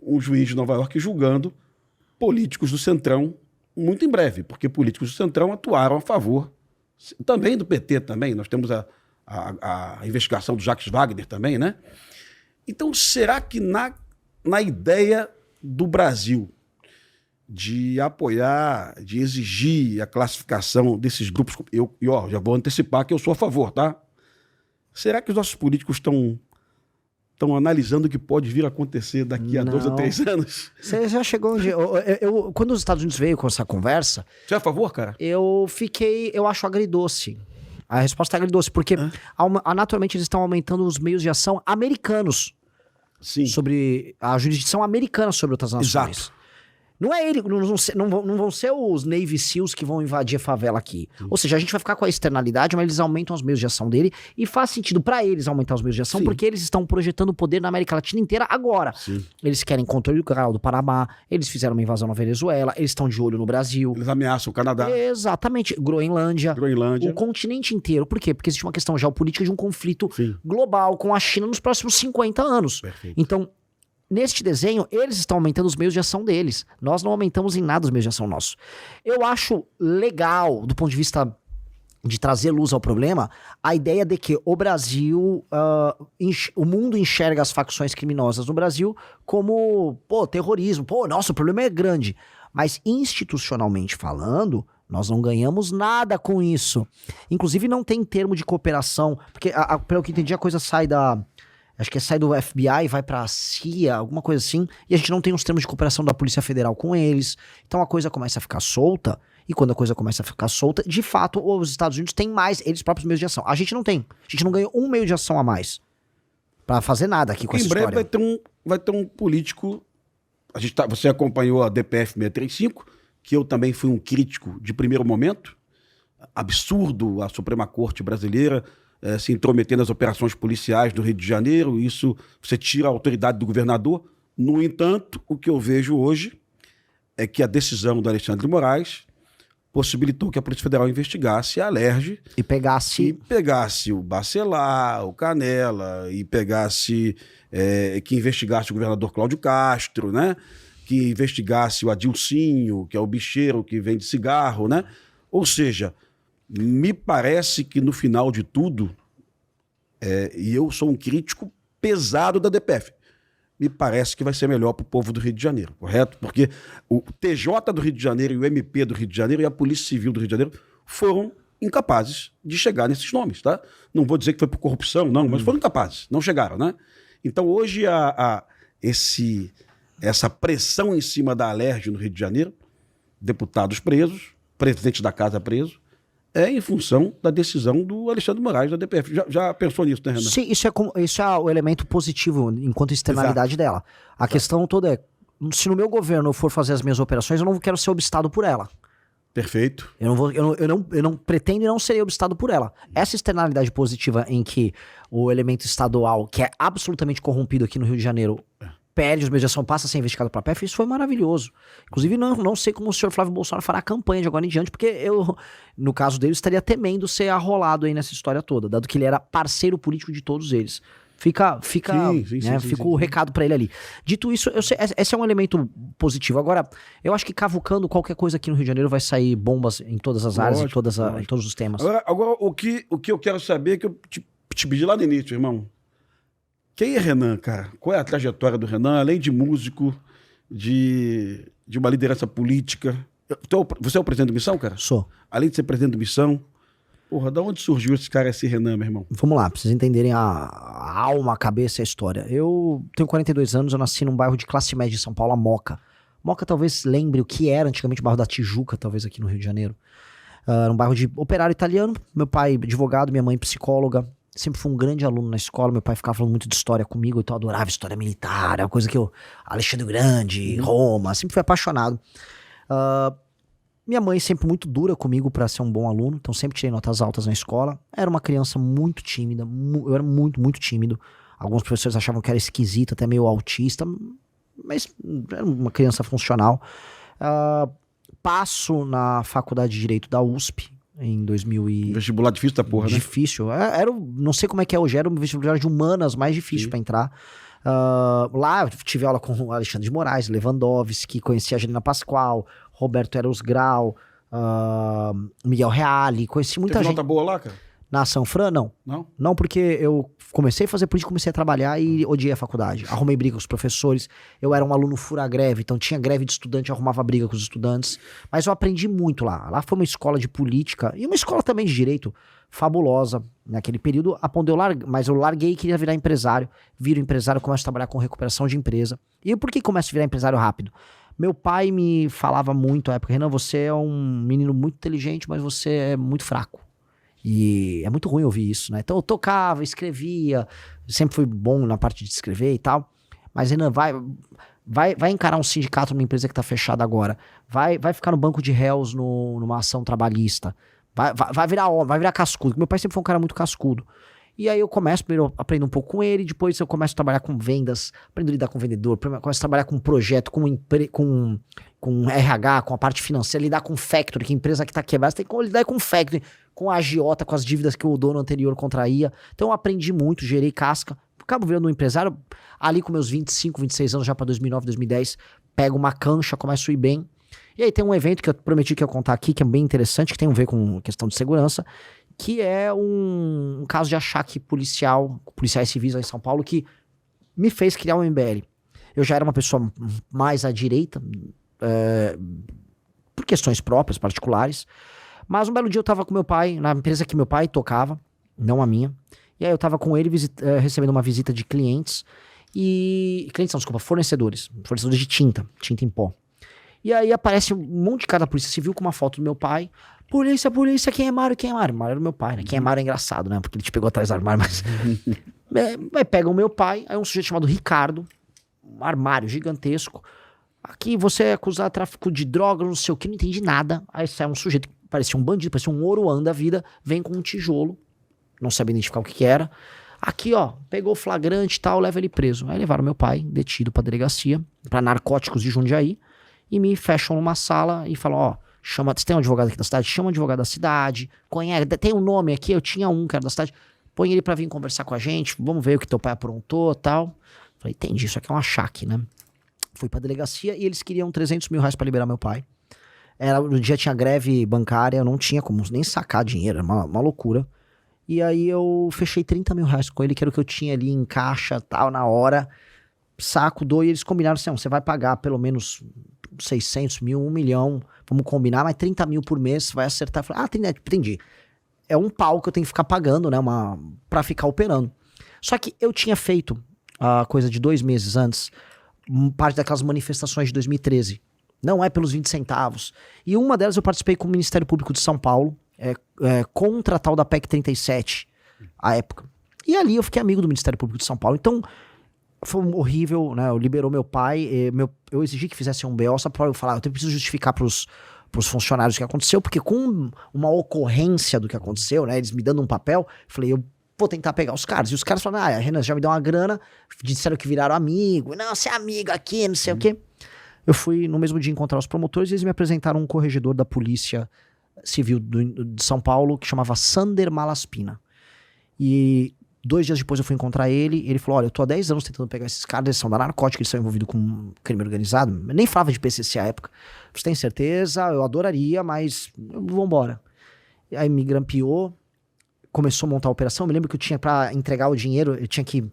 um juiz de Nova York julgando políticos do Centrão muito em breve, porque políticos do Centrão atuaram a favor também do PT também. Nós temos a investigação do Jacques Wagner também, né? Então, será que na ideia do Brasil de apoiar, de exigir a classificação desses grupos, já vou antecipar que eu sou a favor, tá? Será que os nossos políticos estão analisando o que pode vir a acontecer daqui a 2 ou 3 anos? Você já chegou onde... Quando os Estados Unidos veio com essa conversa, Você é a favor, cara? eu acho agridoce. A resposta é agridoce, porque naturalmente eles estão aumentando os meios de ação americanos Sim. sobre a jurisdição americana sobre outras nações. Exato. Não é ele, não vão ser os Navy SEALs que vão invadir a favela aqui. Ou seja, a gente vai ficar com a externalidade, mas eles aumentam os meios de ação dele e faz sentido pra eles aumentar os meios de ação, Sim. porque eles estão projetando o poder na América Latina inteira agora. Sim. Eles querem controle do canal do Panamá, eles fizeram uma invasão na Venezuela, eles estão de olho no Brasil. Eles ameaçam o Canadá, Exatamente, Groenlândia. Groenlândia. O continente inteiro. Por quê? Porque existe uma questão geopolítica de um conflito Sim. global com a China nos próximos 50 anos. Perfeito. Então, neste desenho, eles estão aumentando os meios de ação deles. Nós não aumentamos em nada os meios de ação nossos. Eu acho legal, do ponto de vista de trazer luz ao problema, a ideia de que o Brasil, o mundo enxerga as facções criminosas no Brasil como, terrorismo. Nossa, o problema é grande. Mas institucionalmente falando, nós não ganhamos nada com isso. Inclusive não tem termo de cooperação, porque pelo que entendi a coisa sai acho que sai do FBI, vai pra CIA, alguma coisa assim, e a gente não tem os termos de cooperação da Polícia Federal com eles. Então a coisa começa a ficar solta, e quando a coisa começa a ficar solta, de fato, os Estados Unidos têm mais, eles próprios meios de ação. A gente não tem. A gente não ganhou um meio de ação a mais pra fazer nada aqui com essa história. Em breve vai ter um político... Você acompanhou a DPF 635, que eu também fui um crítico de primeiro momento. Absurdo a Suprema Corte brasileira se intrometer nas operações policiais do Rio de Janeiro. Isso, você tira a autoridade do governador. No entanto, o que eu vejo hoje é que a decisão do Alexandre de Moraes possibilitou que a Polícia Federal investigasse a Alerj E pegasse o Bacelar, o Canela, e que investigasse o governador Cláudio Castro, né? Que investigasse o Adilcinho, que é o bicheiro que vende cigarro, né? Ou seja, me parece que no final de tudo, e eu sou um crítico pesado da DPF, me parece que vai ser melhor para o povo do Rio de Janeiro, correto? Porque o TJ do Rio de Janeiro e o MP do Rio de Janeiro e a Polícia Civil do Rio de Janeiro foram incapazes de chegar nesses nomes, tá? Não vou dizer que foi por corrupção, não, mas foram incapazes, não chegaram, né? Então hoje essa pressão em cima da Alerj no Rio de Janeiro, deputados presos, presidente da casa preso, é em função da decisão do Alexandre de Moraes da DPF. Já pensou nisso, né, Renan? Sim, isso é o elemento positivo enquanto externalidade dela. A questão toda é, se no meu governo eu for fazer as minhas operações, eu não quero ser obstado por ela. Perfeito. Eu não pretendo e não serei obstado por ela. Essa externalidade positiva em que o elemento estadual, que é absolutamente corrompido aqui no Rio de Janeiro, perde os meios de ação, passa a ser investigado pela PF, isso foi maravilhoso. Inclusive, não sei como o senhor Flávio Bolsonaro fará a campanha de agora em diante, porque eu, no caso dele, estaria temendo ser arrolado aí nessa história toda, dado que ele era parceiro político de todos eles. Fica o recado pra ele ali. Dito isso, esse é um elemento positivo. Agora, eu acho que cavucando qualquer coisa aqui no Rio de Janeiro vai sair bombas em todas as áreas, em todos os temas. Agora o que eu quero saber é que eu te pedi lá no início, irmão. Quem é Renan, cara? Qual é a trajetória do Renan, além de músico, de uma liderança política? Você é o presidente do Missão, cara? Sou. Além de ser presidente do Missão, Porra, da onde surgiu esse cara, esse Renan, meu irmão? Vamos lá, pra vocês entenderem a alma, a cabeça e a história. Eu tenho 42 anos, eu nasci num bairro de classe média de São Paulo, a Moca. Moca talvez lembre o que era antigamente o bairro da Tijuca, talvez aqui no Rio de Janeiro. Era um bairro de operário italiano, meu pai advogado, minha mãe psicóloga. Sempre fui um grande aluno na escola, meu pai ficava falando muito de história comigo, então eu adorava história militar, é uma coisa que eu... Alexandre o Grande, Roma, sempre fui apaixonado. Minha mãe sempre muito dura comigo para ser um bom aluno, então sempre tirei notas altas na escola. Era uma criança muito tímida, eu era muito, muito tímido. Alguns professores achavam que era esquisito, até meio autista, mas era uma criança funcional. Passo na faculdade de Direito da USP, em 2000 e... Vestibular difícil da porra, né? Difícil. Não sei como é que é hoje, era um vestibular de humanas mais difícil para entrar. Lá eu tive aula com o Alexandre de Moraes, Lewandowski, conheci a Janina Pascoal, Roberto Eros Grau, Miguel Reale, conheci muita Teve gente. nota boa lá, cara? Na São Fran, não. Não? Não, porque eu comecei a fazer política, comecei a trabalhar e odiei a faculdade. Arrumei briga com os professores. Eu era um aluno fura-greve, então tinha greve de estudante, eu arrumava briga com os estudantes. Mas eu aprendi muito lá. Lá foi uma escola de política e uma escola também de direito fabulosa naquele período. Mas eu larguei e queria virar empresário. Viro empresário, começo a trabalhar com recuperação de empresa. E por que começo a virar empresário rápido? Meu pai me falava muito à época, Renan, você é um menino muito inteligente, mas você é muito fraco. E é muito ruim ouvir isso, né? Então eu tocava, escrevia, sempre fui bom na parte de escrever e tal. Mas Renan, vai encarar um sindicato numa empresa que tá fechada agora. Vai ficar no banco de réus numa ação trabalhista. Vai virar homem, vai virar cascudo. Meu pai sempre foi um cara muito cascudo. E aí eu começo, primeiro aprendo um pouco com ele, depois eu começo a trabalhar com vendas, aprendo a lidar com vendedor, começo a trabalhar com projeto, com RH, com a parte financeira, lidar com factory, que a empresa que tá quebrada, você tem que lidar com factory, com a agiota, com as dívidas que o dono anterior contraía. Então eu aprendi muito, gerei casca, acabo virando um empresário, ali com meus 25, 26 anos, já para 2009, 2010, pego uma cancha, começo a ir bem. E aí tem um evento que eu prometi que eu ia contar aqui, que é bem interessante, que tem a ver com questão de segurança, que é um caso de achaque policiais civis lá em São Paulo, que me fez criar um MBL. Eu já era uma pessoa mais à direita, por questões próprias, particulares, mas um belo dia eu tava com meu pai, na empresa que meu pai tocava, não a minha, e aí eu tava com ele recebendo uma visita de clientes, fornecedores de tinta em pó. E aí aparece um monte de cara da Polícia Civil com uma foto do meu pai. Polícia, quem é Mário? Mário era o meu pai, né? Quem é Mário é engraçado, né? Porque ele te pegou atrás do armário, mas... Pega o meu pai, aí um sujeito chamado Ricardo, um armário gigantesco. Aqui você é acusado de tráfico de drogas, não sei o que, não entendi nada. Aí sai um sujeito que parecia um bandido, parecia um Oruan da vida, vem com um tijolo, não sabia identificar o que era. Aqui, ó, pegou flagrante e tal, leva ele preso. Aí levaram meu pai, detido pra delegacia, pra narcóticos de Jundiaí, e me fecham numa sala e falam, ó, você tem um advogado aqui da cidade? Chama um advogado da cidade, tem um nome aqui, eu tinha um que era da cidade, põe ele pra vir conversar com a gente, vamos ver o que teu pai aprontou e tal. Falei, entendi, isso aqui é um achaque, né? Fui pra delegacia e eles queriam 300 mil reais pra liberar meu pai. No dia tinha greve bancária, eu não tinha como nem sacar dinheiro, era uma loucura. E aí eu fechei 30 mil reais com ele, que era o que eu tinha ali em caixa, tal, na hora. Saco, dou, e eles combinaram assim, você vai pagar pelo menos 600 mil, 1 milhão, vamos combinar, mas 30 mil por mês, você vai acertar. Eu falei, entendi. É um pau que eu tenho que ficar pagando, né, pra ficar operando. Só que eu tinha feito, coisa de 2 meses antes, parte daquelas manifestações de 2013. Não é pelos 20 centavos. E uma delas eu participei com o Ministério Público de São Paulo, contra a tal da PEC 37, à época. E ali eu fiquei amigo do Ministério Público de São Paulo. Então, foi horrível, né? Liberou meu pai, eu exigi que fizesse um BO só pra eu falar, eu preciso justificar pros funcionários o que aconteceu, porque com uma ocorrência do que aconteceu, né? Eles me dando um papel, eu falei, eu vou tentar pegar os caras. E os caras falaram, Renan, já me deu uma grana, disseram que viraram amigo, não, você é amigo aqui, não sei o quê. Eu fui no mesmo dia encontrar os promotores e eles me apresentaram um corregedor da Polícia Civil de São Paulo, que chamava Sander Malaspina. E 2 dias depois eu fui encontrar ele, e ele falou, olha, eu tô há 10 anos tentando pegar esses caras, eles são da narcótica, eles são envolvidos com crime organizado, eu nem falava de PCC à época, você tem certeza? Eu adoraria, mas vambora. E aí me grampeou, começou a montar a operação, eu me lembro que eu tinha pra entregar o dinheiro, eu tinha que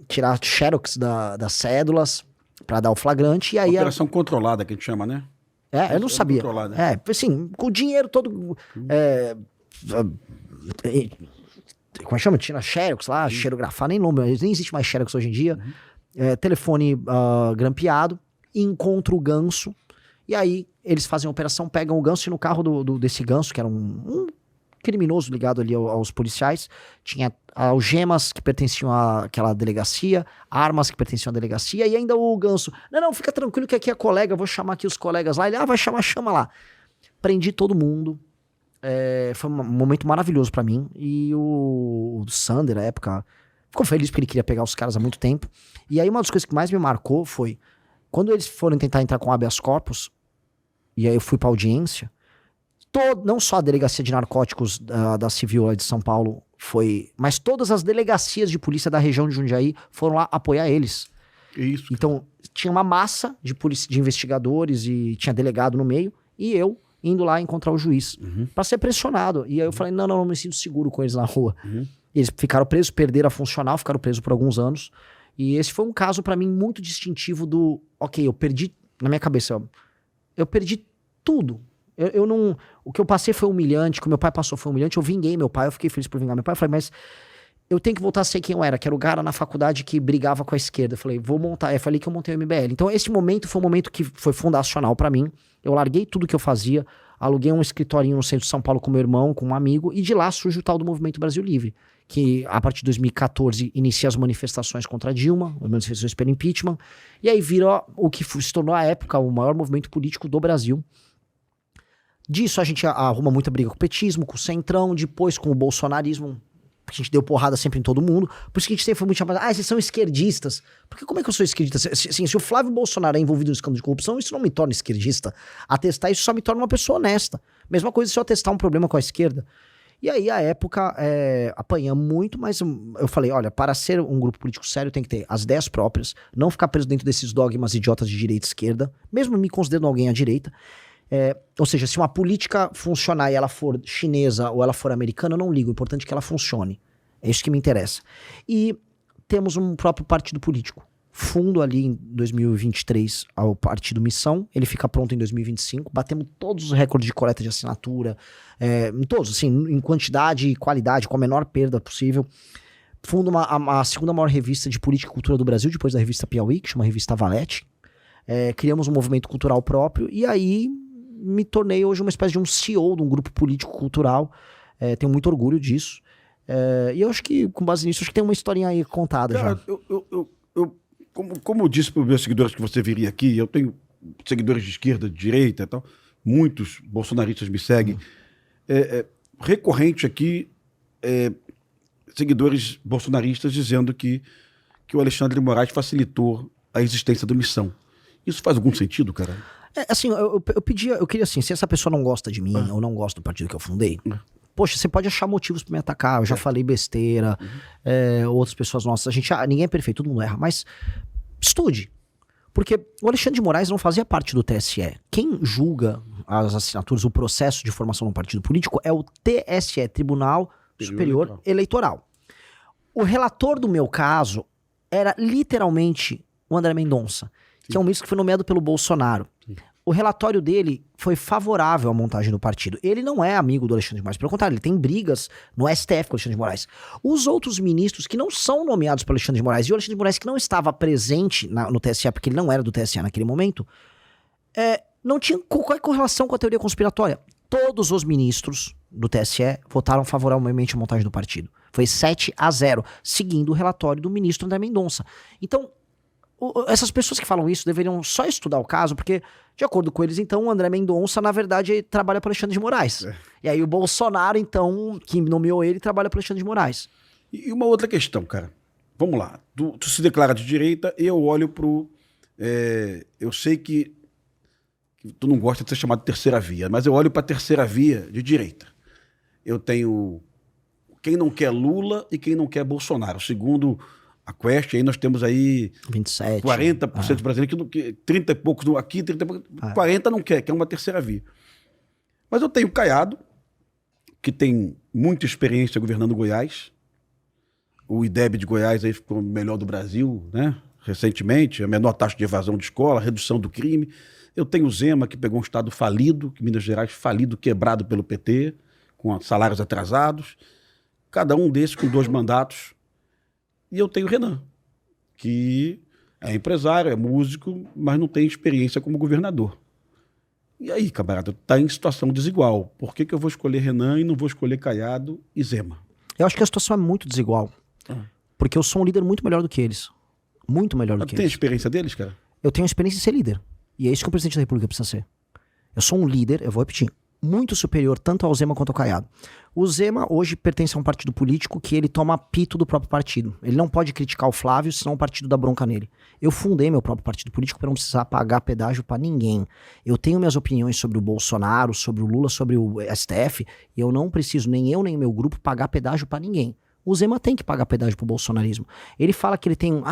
tirar xerox das cédulas pra dar o flagrante, e aí... Operação controlada, que a gente chama, né? Eu não sabia. Controlada. Assim, com o dinheiro todo Como é que chama? Tinha Xerox lá, xerografar, nem lembro, nem existe mais Xerox hoje em dia. Telefone grampeado, encontra o ganso, e aí eles fazem a operação, pegam o ganso, e no carro desse ganso, que era um criminoso ligado ali aos policiais, tinha algemas que pertenciam àquela delegacia, armas que pertenciam à delegacia, e ainda o ganso, não, fica tranquilo que aqui é colega, eu vou chamar aqui os colegas lá, ele, vai chamar, chama lá. Prendi todo mundo, foi um momento maravilhoso pra mim, e o Sander, na época, ficou feliz porque ele queria pegar os caras há muito tempo, e aí uma das coisas que mais me marcou foi, quando eles foram tentar entrar com habeas corpus, e aí eu fui pra audiência, não só a delegacia de narcóticos da Civil lá de São Paulo mas todas as delegacias de polícia da região de Jundiaí foram lá apoiar eles. Isso. Então, tinha uma massa de investigadores e tinha delegado no meio, e eu indo lá encontrar o juiz pra ser pressionado. E aí eu falei, não me sinto seguro com eles na rua. Eles ficaram presos, perderam a funcional, ficaram presos por alguns anos. E esse foi um caso pra mim muito distintivo do, eu perdi, na minha cabeça, eu perdi tudo. Eu não... O que eu passei foi humilhante, o que meu pai passou foi humilhante. Eu vinguei meu pai, eu fiquei feliz por vingar meu pai. Eu falei, mas eu tenho que voltar a ser quem eu era, que era o cara na faculdade que brigava com a esquerda. Eu falei, vou montar. Eu falei que eu montei o MBL. Então esse momento foi um momento que foi fundacional pra mim. Eu larguei tudo que eu fazia, aluguei um escritorinho no centro de São Paulo com meu irmão, com um amigo, e de lá surge o tal do Movimento Brasil Livre, que a partir de 2014 inicia as manifestações contra a Dilma, as manifestações pelo impeachment, e aí vira o que se tornou à época o maior movimento político do Brasil. Disso a gente arruma muita briga com o petismo, com o centrão, depois com o bolsonarismo, a gente deu porrada sempre em todo mundo, por isso que a gente sempre foi muito chamado, vocês são esquerdistas. Porque como é que eu sou esquerdista? Se o Flávio Bolsonaro é envolvido no escândalo de corrupção, isso não me torna esquerdista. Atestar isso só me torna uma pessoa honesta. Mesma coisa se eu atestar um problema com a esquerda. E aí, à época, apanhamos muito, mas eu falei, olha, para ser um grupo político sério tem que ter as ideias próprias, não ficar preso dentro desses dogmas idiotas de direita e esquerda, mesmo me considerando alguém à direita. Ou seja, se uma política funcionar e ela for chinesa ou ela for americana, eu não ligo, o importante é que ela funcione. É isso que me interessa. E temos um próprio partido político. Fundo ali em 2023 ao Partido Missão, ele fica pronto em 2025, batemos todos os recordes de coleta de assinatura, todos, assim, em quantidade e qualidade, com a menor perda possível. Fundo a segunda maior revista de política e cultura do Brasil, depois da revista Piauí, que chama Revista Valete. Criamos um movimento cultural próprio, e aí me tornei hoje uma espécie de um CEO de um grupo político-cultural, tenho muito orgulho disso, e eu acho que, com base nisso, acho que tem uma historinha aí contada. Cara, já. Como eu disse para os meus seguidores que você viria aqui, eu tenho seguidores de esquerda, de direita e tal, muitos bolsonaristas me seguem. Recorrente aqui, seguidores bolsonaristas dizendo que o Alexandre de Moraes facilitou a existência da Missão. Isso faz algum sentido, cara? Assim, eu queria assim, se essa pessoa não gosta de mim ou não gosta do partido que eu fundei, poxa, você pode achar motivos pra me atacar, eu já falei besteira, outras pessoas nossas, ninguém é perfeito, todo mundo erra, mas estude. Porque o Alexandre de Moraes não fazia parte do TSE. Quem julga as assinaturas, o processo de formação de um partido político é o TSE, Tribunal Superior Eleitoral. O relator do meu caso era literalmente o André Mendonça, que é um ministro que foi nomeado pelo Bolsonaro. O relatório dele foi favorável à montagem do partido. Ele não é amigo do Alexandre de Moraes, pelo contrário, ele tem brigas no STF com o Alexandre de Moraes. Os outros ministros que não são nomeados pelo Alexandre de Moraes, e o Alexandre de Moraes que não estava presente no TSE, porque ele não era do TSE naquele momento, não tinha qualquer correlação com a teoria conspiratória. Todos os ministros do TSE votaram favoravelmente à montagem do partido. Foi 7-0, seguindo o relatório do ministro André Mendonça. Então, essas pessoas que falam isso deveriam só estudar o caso, porque, de acordo com eles, então, o André Mendonça, na verdade, trabalha para Alexandre de Moraes. E aí o Bolsonaro, então, que nomeou ele, trabalha para Alexandre de Moraes. E uma outra questão, cara. Vamos lá. Tu se declara de direita e eu olho pro... eu sei que tu não gosta de ser chamado de terceira via, mas eu olho pra terceira via de direita. Eu tenho quem não quer Lula e quem não quer Bolsonaro. Segundo a Quest, aí nós temos aí 27, 40% dos brasileiros, que 30 e poucos aqui, 30 e poucos, 40 não quer uma terceira via. Mas eu tenho o Caiado, que tem muita experiência governando Goiás. O IDEB de Goiás aí ficou o melhor do Brasil, né? Recentemente, a menor taxa de evasão de escola, redução do crime. Eu tenho o Zema, que pegou um estado falido, que Minas Gerais falido, quebrado pelo PT, com salários atrasados, cada um desses com 2 mandatos. E eu tenho o Renan, que é empresário, é músico, mas não tem experiência como governador. E aí, camarada, tá em situação desigual. Por que eu vou escolher Renan e não vou escolher Caiado e Zema? Eu acho que a situação é muito desigual. Porque eu sou um líder muito melhor do que eles. Muito melhor do que Tem a eles. experiência deles, cara? Eu tenho a experiência de ser líder. E é isso que o presidente da República precisa ser. Eu sou um líder, eu vou repetir, muito superior tanto ao Zema quanto ao Caiado. O Zema hoje pertence a um partido político que ele toma pito do próprio partido. Ele não pode criticar o Flávio, senão o partido dá bronca nele. Eu fundei meu próprio partido político para não precisar pagar pedágio para ninguém. Eu tenho minhas opiniões sobre o Bolsonaro, sobre o Lula, sobre o STF, e eu não preciso, nem eu nem meu grupo, pagar pedágio para ninguém. O Zema tem que pagar pedágio pro bolsonarismo. Ele fala que ele tem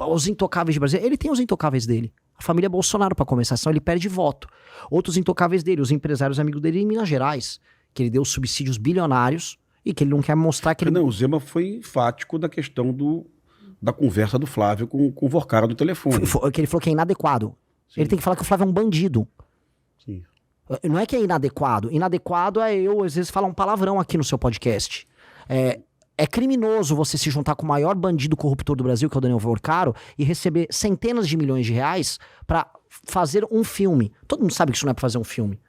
os intocáveis de Brasília. Ele tem os intocáveis dele. A família Bolsonaro, para começar, senão ele perde voto. Outros intocáveis dele, os empresários amigos dele em Minas Gerais, que ele deu subsídios bilionários e que ele não quer mostrar que ele... Não, o Zema foi enfático da questão da conversa do Flávio com o Vorcara do telefone. Que ele falou que é inadequado. Sim. Ele tem que falar que o Flávio é um bandido. Sim. Não é que é inadequado. Inadequado é eu, às vezes, falar um palavrão aqui no seu podcast. É criminoso você se juntar com o maior bandido corruptor do Brasil, que é o Daniel Vorcaro, e receber centenas de milhões de reais pra fazer um filme. Todo mundo sabe que isso não é pra fazer um filme.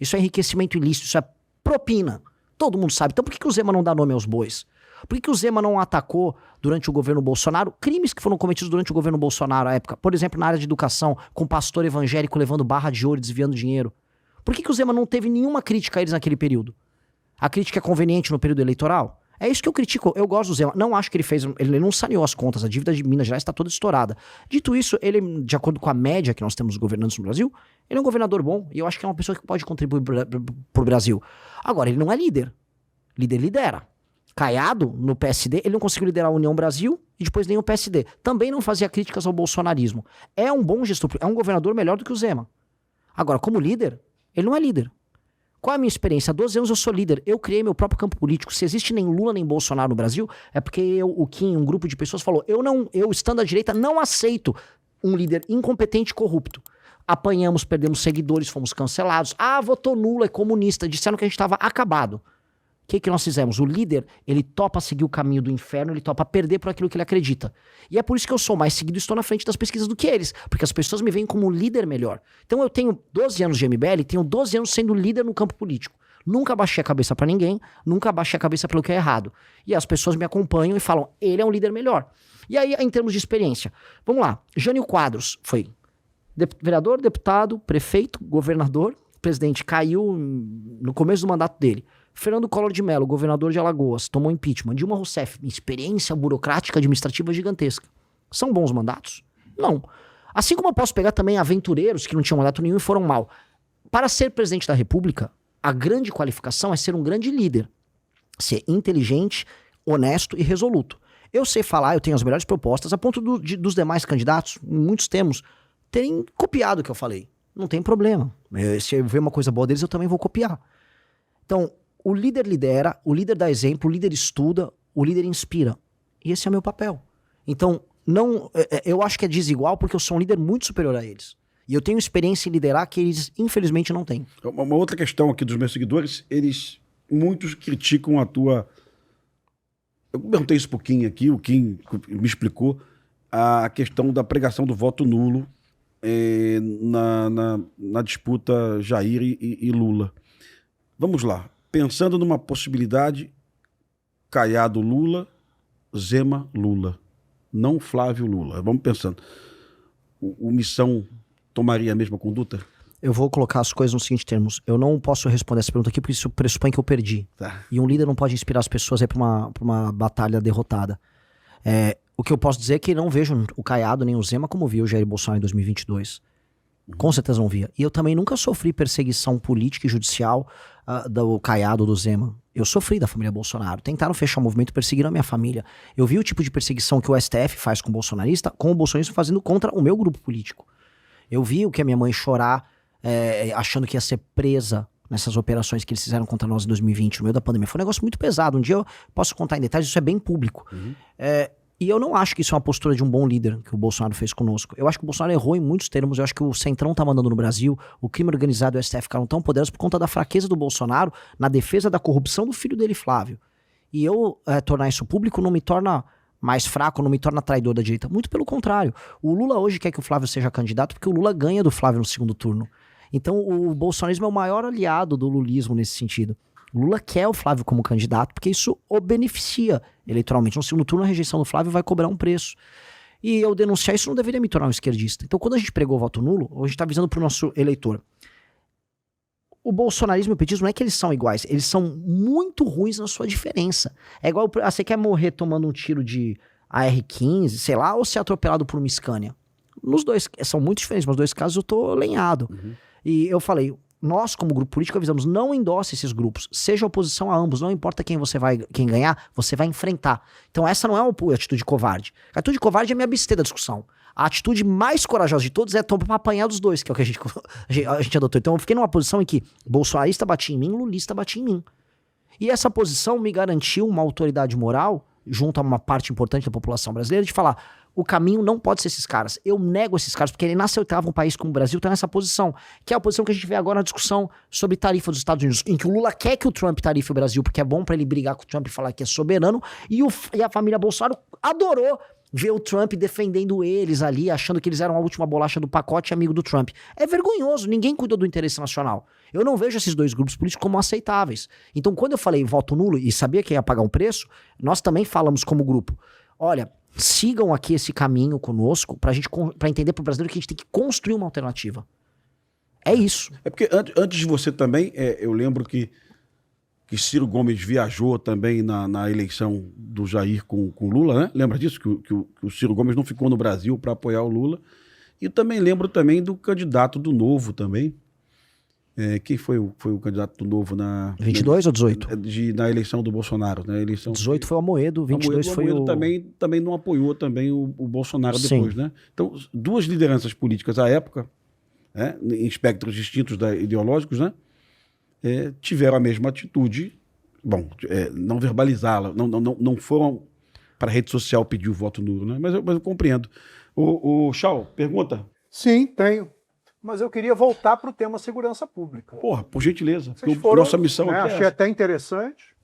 Isso é enriquecimento ilícito, isso é propina. Todo mundo sabe. Então por que o Zema não dá nome aos bois? Por que o Zema não atacou durante o governo Bolsonaro crimes que foram cometidos durante o governo Bolsonaro à época? Por exemplo, na área de educação, com pastor evangélico levando barra de ouro e desviando dinheiro. Por que o Zema não teve nenhuma crítica a eles naquele período? A crítica é conveniente no período eleitoral? É isso que eu critico. Eu gosto do Zema. Não acho que ele não saneou as contas. A dívida de Minas Gerais está toda estourada. Dito isso, ele, de acordo com a média que nós temos governantes no Brasil, ele é um governador bom. E eu acho que é uma pessoa que pode contribuir pro Brasil. Agora, ele não é líder. Líder lidera. Caiado, no PSD, ele não conseguiu liderar a União Brasil e depois nem o PSD. Também não fazia críticas ao bolsonarismo. É um bom gestor, é um governador melhor do que o Zema. Agora, como líder, ele não é líder. Qual é a minha experiência? Há 12 anos eu sou líder. Eu criei meu próprio campo político. Se existe nem Lula nem Bolsonaro no Brasil, é porque o Kim, um grupo de pessoas, falou: eu estando à direita, não aceito um líder incompetente e corrupto. Apanhamos, perdemos seguidores, fomos cancelados. Votou nulo, é comunista. Disseram que a gente estava acabado. O que nós fizemos? O líder, ele topa seguir o caminho do inferno, ele topa perder por aquilo que ele acredita. E é por isso que eu sou mais seguido e estou na frente das pesquisas do que eles. Porque as pessoas me veem como um líder melhor. Então eu tenho 12 anos de MBL, tenho 12 anos sendo líder no campo político. Nunca baixei a cabeça pra ninguém, nunca baixei a cabeça pelo que é errado. E as pessoas me acompanham e falam: ele é um líder melhor. E aí, em termos de experiência, vamos lá. Jânio Quadros foi vereador, deputado, prefeito, governador. O presidente caiu no começo do mandato dele. Fernando Collor de Mello, governador de Alagoas, tomou impeachment. Dilma Rousseff, experiência burocrática administrativa gigantesca. São bons mandatos? Não. Assim como eu posso pegar também aventureiros que não tinham mandato nenhum e foram mal. Para ser presidente da República, a grande qualificação é ser um grande líder. Ser inteligente, honesto e resoluto. Eu sei falar, eu tenho as melhores propostas, a ponto dos demais candidatos, em muitos termos, terem copiado o que eu falei. Não tem problema. Se eu ver uma coisa boa deles, eu também vou copiar. Então, o líder lidera, o líder dá exemplo, o líder estuda, o líder inspira. E esse é o meu papel. Então, eu acho que é desigual porque eu sou um líder muito superior a eles. E eu tenho experiência em liderar que eles, infelizmente, não têm. Uma outra questão aqui dos meus seguidores, muitos criticam a tua... Eu perguntei isso pro Kim aqui, o Kim me explicou a questão da pregação do voto nulo na disputa Jair e Lula. Vamos lá. Pensando numa possibilidade, Caiado Lula, Zema Lula, não Flávio Lula. Vamos pensando. O Missão tomaria a mesma conduta? Eu vou colocar as coisas nos seguintes termos. Eu não posso responder essa pergunta aqui porque isso pressupõe que eu perdi. Tá. E um líder não pode inspirar as pessoas a ir pra uma batalha derrotada. O que eu posso dizer é que não vejo o Caiado nem o Zema como viu o Jair Bolsonaro em 2022. Com certeza não via. E eu também nunca sofri perseguição política e judicial do Caiado ou do Zema. Eu sofri da família Bolsonaro. Tentaram fechar o movimento e perseguiram a minha família. Eu vi o tipo de perseguição que o STF faz com o bolsonarista fazendo contra o meu grupo político. Eu vi o que a minha mãe chorar achando que ia ser presa nessas operações que eles fizeram contra nós em 2020, no meio da pandemia. Foi um negócio muito pesado. Um dia eu posso contar em detalhes, isso é bem público. E eu não acho que isso é uma postura de um bom líder que o Bolsonaro fez conosco. Eu acho que o Bolsonaro errou em muitos termos. Eu acho que o Centrão tá mandando no Brasil, o crime organizado e o STF ficaram tão poderosos por conta da fraqueza do Bolsonaro na defesa da corrupção do filho dele, Flávio. E eu tornar isso público não me torna mais fraco, não me torna traidor da direita. Muito pelo contrário. O Lula hoje quer que o Flávio seja candidato porque o Lula ganha do Flávio no segundo turno. Então o bolsonarismo é o maior aliado do lulismo nesse sentido. O Lula quer o Flávio como candidato porque isso o beneficia eleitoralmente. No segundo turno, a rejeição do Flávio vai cobrar um preço. E eu denunciar isso não deveria me tornar um esquerdista. Então, quando a gente pregou o voto nulo, a gente está avisando para o nosso eleitor. O bolsonarismo e o petismo não é que eles são iguais, eles são muito ruins na sua diferença. É igual, você quer morrer tomando um tiro de AR-15, sei lá, ou ser atropelado por uma Scania? Nos dois, são muito diferentes, mas nos dois casos eu tô lenhado. E eu falei, nós como grupo político avisamos, não endosse esses grupos, seja oposição a ambos, não importa quem ganhar, você vai enfrentar. Então essa não é uma atitude covarde. A atitude covarde é me abster da discussão. A atitude mais corajosa de todos é tomar pra apanhar dos dois, que é o que a gente adotou. Então eu fiquei numa posição em que bolsonarista batia em mim, lulista batia em mim. E essa posição me garantiu uma autoridade moral, junto a uma parte importante da população brasileira, de falar, o caminho não pode ser esses caras. Eu nego esses caras, porque ele inaceitável um país como o Brasil tá nessa posição, que é a posição que a gente vê agora na discussão sobre tarifa dos Estados Unidos, em que o Lula quer que o Trump tarife o Brasil, porque é bom pra ele brigar com o Trump e falar que é soberano, e a família Bolsonaro adorou ver o Trump defendendo eles ali, achando que eles eram a última bolacha do pacote amigo do Trump. É vergonhoso, ninguém cuidou do interesse nacional. Eu não vejo esses dois grupos políticos como aceitáveis. Então, quando eu falei voto nulo e sabia que ia pagar um preço, nós também falamos como grupo, olha, sigam aqui esse caminho conosco pra entender pro brasileiro que a gente tem que construir uma alternativa. É isso. É porque antes de você também, eu lembro que Ciro Gomes viajou também na eleição do Jair com Lula, né? Lembra disso? Que o Ciro Gomes não ficou no Brasil para apoiar o Lula. E também lembro também do candidato do Novo também. Quem foi o candidato do Novo na... 22 ou 18? Na eleição do Bolsonaro. Na eleição 18 foi o Amoedo, 22 foi o... Também não apoiou também o Bolsonaro depois, né? Então, duas lideranças políticas à época, né, em espectros distintos ideológicos, né? Tiveram a mesma atitude, não verbalizá-la, não foram para a rede social pedir o voto nulo, né? Mas eu compreendo. O Chau, pergunta? Sim, tenho. Mas eu queria voltar para o tema segurança pública. Porra, por gentileza. Nossa missão aqui achei até interessante.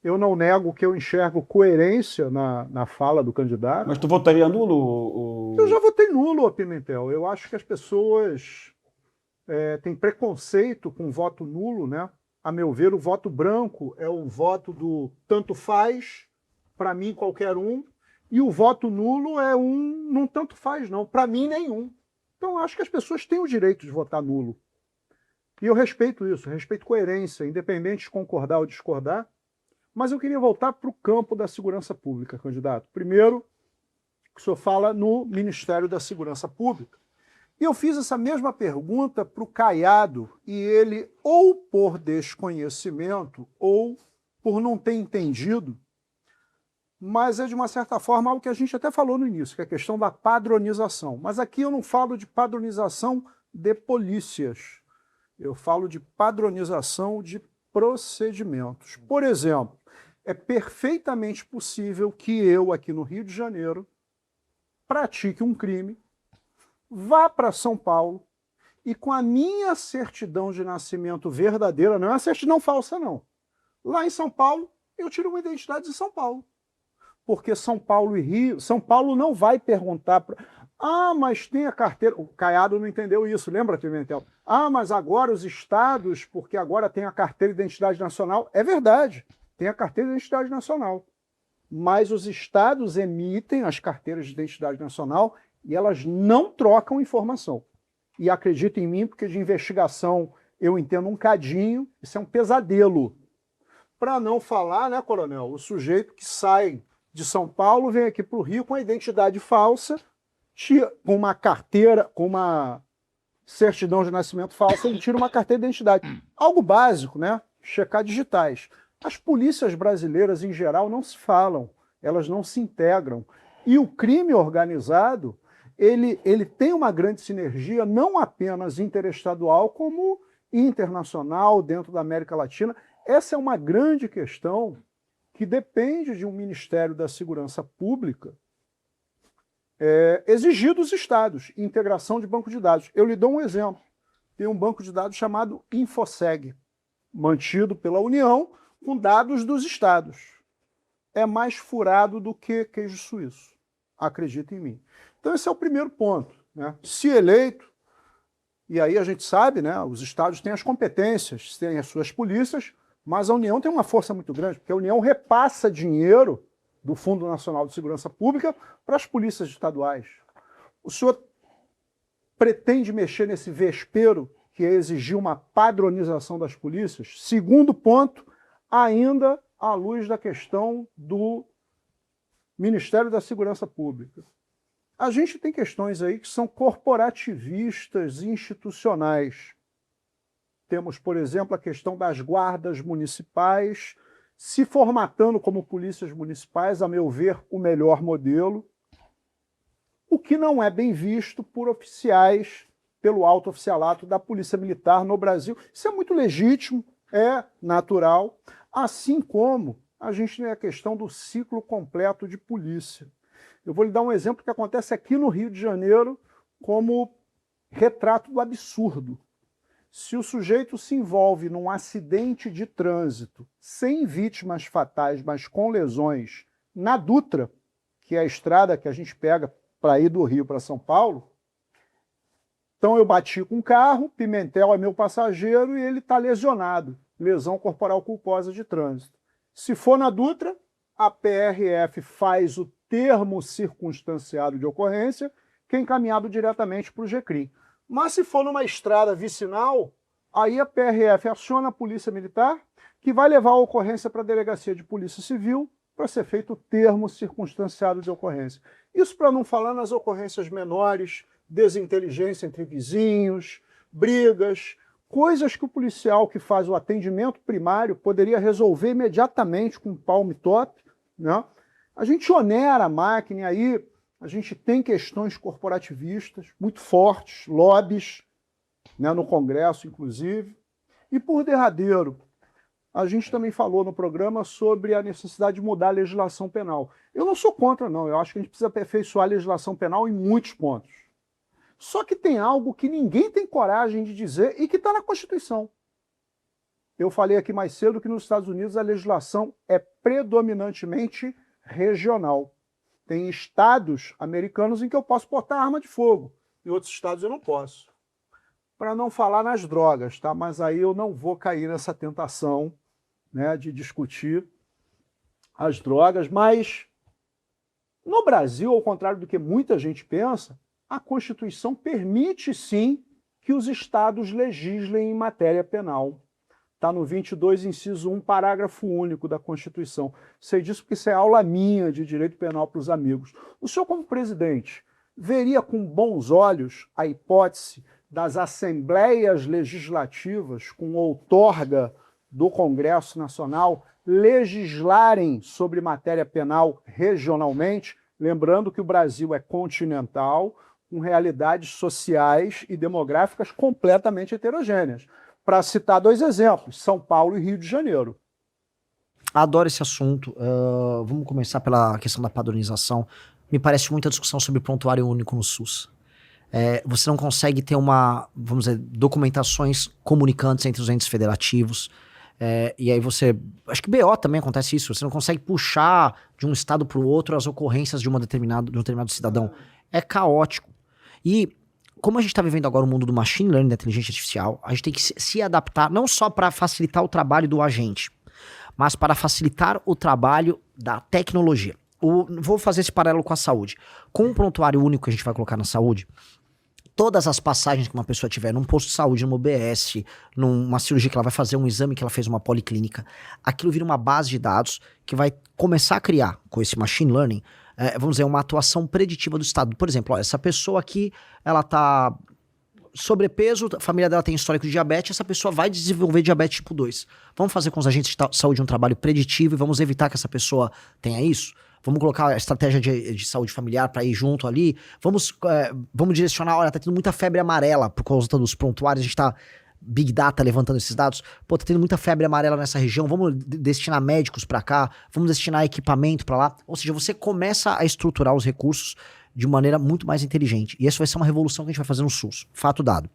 Eu não nego que eu enxergo coerência na fala do candidato. Mas tu votaria nulo? Eu já votei nulo, Pimentel. Eu acho que as pessoas têm preconceito com voto nulo, né? A meu ver, o voto branco é o voto do tanto faz, para mim qualquer um, e o voto nulo é não tanto faz não, para mim nenhum. Então, acho que as pessoas têm o direito de votar nulo. E eu respeito isso, respeito coerência, independente de concordar ou discordar. Mas eu queria voltar para o campo da segurança pública, candidato. Primeiro, o senhor fala no Ministério da Segurança Pública. E eu fiz essa mesma pergunta para o Caiado, e ele, ou por desconhecimento, ou por não ter entendido, mas é de uma certa forma algo que a gente até falou no início, que é a questão da padronização. Mas aqui eu não falo de padronização de polícias, eu falo de padronização de procedimentos. Por exemplo, é perfeitamente possível que eu, aqui no Rio de Janeiro, pratique um crime, vá para São Paulo e com a minha certidão de nascimento verdadeira, não é uma certidão falsa não, lá em São Paulo eu tiro uma identidade de São Paulo. Porque São Paulo e Rio, São Paulo não vai perguntar mas tem a carteira, o Caiado não entendeu isso, lembra, Pimentel? Mas agora os estados, porque agora tem a carteira de identidade nacional, é verdade, tem a carteira de identidade nacional, mas os estados emitem as carteiras de identidade nacional e elas não trocam informação. E acredita em mim, porque de investigação eu entendo um cadinho, isso é um pesadelo. Para não falar, né, coronel, o sujeito que sai de São Paulo vem aqui para o Rio com a identidade falsa, com uma carteira, com uma certidão de nascimento falsa, ele tira uma carteira de identidade. Algo básico, né? Checar digitais. As polícias brasileiras, em geral, não se falam, elas não se integram. E o crime organizado, ele tem uma grande sinergia, não apenas interestadual, como internacional, dentro da América Latina. Essa é uma grande questão que depende de um Ministério da Segurança Pública exigir dos estados integração de banco de dados. Eu lhe dou um exemplo. Tem um banco de dados chamado Infoseg, mantido pela União com dados dos estados. É mais furado do que queijo suíço. Acredita em mim. Então esse é o primeiro ponto, né? Se eleito, e aí a gente sabe, né, os estados têm as competências, têm as suas polícias, mas a União tem uma força muito grande, porque a União repassa dinheiro do Fundo Nacional de Segurança Pública para as polícias estaduais. O senhor pretende mexer nesse vespeiro que é exigir uma padronização das polícias? Segundo ponto, ainda à luz da questão do Ministério da Segurança Pública. A gente tem questões aí que são corporativistas institucionais. Temos, por exemplo, a questão das guardas municipais se formatando como polícias municipais, a meu ver, o melhor modelo, o que não é bem visto por oficiais, pelo alto oficialato da Polícia Militar no Brasil. Isso é muito legítimo, é natural, assim como a gente tem a questão do ciclo completo de polícia. Eu vou lhe dar um exemplo que acontece aqui no Rio de Janeiro como retrato do absurdo. Se o sujeito se envolve num acidente de trânsito sem vítimas fatais, mas com lesões na Dutra, que é a estrada que a gente pega para ir do Rio para São Paulo, então eu bati com o carro, Pimentel é meu passageiro e ele está lesionado, lesão corporal culposa de trânsito. Se for na Dutra, a PRF faz o termo circunstanciado de ocorrência, que é encaminhado diretamente para o GCRIM. Mas se for numa estrada vicinal, aí a PRF aciona a Polícia Militar, que vai levar a ocorrência para a Delegacia de Polícia Civil para ser feito o termo circunstanciado de ocorrência. Isso para não falar nas ocorrências menores, desinteligência entre vizinhos, brigas, coisas que o policial que faz o atendimento primário poderia resolver imediatamente com um palm top, né? A gente onera a máquina e aí a gente tem questões corporativistas muito fortes, lobbies, né, no Congresso, inclusive. E, por derradeiro, a gente também falou no programa sobre a necessidade de mudar a legislação penal. Eu não sou contra, não. Eu acho que a gente precisa aperfeiçoar a legislação penal em muitos pontos. Só que tem algo que ninguém tem coragem de dizer e que está na Constituição. Eu falei aqui mais cedo que nos Estados Unidos a legislação é predominantemente regional. Tem estados americanos em que eu posso portar arma de fogo. Em outros estados eu não posso. Para não falar nas drogas, tá? Mas aí eu não vou cair nessa tentação, né, de discutir as drogas. Mas no Brasil, ao contrário do que muita gente pensa, a Constituição permite sim que os estados legislem em matéria penal. Está no 22, inciso 1, parágrafo único da Constituição. Sei disso porque isso é aula minha de direito penal para os amigos. O senhor, como presidente, veria com bons olhos a hipótese das assembleias legislativas, com outorga do Congresso Nacional, legislarem sobre matéria penal regionalmente, lembrando que o Brasil é continental, com realidades sociais e demográficas completamente heterogêneas. Para citar dois exemplos, São Paulo e Rio de Janeiro. Adoro esse assunto. Vamos começar pela questão da padronização. Me parece muita discussão sobre prontuário único no SUS. Você não consegue ter vamos dizer, documentações comunicantes entre os entes federativos. E aí acho que BO também acontece isso. Você não consegue puxar de um estado para o outro as ocorrências de um determinado cidadão. É caótico. E como a gente está vivendo agora o mundo do machine learning, da inteligência artificial, a gente tem que se adaptar não só para facilitar o trabalho do agente, mas para facilitar o trabalho da tecnologia. Vou fazer esse paralelo com a saúde. Com um prontuário único que a gente vai colocar na saúde, todas as passagens que uma pessoa tiver num posto de saúde, numa UBS, numa cirurgia que ela vai fazer, um exame que ela fez numa policlínica, aquilo vira uma base de dados que vai começar a criar, com esse machine learning, vamos dizer, uma atuação preditiva do Estado. Por exemplo, essa pessoa aqui, ela tá sobrepeso, a família dela tem histórico de diabetes, essa pessoa vai desenvolver diabetes tipo 2. Vamos fazer com os agentes de saúde um trabalho preditivo e vamos evitar que essa pessoa tenha isso? Vamos colocar a estratégia de saúde familiar para ir junto ali? Vamos direcionar, olha, tá tendo muita febre amarela por causa dos prontuários, a gente tá Big Data levantando esses dados. Pô, tá tendo muita febre amarela nessa região, vamos destinar médicos para cá, vamos destinar equipamento para lá. Ou seja, você começa a estruturar os recursos de maneira muito mais inteligente. E essa vai ser uma revolução que a gente vai fazer no SUS. Fato dado.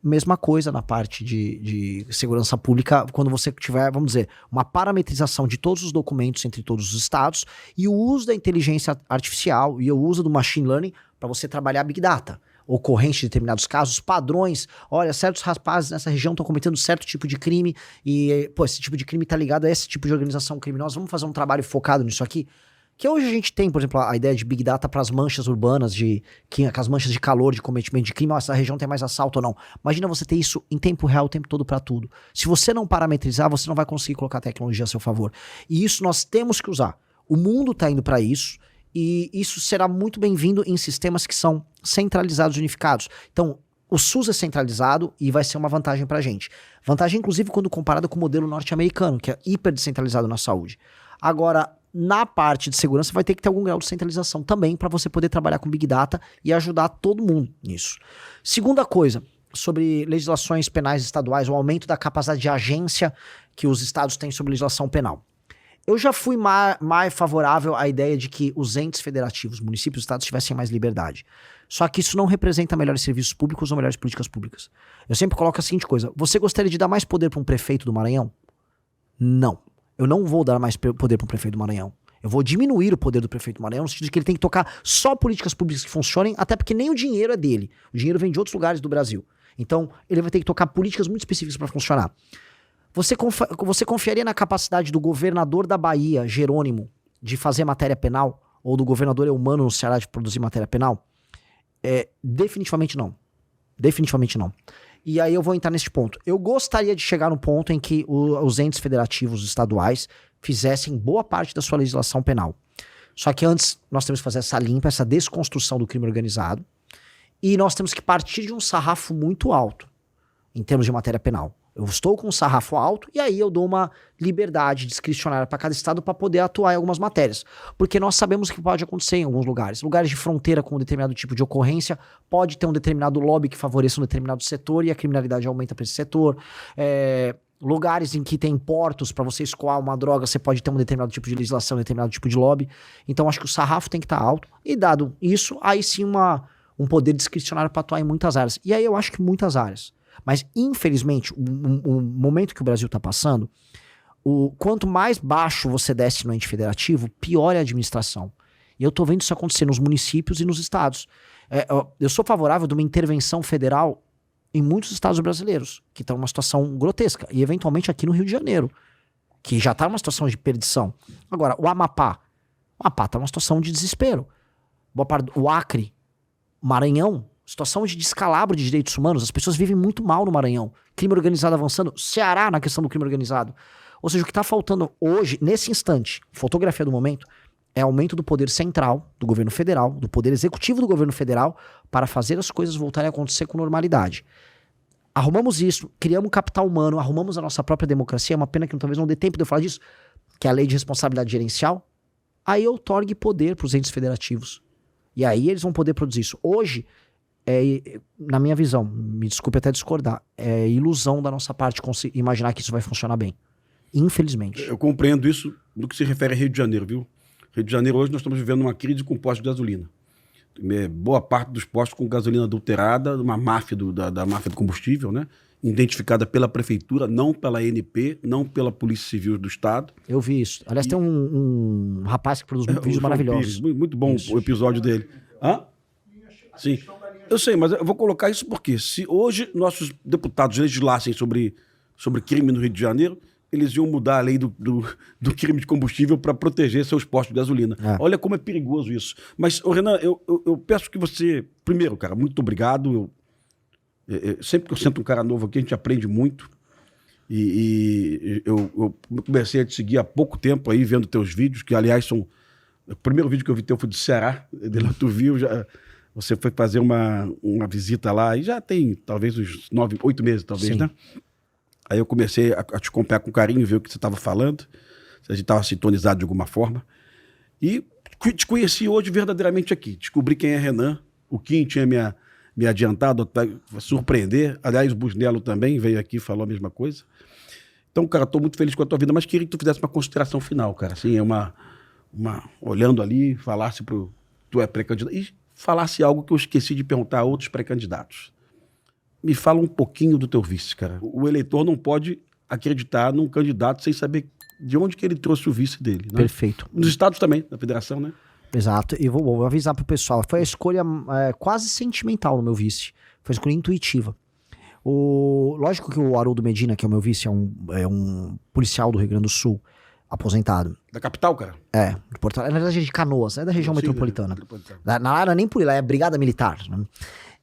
Mesma coisa na parte de segurança pública, quando você tiver, vamos dizer, uma parametrização de todos os documentos entre todos os estados e o uso da inteligência artificial e o uso do machine learning para você trabalhar Big Data. Ocorrente de determinados casos, padrões, olha, certos rapazes nessa região estão cometendo certo tipo de crime e, pô, esse tipo de crime tá ligado a esse tipo de organização criminosa, vamos fazer um trabalho focado nisso aqui. Que hoje a gente tem, por exemplo, a ideia de Big Data para as manchas urbanas, as manchas de calor, de cometimento de crime, essa região tem mais assalto ou não. Imagina você ter isso em tempo real o tempo todo para tudo. Se você não parametrizar, você não vai conseguir colocar a tecnologia a seu favor. E isso nós temos que usar. O mundo está indo para isso e isso será muito bem-vindo em sistemas que são centralizados e unificados. Então, o SUS é centralizado e vai ser uma vantagem para a gente. Vantagem, inclusive, quando comparado com o modelo norte-americano, que é hiper descentralizado na saúde. Agora, na parte de segurança vai ter que ter algum grau de centralização também para você poder trabalhar com Big Data e ajudar todo mundo nisso. Segunda coisa, sobre legislações penais estaduais, o aumento da capacidade de agência que os estados têm sobre legislação penal. Eu já fui mais favorável à ideia de que os entes federativos, municípios e estados tivessem mais liberdade. Só que isso não representa melhores serviços públicos ou melhores políticas públicas. Eu sempre coloco a seguinte coisa, você gostaria de dar mais poder para um prefeito do Maranhão? Não. Eu não vou dar mais poder para o prefeito do Maranhão. Eu vou diminuir o poder do prefeito do Maranhão, no sentido de que ele tem que tocar só políticas públicas que funcionem, até porque nem o dinheiro é dele. O dinheiro vem de outros lugares do Brasil. Então, ele vai ter que tocar políticas muito específicas para funcionar. Você confiaria na capacidade do governador da Bahia, Jerônimo, de fazer matéria penal? Ou do governador Eumano no Ceará de produzir matéria penal? Definitivamente não. Definitivamente não. E aí eu vou entrar nesse ponto. Eu gostaria de chegar no ponto em que os entes federativos estaduais fizessem boa parte da sua legislação penal. Só que antes nós temos que fazer essa limpa, essa desconstrução do crime organizado. E nós temos que partir de um sarrafo muito alto em termos de matéria penal. Eu estou com um sarrafo alto e aí eu dou uma liberdade discricionária para cada estado para poder atuar em algumas matérias. Porque nós sabemos que pode acontecer em alguns lugares. Lugares de fronteira com um determinado tipo de ocorrência, pode ter um determinado lobby que favoreça um determinado setor e a criminalidade aumenta para esse setor. Lugares em que tem portos para você escoar uma droga, você pode ter um determinado tipo de legislação, um determinado tipo de lobby. Então acho que o sarrafo tem que estar alto. E dado isso, aí sim um poder discricionário para atuar em muitas áreas. E aí eu acho que muitas áreas. Mas, infelizmente, o momento que o Brasil está passando, quanto mais baixo você desce no ente federativo, pior é a administração. E eu estou vendo isso acontecer nos municípios e nos estados. Eu sou favorável de uma intervenção federal em muitos estados brasileiros, que estão numa situação grotesca. E, eventualmente, aqui no Rio de Janeiro, que já está numa situação de perdição. Agora, o Amapá está numa situação de desespero. O Acre, Maranhão, situação de descalabro de direitos humanos, as pessoas vivem muito mal no Maranhão. Crime organizado avançando, Ceará na questão do crime organizado. Ou seja, o que está faltando hoje, nesse instante, fotografia do momento, é aumento do poder central do governo federal, do poder executivo do governo federal, para fazer as coisas voltarem a acontecer com normalidade. Arrumamos isso, criamos um capital humano, arrumamos a nossa própria democracia, é uma pena que talvez não dê tempo de eu falar disso, que é a lei de responsabilidade gerencial, aí eu outorgue poder para os entes federativos. E aí eles vão poder produzir isso. Hoje, na minha visão, me desculpe até discordar, é ilusão da nossa parte imaginar que isso vai funcionar bem. Infelizmente. Eu compreendo isso no que se refere a Rio de Janeiro, viu? Rio de Janeiro hoje nós estamos vivendo uma crise com postos de gasolina. Boa parte dos postos com gasolina adulterada, uma máfia da máfia do combustível, né? Identificada pela prefeitura, não pela ANP, não pela Polícia Civil do Estado. Eu vi isso. Aliás, tem um rapaz que produz vídeos maravilhosos. Muito bom isso. O episódio dele. Hã? Sim. Eu sei, mas eu vou colocar isso porque se hoje nossos deputados legislassem sobre crime no Rio de Janeiro, eles iam mudar a lei do crime de combustível para proteger seus postos de gasolina. Olha como é perigoso isso. Mas, Renan, eu peço que você... Primeiro, cara, muito obrigado. Sempre que eu sento um cara novo aqui, a gente aprende muito. E eu comecei a te seguir há pouco tempo aí, vendo teus vídeos, que, aliás, são... O primeiro vídeo que eu vi teu foi do Ceará. De lá tu viu, você foi fazer uma visita lá, e já tem talvez uns 8 meses, talvez, sim, né? Aí eu comecei a te acompanhar com carinho, ver o que você estava falando, se a gente estava sintonizado de alguma forma. E te conheci hoje verdadeiramente aqui. Descobri quem é Renan, o Kim tinha me adiantado, surpreender. Aliás, o Busnello também veio aqui e falou a mesma coisa. Então, cara, estou muito feliz com a tua vida, mas queria que tu fizesse uma consideração final, cara. Assim, olhando ali, falasse pro... Tu é pré-candidato. E falasse algo que eu esqueci de perguntar a outros pré-candidatos. Me fala um pouquinho do teu vice, cara. O eleitor não pode acreditar num candidato sem saber de onde que ele trouxe o vice dele. Né? Perfeito. Nos estados também, na federação, né? Exato. E vou avisar pro pessoal. Foi a escolha quase sentimental no meu vice. Foi a escolha intuitiva. Lógico que o Haroldo Medina, que é o meu vice, é um policial do Rio Grande do Sul, aposentado. Da capital, cara? De Porto Alegre. Na verdade, é de Canoas, é da região metropolitana. Né? Na área nem por ele, é Brigada Militar. Né?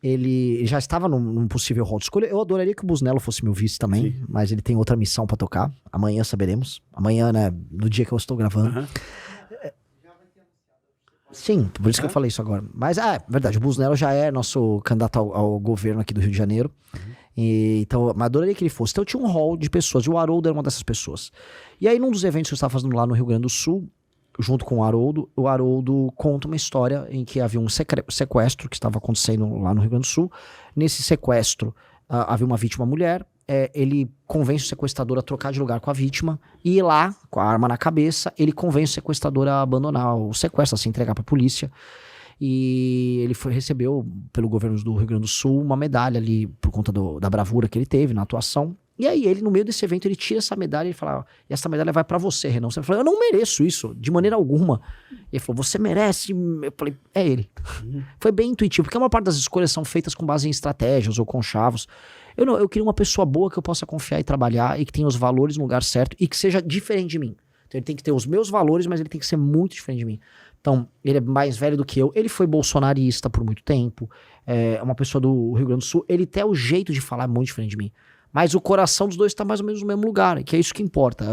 Ele já estava num possível rol de escolha. Eu adoraria que o Busnello fosse meu vice também, mas ele tem outra missão pra tocar. Amanhã saberemos. Amanhã, né, no dia que eu estou gravando. Uhum. Sim, por isso que eu falei isso agora. Mas, verdade, o Busnello já é nosso candidato ao governo aqui do Rio de Janeiro. Então, mas adoraria que ele fosse. Então, eu tinha um hall de pessoas, e o Haroldo era uma dessas pessoas. E aí, num dos eventos que eu estava fazendo lá no Rio Grande do Sul, junto com o Haroldo conta uma história em que havia um sequestro que estava acontecendo lá no Rio Grande do Sul. Nesse sequestro, havia uma vítima mulher. Ele convence o sequestrador a trocar de lugar com a vítima e ir lá, com a arma na cabeça, ele convence o sequestrador a abandonar o sequestro, a se entregar para a polícia. E ele recebeu, pelo governo do Rio Grande do Sul, uma medalha ali, por conta da bravura que ele teve na atuação. E aí, ele, no meio desse evento, ele tira essa medalha e ele fala: essa medalha vai pra você, Renan. Você falou: eu não mereço isso, de maneira alguma. Ele falou: você merece. Eu falei: é ele. Foi bem intuitivo, porque a maior parte das escolhas são feitas com base em estratégias ou conchavos. Eu queria uma pessoa boa que eu possa confiar e trabalhar e que tenha os valores no lugar certo e que seja diferente de mim. Então ele tem que ter os meus valores, mas ele tem que ser muito diferente de mim. Então, ele é mais velho do que eu. Ele foi bolsonarista por muito tempo. É uma pessoa do Rio Grande do Sul. Ele tem o jeito de falar muito diferente de mim. Mas o coração dos dois está mais ou menos no mesmo lugar, que é isso que importa.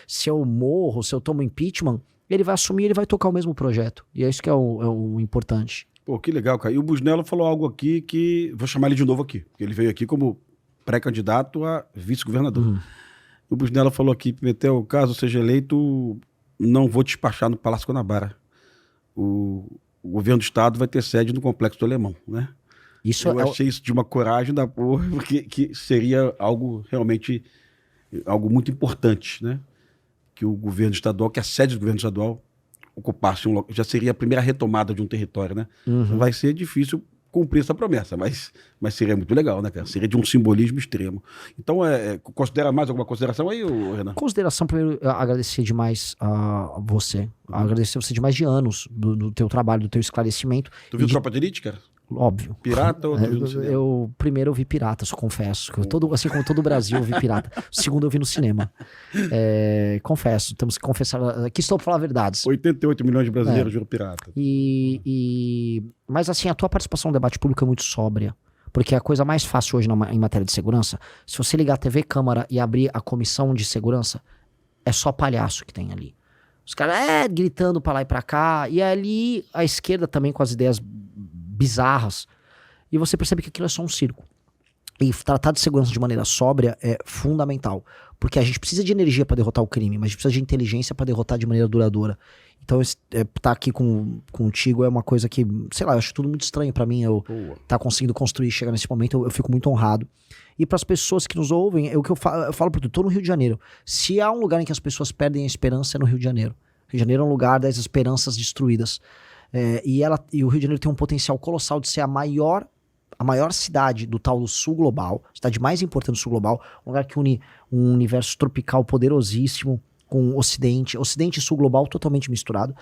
Se eu morro, se eu tomo impeachment, ele vai assumir, ele vai tocar o mesmo projeto. E é isso que é o importante. Pô, que legal, cara. E o Busnello falou algo aqui que... Vou chamar ele de novo aqui, porque ele veio aqui como pré-candidato a vice-governador. O Busnello falou aqui: Pimentel, caso seja eleito, não vou despachar no Palácio Guanabara. O governo do estado vai ter sede no Complexo do Alemão, né? Eu achei isso de uma coragem da porra, porque que seria algo realmente, algo muito importante, né? Que o governo estadual, que a sede do governo estadual ocupasse um local, já seria a primeira retomada de um território, né? Vai ser difícil cumprir essa promessa, mas seria muito legal, né, cara? Seria de um simbolismo extremo. Então, considera mais alguma consideração aí, Renan? Consideração, primeiro, agradecer demais a você. Agradecer você demais de anos do teu trabalho, do teu esclarecimento. Tu viu Tropa de Elite, cara? Óbvio. Pirata ou tu viu no cinema? Primeiro eu vi Piratas, confesso. Assim como todo o Brasil, eu vi Pirata. O segundo eu vi no cinema. Confesso, temos que confessar. Aqui estou para falar verdades. 88 milhões de brasileiros viram Pirata. Mas assim, a tua participação no debate público é muito sóbria. Porque a coisa mais fácil hoje em matéria de segurança, se você ligar a TV Câmara e abrir a comissão de segurança, é só palhaço que tem ali. Os caras gritando pra lá e pra cá. E ali a esquerda também com as ideias bizarras. E você percebe que aquilo é só um circo. E tratar de segurança de maneira sóbria é fundamental. Porque a gente precisa de energia pra derrotar o crime, mas a gente precisa de inteligência pra derrotar de maneira duradoura. Então, tá aqui contigo é uma coisa que, sei lá, eu acho tudo muito estranho pra mim. Eu tá conseguindo construir, chegar nesse momento, eu fico muito honrado. E pras pessoas que nos ouvem, o que eu falo pra tu, tô no Rio de Janeiro. Se há um lugar em que as pessoas perdem a esperança, é no Rio de Janeiro. Rio de Janeiro é um lugar das esperanças destruídas. E o Rio de Janeiro tem um potencial colossal de ser a maior cidade do tal do sul global, a cidade mais importante do sul global, um lugar que une um universo tropical poderosíssimo com o Ocidente e sul global totalmente misturado.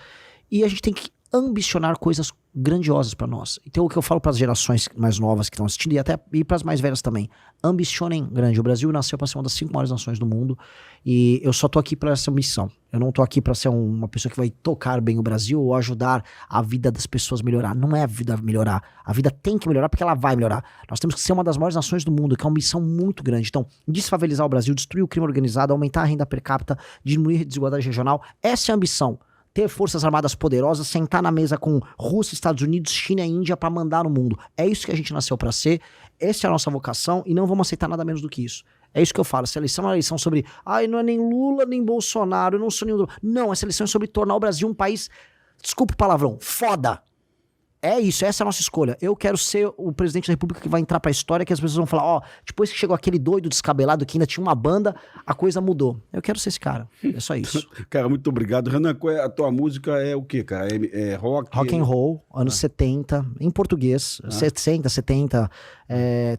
E a gente tem que ambicionar coisas grandiosas para nós. Então o que eu falo para as gerações mais novas que estão assistindo e para as mais velhas também, ambicionem grande. O Brasil nasceu para ser uma das 5 maiores nações do mundo e eu só tô aqui para essa missão. Eu não tô aqui para ser uma pessoa que vai tocar bem o Brasil ou ajudar a vida das pessoas a melhorar. Não é a vida melhorar. A vida tem que melhorar porque ela vai melhorar. Nós temos que ser uma das maiores nações do mundo, que é uma missão muito grande. Então, desfavelizar o Brasil, destruir o crime organizado, aumentar a renda per capita, diminuir a desigualdade regional. Essa é a ambição. Ter forças armadas poderosas, sentar na mesa com Rússia, Estados Unidos, China e Índia para mandar no mundo. É isso que a gente nasceu para ser, essa é a nossa vocação e não vamos aceitar nada menos do que isso. É isso que eu falo, essa eleição é uma eleição sobre não é nem Lula, nem Bolsonaro, eu não sou nenhum... Não, essa eleição é sobre tornar o Brasil um país, desculpa o palavrão, foda. É isso, essa é a nossa escolha. Eu quero ser o presidente da República que vai entrar pra história, que as pessoas vão falar, ó, depois que chegou aquele doido descabelado que ainda tinha uma banda, a coisa mudou. Eu quero ser esse cara. É só isso. Cara, muito obrigado. Renan, a tua música é o quê, cara? É rock? Rock and roll, anos 70, em português, 60, 70,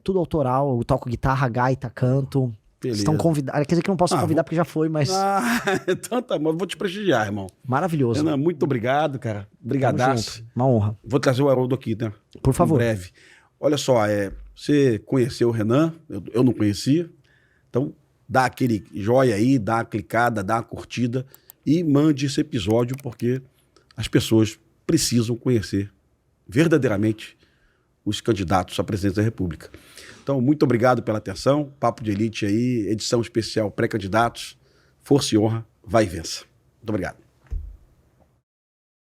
tudo autoral, eu toco guitarra, gaita, canto. Beleza. Estão convidados. Quer dizer que eu não posso convidar porque já foi, mas. Então tá bom, vou te prestigiar, irmão. Maravilhoso. Renan, muito obrigado, cara. Tamo Brigadaço. junto. Uma honra. Vou trazer o Haroldo aqui, né? Por favor. Em breve. Olha só, você conheceu o Renan, eu não conhecia. Então, dá aquele joia aí, dá uma clicada, dá uma curtida e mande esse episódio, porque as pessoas precisam conhecer verdadeiramente os candidatos à presidência da República. Então, muito obrigado pela atenção. Papo de Elite aí, edição especial pré-candidatos. Força e honra, vai e vença. Muito obrigado.